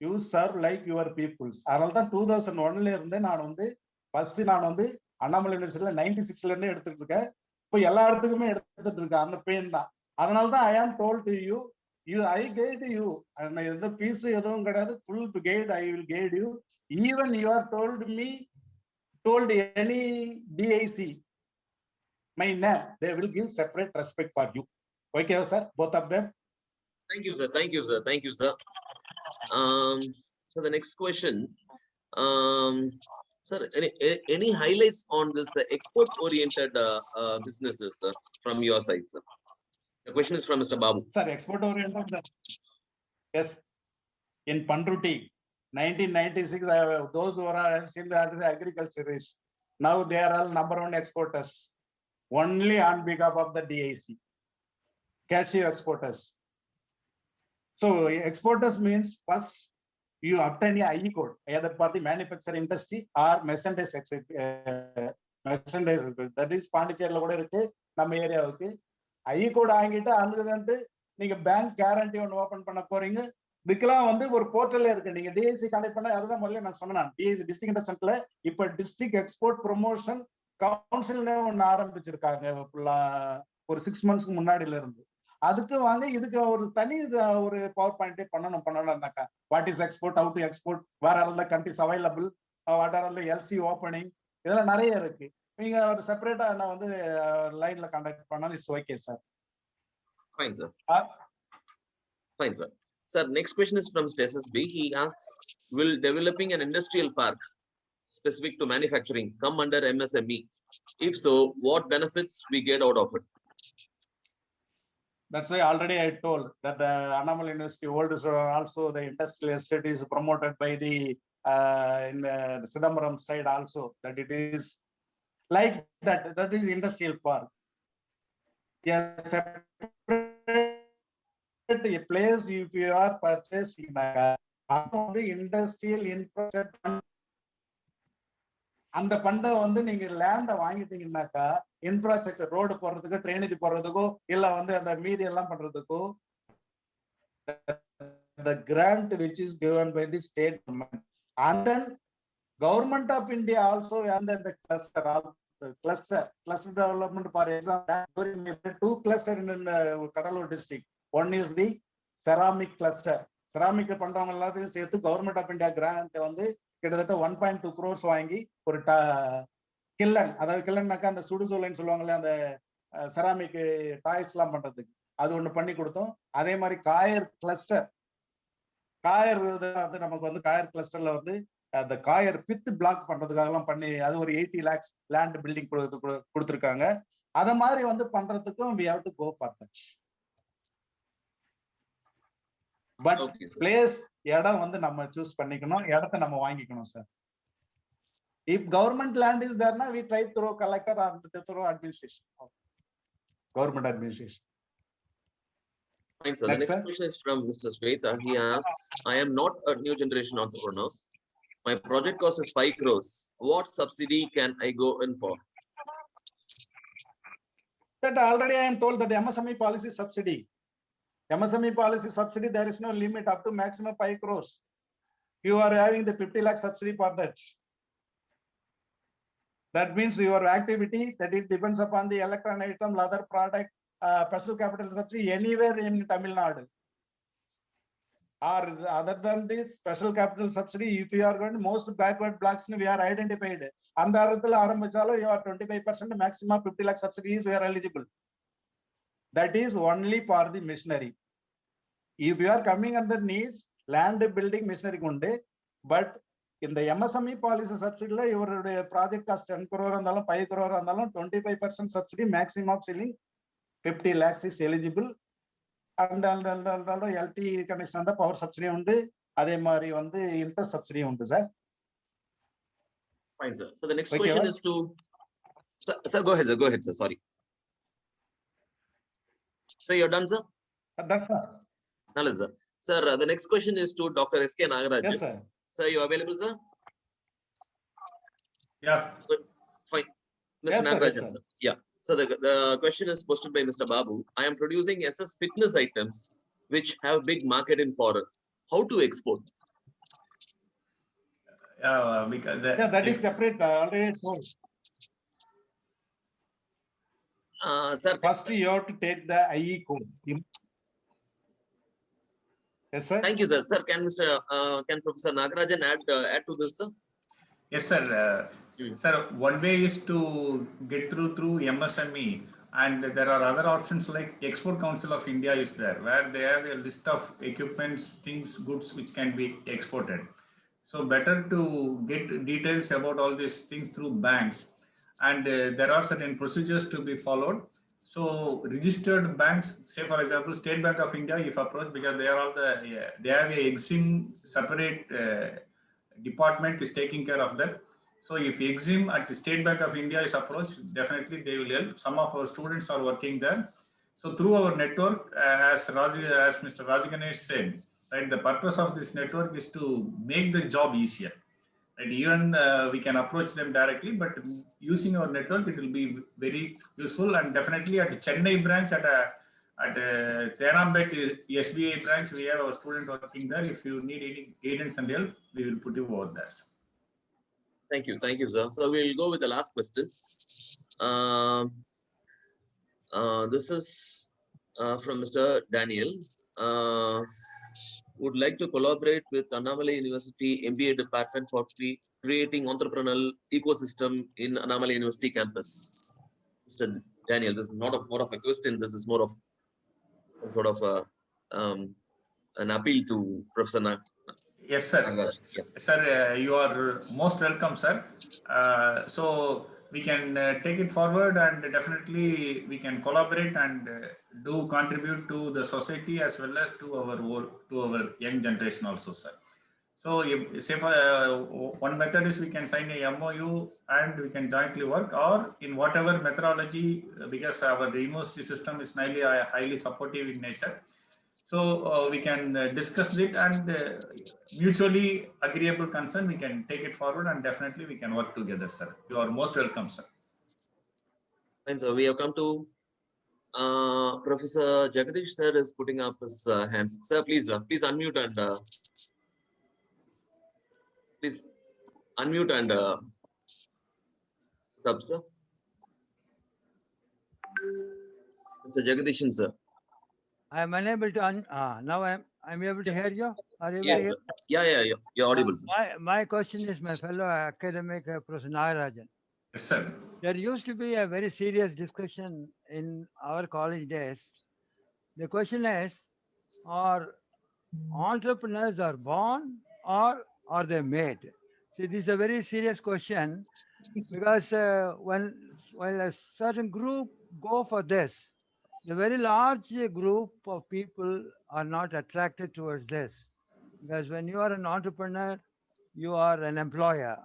[SPEAKER 5] you serve like your peoples. Adala than 2001 la irundhe naan vandu first naan vandu Annamalai University la 96 la irundhe edutittu irukken. Ipo ella edathukkume edutittu irukken andha pain da. Adanal da I am told to you, I guide you, and the piece edhum kedadu, full guide I will guide you. Even you are told any DIC my name, they will give separate respect for you. Okay, sir, both of them.
[SPEAKER 7] Thank you, sir. Thank you, sir. Thank you, sir. So the next question, sir, any highlights on this export-oriented businesses from your side, sir? The question is from Mr. Babu.
[SPEAKER 5] Sir, export-oriented, yes. In Pandruti, 1996, I have those who are still the agriculturists. Now they are all #1 exporters, only on behalf of the DIC, cashew exporters. So exporters means first you obtain a IE code, either for the manufacturing industry or merchandise. Merchandise, that is Pondicherry kuda irukku, நம்ம ஏரியாவுக்கு IE code வாங்கிட்டு அங்க நீங்க bank guarantee ஒன்று open பண்ண போறீங்க. இதுக்கெல்லாம் வந்து ஒரு போர்ட்டல்ல இருக்கு. நீங்க டிஐசி கனெக்ட் பண்ண, அதுதான் முதல்ல நான் சொன்னேன். டிஐசி டிஸ்ட்ரிக்ட் இன்டர்நெட்ல இப்ப டிஸ்ட்ரிக்ட் எக்ஸ்போர்ட் ப்ரொமோஷன் கவுன்சில்னு ஒன்று ஆரம்பிச்சிருக்காங்க ஒரு 6 months முன்னாடில இருந்து. அதுக்கு வாங்க, இதுக்கு ஒரு தனி ஒரு பவர் பாயிண்டே பண்ணணும்னாக்கா, what is export, how to export, where are the countries available, what are the LC opening, இதெல்லாம் நிறைய இருக்கு. நீங்க ஒரு செப்பரேட்டா நான் வந்து லைன்ல கான்டாக்ட் பண்ணாலும் it's okay sir.
[SPEAKER 7] Fine, sir. Fine, sir. Sir, next question is from SSB. He asks, will developing an industrial park specific to manufacturing come under MSME? If so, what benefits we get out of it?
[SPEAKER 5] That's why already I told that the Annamal University old is also the industrial estate is promoted by the in the Sidambaram side also, that it is like that. That is industrial park. Yes, a place if you are purchasing the industrial infrastructure. அந்த பண்டை வந்து நீங்க லேண்டை வாங்கிட்டீங்கன்னாக்கா infrastructure road போடுறதுக்கோ drainage போடுறதுக்கோ இல்ல வந்து அந்த மீதி எல்லாம் பண்றதுக்கோ the grant which is given by the state government, and then government of India also and then the cluster development. For example, two cluster in Kadalur district. One is the ceramic cluster. Ceramic பண்றவங்க எல்லாத்தையும் சேர்த்து government of India grand வந்து கிட்டத்தட்ட 1.2 crores வாங்கி ஒரு கில்லன், அதாவது கில்லன்னாக்கா அந்த சுடுசோலைன்னு சொல்லுவாங்கல்ல, அந்த செராமிக் டாய்ஸ் எல்லாம் பண்றதுக்கு அது ஒண்ணு பண்ணி கொடுத்தோம். அதே மாதிரி காயர் கிளஸ்டர், காயர் வந்து நமக்கு வந்து காயர் கிளஸ்டர்ல வந்து அந்த காயர் பித்து பிளாக் பண்றதுக்காக எல்லாம் பண்ணி அது ஒரு 80 lakhs லேண்ட் பில்டிங் கொடுத்துருக்காங்க. அத மாதிரி வந்து பண்றதுக்கும் we have to go for that. But place இடம் வந்து நம்ம சூஸ் பண்ணிக்கணும், இடத்தை நம்ம வாங்கிக்கணும் sir. If government land is there, na, we try through collector or through administration, government administration.
[SPEAKER 7] Thanks, sir. The next question is from Mr. Sweta. He asks, I am not a new generation entrepreneur. My project cost is 5 crores. What subsidy can I go in for?
[SPEAKER 5] That already I am told that MSME policy subsidy. MSME policy subsidy, there is no limit up to maximum 5 crores. You are having the 50 lakh subsidy for that. That means your activity, that it depends upon the electronic item, other product, personal capital subsidy anywhere in Tamil Nadu. Or other than this special capital subsidy, if you are going most backward blocks, we are identified. And you are 25% maximum 50 lakh subsidies, you are eligible. That is only for the machinery. If you are coming under needs, land building machinery kunde, but in the MSME policy subsidy, your project cost 10 crore and 5 crore and 25% subsidy, maximum ceiling 50 lakhs is eligible. And LT connection and the power subsidy undu, adhe mari vandu interest subsidy undu sir.
[SPEAKER 7] Fine, sir. So the next question is to sir, go ahead, sir. Go ahead, sir. Sorry. So you're done, sir?
[SPEAKER 5] That's sir.
[SPEAKER 7] No, sir. Sir, the next question is to Dr. SK Nagarajan.
[SPEAKER 5] Yes, sir.
[SPEAKER 7] Sir, you available, sir?
[SPEAKER 4] Yeah.
[SPEAKER 7] Fine. Mr.
[SPEAKER 5] Yes,
[SPEAKER 7] Nagarajan,
[SPEAKER 5] sir.
[SPEAKER 7] sir. Yeah. So the question is posted by Mr. Babu. I am producing SS fitness items which have big market in foreign. How to export?
[SPEAKER 4] Because
[SPEAKER 5] that is separate. Already told.
[SPEAKER 7] Sir,
[SPEAKER 5] first you have to take the IE code. Yes, sir.
[SPEAKER 7] Thank you, sir. Sir, can Professor Nagarajan add to this, sir?
[SPEAKER 4] Yes, sir. Sir, one way is to get through MSME, and there are other options like Export Council of India is there, where they have a list of equipments, things, goods which can be exported. So better to get details about all these things through banks, and there are certain procedures to be followed. So registered banks, say for example, State Bank of India, if approached, because they are all they have a EXIM separate department is taking care of that. So if EXIM at the State Bank of India is approached, definitely they will help. Some of our students are working there. So through our network, as Mr. Rajaganesh said, right, the purpose of this network is to make the job easier. Right? Even we can approach them directly, but using our network, it will be very useful. And definitely at the Chennai branch, at Thenambet SBI branch, we have our student working there. If you need any guidance and help, we will put you over there.
[SPEAKER 7] Thank you, sir. So we'll go with the last question. This is from Mr. Daniel. would like to collaborate with Annamalai University MBA department for creating entrepreneurial ecosystem in Annamalai University campus. Mr. Daniel, this is not more of a question. This is more of some sort of an appeal to Professor
[SPEAKER 4] Yes, sir.
[SPEAKER 7] Nagaraj. Yeah.
[SPEAKER 4] Sir, you are most welcome, sir. So we can take it forward, and definitely we can collaborate and do contribute to the society as well as to our young generation also, sir. So say for one method is we can sign a MOU and we can jointly work, or in whatever methodology, because our university system is highly supportive in nature. So we can discuss it, and mutually agreeable concern, we can take it forward, and definitely we can work together, sir. You are most welcome, sir.
[SPEAKER 7] Fine, sir. We have come to Professor Jagadish sir is putting up his hands. Sir, please unmute and please unmute and put up, sir. Mr. Jagadishan, sir.
[SPEAKER 8] I am unable to now I'm able to hear you. Are you able
[SPEAKER 7] Yes,
[SPEAKER 8] to hear?
[SPEAKER 7] sir. Yeah. You're audible, sir.
[SPEAKER 8] My question is my fellow academic Professor Nagarajan.
[SPEAKER 4] Yes, sir.
[SPEAKER 8] There used to be a very serious discussion in our college days. The question is, are entrepreneurs are born or are they made? See, this is a very serious question because when a certain group go for this, the very large group of people are not attracted towards this. Because when you are an entrepreneur, you are an employer.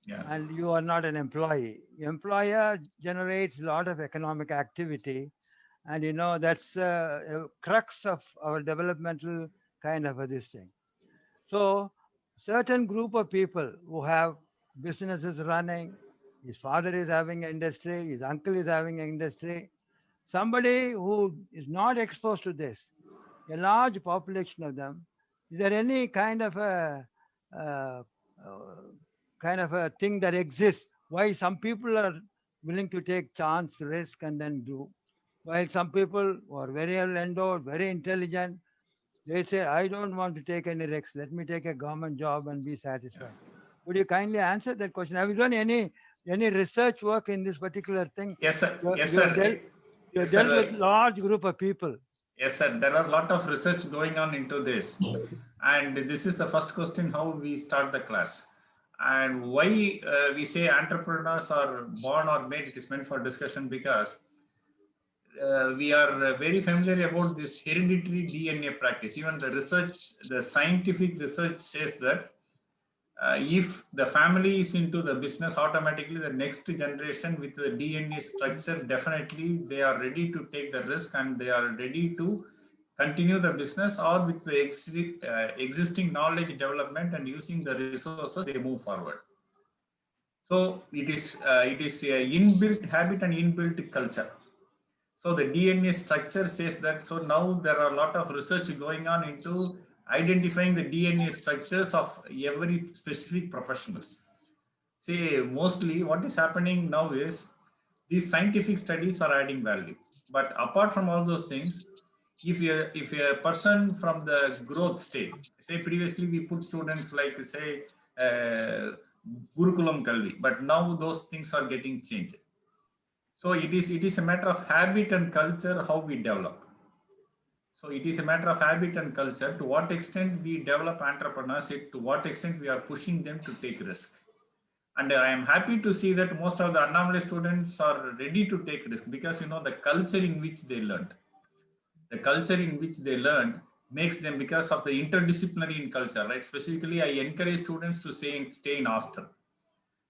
[SPEAKER 4] Yeah.
[SPEAKER 8] And you are not an employee. Employer generates a lot of economic activity, and that's a crux of our developmental kind of this thing. So, certain group of people who have businesses running, his father is having an industry, his uncle is having an industry. Somebody who is not exposed to this, a large population of them, is there any kind of a thing that exists? Why some people are willing to take chance, risk, and then do, while some people who are very well endowed, very intelligent, they say, I don't want to take any risks. Let me take a government job and be satisfied. Would you kindly answer that question? Have you done any research work in this particular thing?
[SPEAKER 4] Yes, sir. Yes,
[SPEAKER 8] You
[SPEAKER 4] sir.
[SPEAKER 8] have dealt with large group of people.
[SPEAKER 4] Yes, sir. There are a lot of research going on into this. And this is the first question, how we start the class. And why we say entrepreneurs are born or made, it is meant for discussion because we are very familiar about this hereditary DNA practice. Even the research, the scientific research says that if the family is into the business, automatically the next generation with the DNA structure, definitely they are ready to take the risk and they are ready to continue the business, or with the existing knowledge development and using the resources, they move forward. So it is a inbuilt habit and inbuilt culture. So the DNA structure says that. So now there are a lot of research going on into identifying the DNA structures of every specific professionals. See, mostly what is happening now is these scientific studies are adding value. But apart from all those things, if a person from the growth state, say previously we put students like say Gurukulam Kalvi, but now those things are getting changed. So it is a matter of habit and culture how we develop. So it is a matter of habit and culture, to what extent we develop entrepreneurship, to what extent we are pushing them to take risk. And I am happy to see that most of the Annamalai students are ready to take risk, because the culture in which they learned. The culture in which they learned makes them, because of the interdisciplinary in culture, right? Specifically, I encourage students to stay in hostel,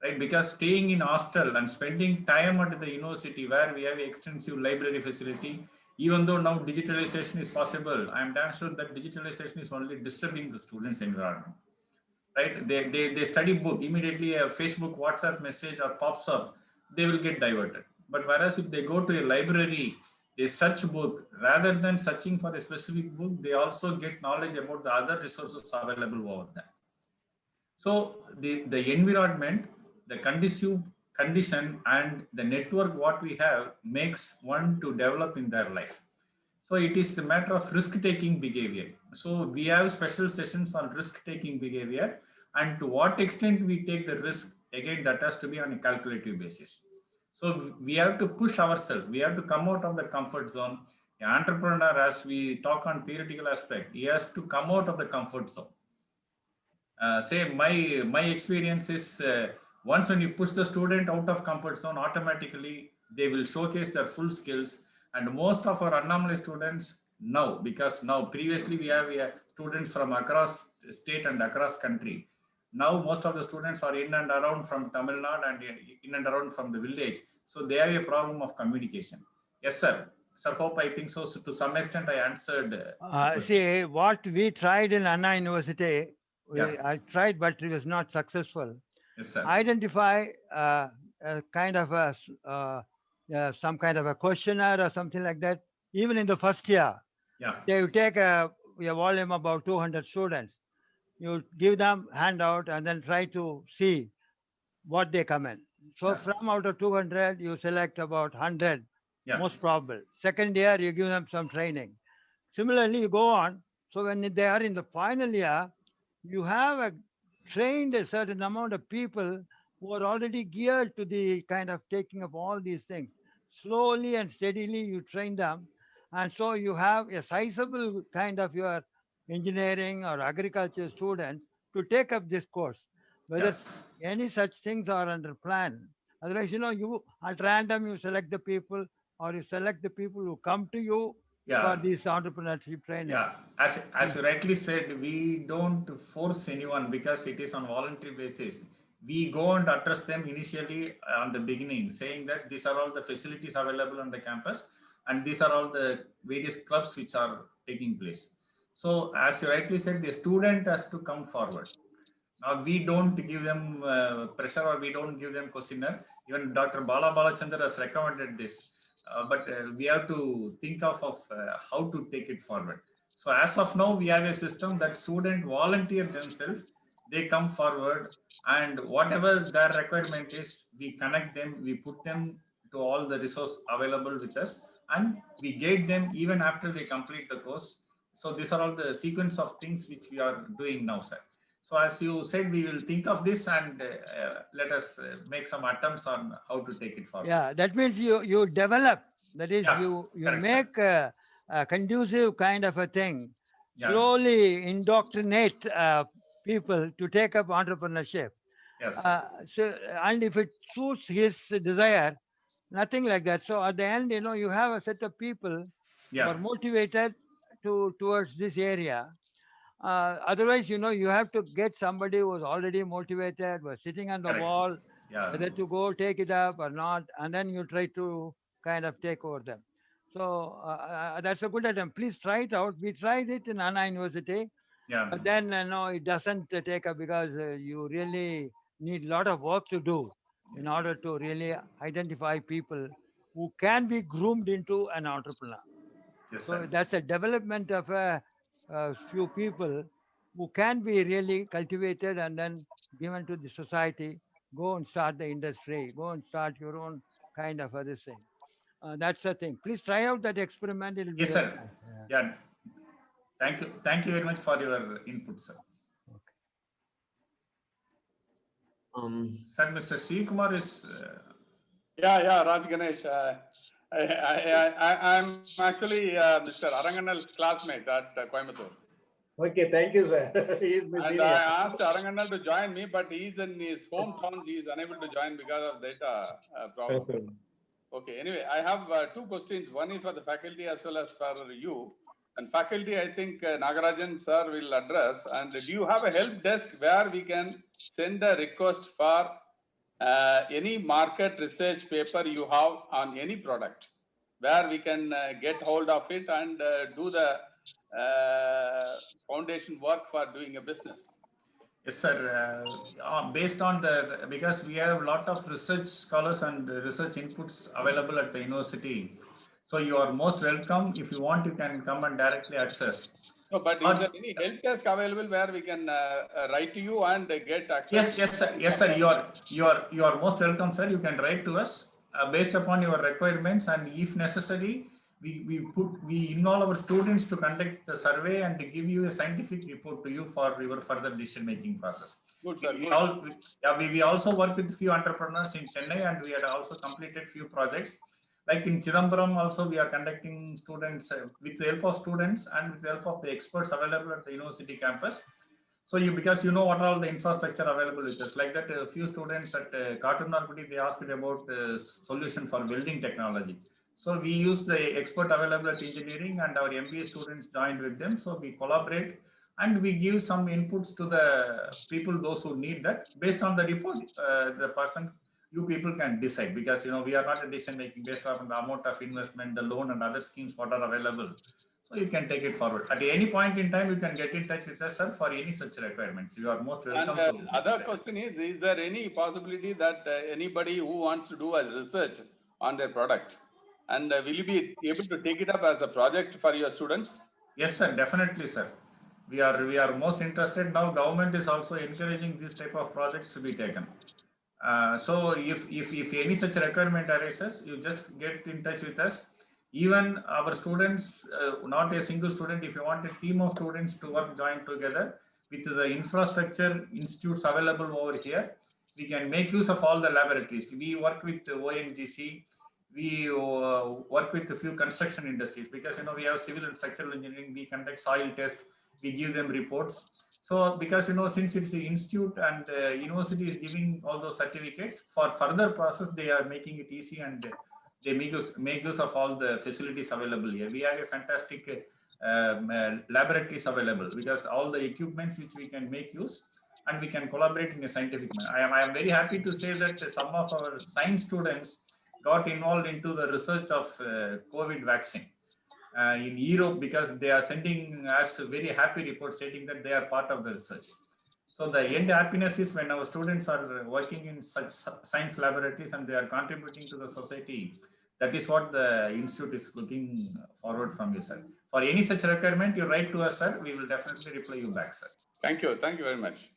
[SPEAKER 4] right? Because staying in hostel and spending time at the university where we have extensive library facility, even though now digitalization is possible, I am damn sure that digitalization is only disturbing the students' environment, right? They study book, immediately a Facebook, WhatsApp message or pops up, they will get diverted. But whereas if they go to a library, they search book, rather than searching for a specific book, they also get knowledge about the other resources available over there. So the environment, the conducive condition and the network what we have makes one to develop in their life. So it is the matter of risk-taking behavior. So we have special sessions on risk-taking behavior, and to what extent we take the risk, again, that has to be on a calculative basis. So we have to push ourselves. We have to come out of the comfort zone. An entrepreneur, as we talk on theoretical aspect, he has to come out of the comfort zone. Say my experience is once when you push the student out of comfort zone, automatically they will showcase their full skills. And most of our anomaly students now, because now previously we have students from across state and across country. Now most of the students are in and around from Tamil Nadu and in and around from the village. So they have a problem of communication. Yes, sir. Sir, hope I think so. So to some extent I answered.
[SPEAKER 8] See, what we tried in Anna University,
[SPEAKER 4] Yeah.
[SPEAKER 8] I tried, but it was not successful.
[SPEAKER 4] Yes, sir.
[SPEAKER 8] Identify a kind of some kind of a questionnaire or something like that. Even in the first year,
[SPEAKER 4] Yeah.
[SPEAKER 8] they take a volume about 200 students. You give them handout and then try to see what they come in. So
[SPEAKER 4] Yeah.
[SPEAKER 8] from out of 200, you select about 100,
[SPEAKER 4] Yeah.
[SPEAKER 8] most probable. Second year, you give them some training. Similarly, you go on. So when they are in the final year, you have trained a certain amount of people who are already geared to the kind of taking of all these things. Slowly and steadily, you train them. And so you have a sizable kind of your engineering or agriculture students to take up this course. Whether any such things are under plan. Otherwise, you at random, you select the people or you select the people who come to you for this entrepreneurship training.
[SPEAKER 4] Yeah, as you rightly said, we don't force anyone because it is on voluntary basis. We go and address them initially on the beginning, saying that these are all the facilities available on the campus and these are all the various clubs which are taking place. So as you rightly said, the student has to come forward. Now we don't give them pressure or we don't give them questionnaire. Even Dr. Bala Balachandra has recommended this. But we have to think of how to take it forward. So as of now, we have a system that students volunteer themselves, they come forward, and whatever their requirement is, we connect them, we put them to all the resource available with us, and we guide them even after they complete the course. So these are all the sequence of things which we are doing now, sir. So as you said, we will think of this and let us make some attempts on how to take it forward.
[SPEAKER 8] Yeah, that means you develop. That is, you
[SPEAKER 4] correct,
[SPEAKER 8] make a conducive kind of a thing.
[SPEAKER 4] Yeah.
[SPEAKER 8] Slowly indoctrinate people to take up entrepreneurship.
[SPEAKER 4] Yes.
[SPEAKER 8] And if it suits his desire, nothing like that. So at the end, you have a set of people who are motivated towards this area. Otherwise, you have to get somebody who is already motivated, was sitting on the wall, whether to go take it up or not, and then you try to kind of take over them. So that's a good attempt. Please try it out. We tried it in Anna University, but then no, it doesn't take up because you really need a lot of work to do in order to really identify people who can be groomed into an entrepreneur. So that's a development of a few people who can be really cultivated and then given to the society. Go and start the industry. Go and start your own kind of other thing. That's the thing. Please try out that experiment. It will be
[SPEAKER 4] yes,
[SPEAKER 8] very
[SPEAKER 4] sir.
[SPEAKER 8] nice.
[SPEAKER 4] Yeah. Thank you. Thank you very much for your input, sir. Sir, Mr. C. Kumar is.
[SPEAKER 9] Yeah, Raj Ganesh. I'm actually Mr. Aranganal's classmate at Coimbatore.
[SPEAKER 2] Okay, thank you, sir.
[SPEAKER 9] And I asked Aranganal to join me, but he's in his hometown. He is unable to join because of data problem. Okay, anyway, I have two questions. One is for the faculty as well as for you. And faculty, I think Nagarajan sir will address. And do you have a help desk where we can send a request for any market research paper you have on any product, where we can get hold of it and do the foundation work for doing a business?
[SPEAKER 4] Yes, sir. Based on the, because we have a lot of research scholars and research inputs available at the university. So you are most welcome. If you want, you can come and directly access.
[SPEAKER 9] No, but is there any help desk available where we can write to you and get access?
[SPEAKER 4] Yes, sir. Yes, sir. You are most welcome, sir. You can write to us based upon your requirements, and if necessary, we involve our students to conduct the survey and to give you a scientific report to you for your further decision making process.
[SPEAKER 9] Good, sir.
[SPEAKER 4] We also work with few entrepreneurs in Chennai, and we had also completed few projects. Like in Chidambaram, also we are conducting students with the help of students and with the help of the experts available at the university campus. So because you know what all the infrastructure available with us, like that a few students at Katunarpudi, they asked about solution for welding technology. So we use the expert available at engineering, and our MBA students joined with them. So we collaborate and we give some inputs to the people, those who need that. Based on the report, you people can decide, because we are not a decision making based on the amount of investment, the loan and other schemes what are available. So you can take it forward. At any point in time, you can get in touch with us, sir, for any such requirements. You are most welcome.
[SPEAKER 9] And other question is there any possibility that anybody who wants to do a research on their product, and will you be able to take it up as a project for your students?
[SPEAKER 4] Yes, sir, definitely, sir. We are most interested now. Government is also encouraging this type of projects to be taken. So if any such requirement arises, you just get in touch with us. Even our students, not a single student, if you want a team of students to work join together with the infrastructure institutes available over here, we can make use of all the laboratories. We work with ONGC, we work with a few construction industries, because we have civil and structural engineering, we conduct soil test, we give them reports. So because since it's the institute and university is giving all those certificates, for further process they are making it easy, and they make use of all the facilities available here. We have a fantastic laboratories available, because all the equipments which we can make use, and we can collaborate in a scientific manner. I am very happy to say that some of our science students got involved into the research of COVID vaccine in Europe, because they are sending us very happy reports stating that they are part of the research. So the end happiness is when our students are working in such science laboratories and they are contributing to the society. That is what the institute is looking forward from you, sir. For any such requirement, you write to us, sir. We will definitely reply you back, sir.
[SPEAKER 9] Thank you. Thank you very much.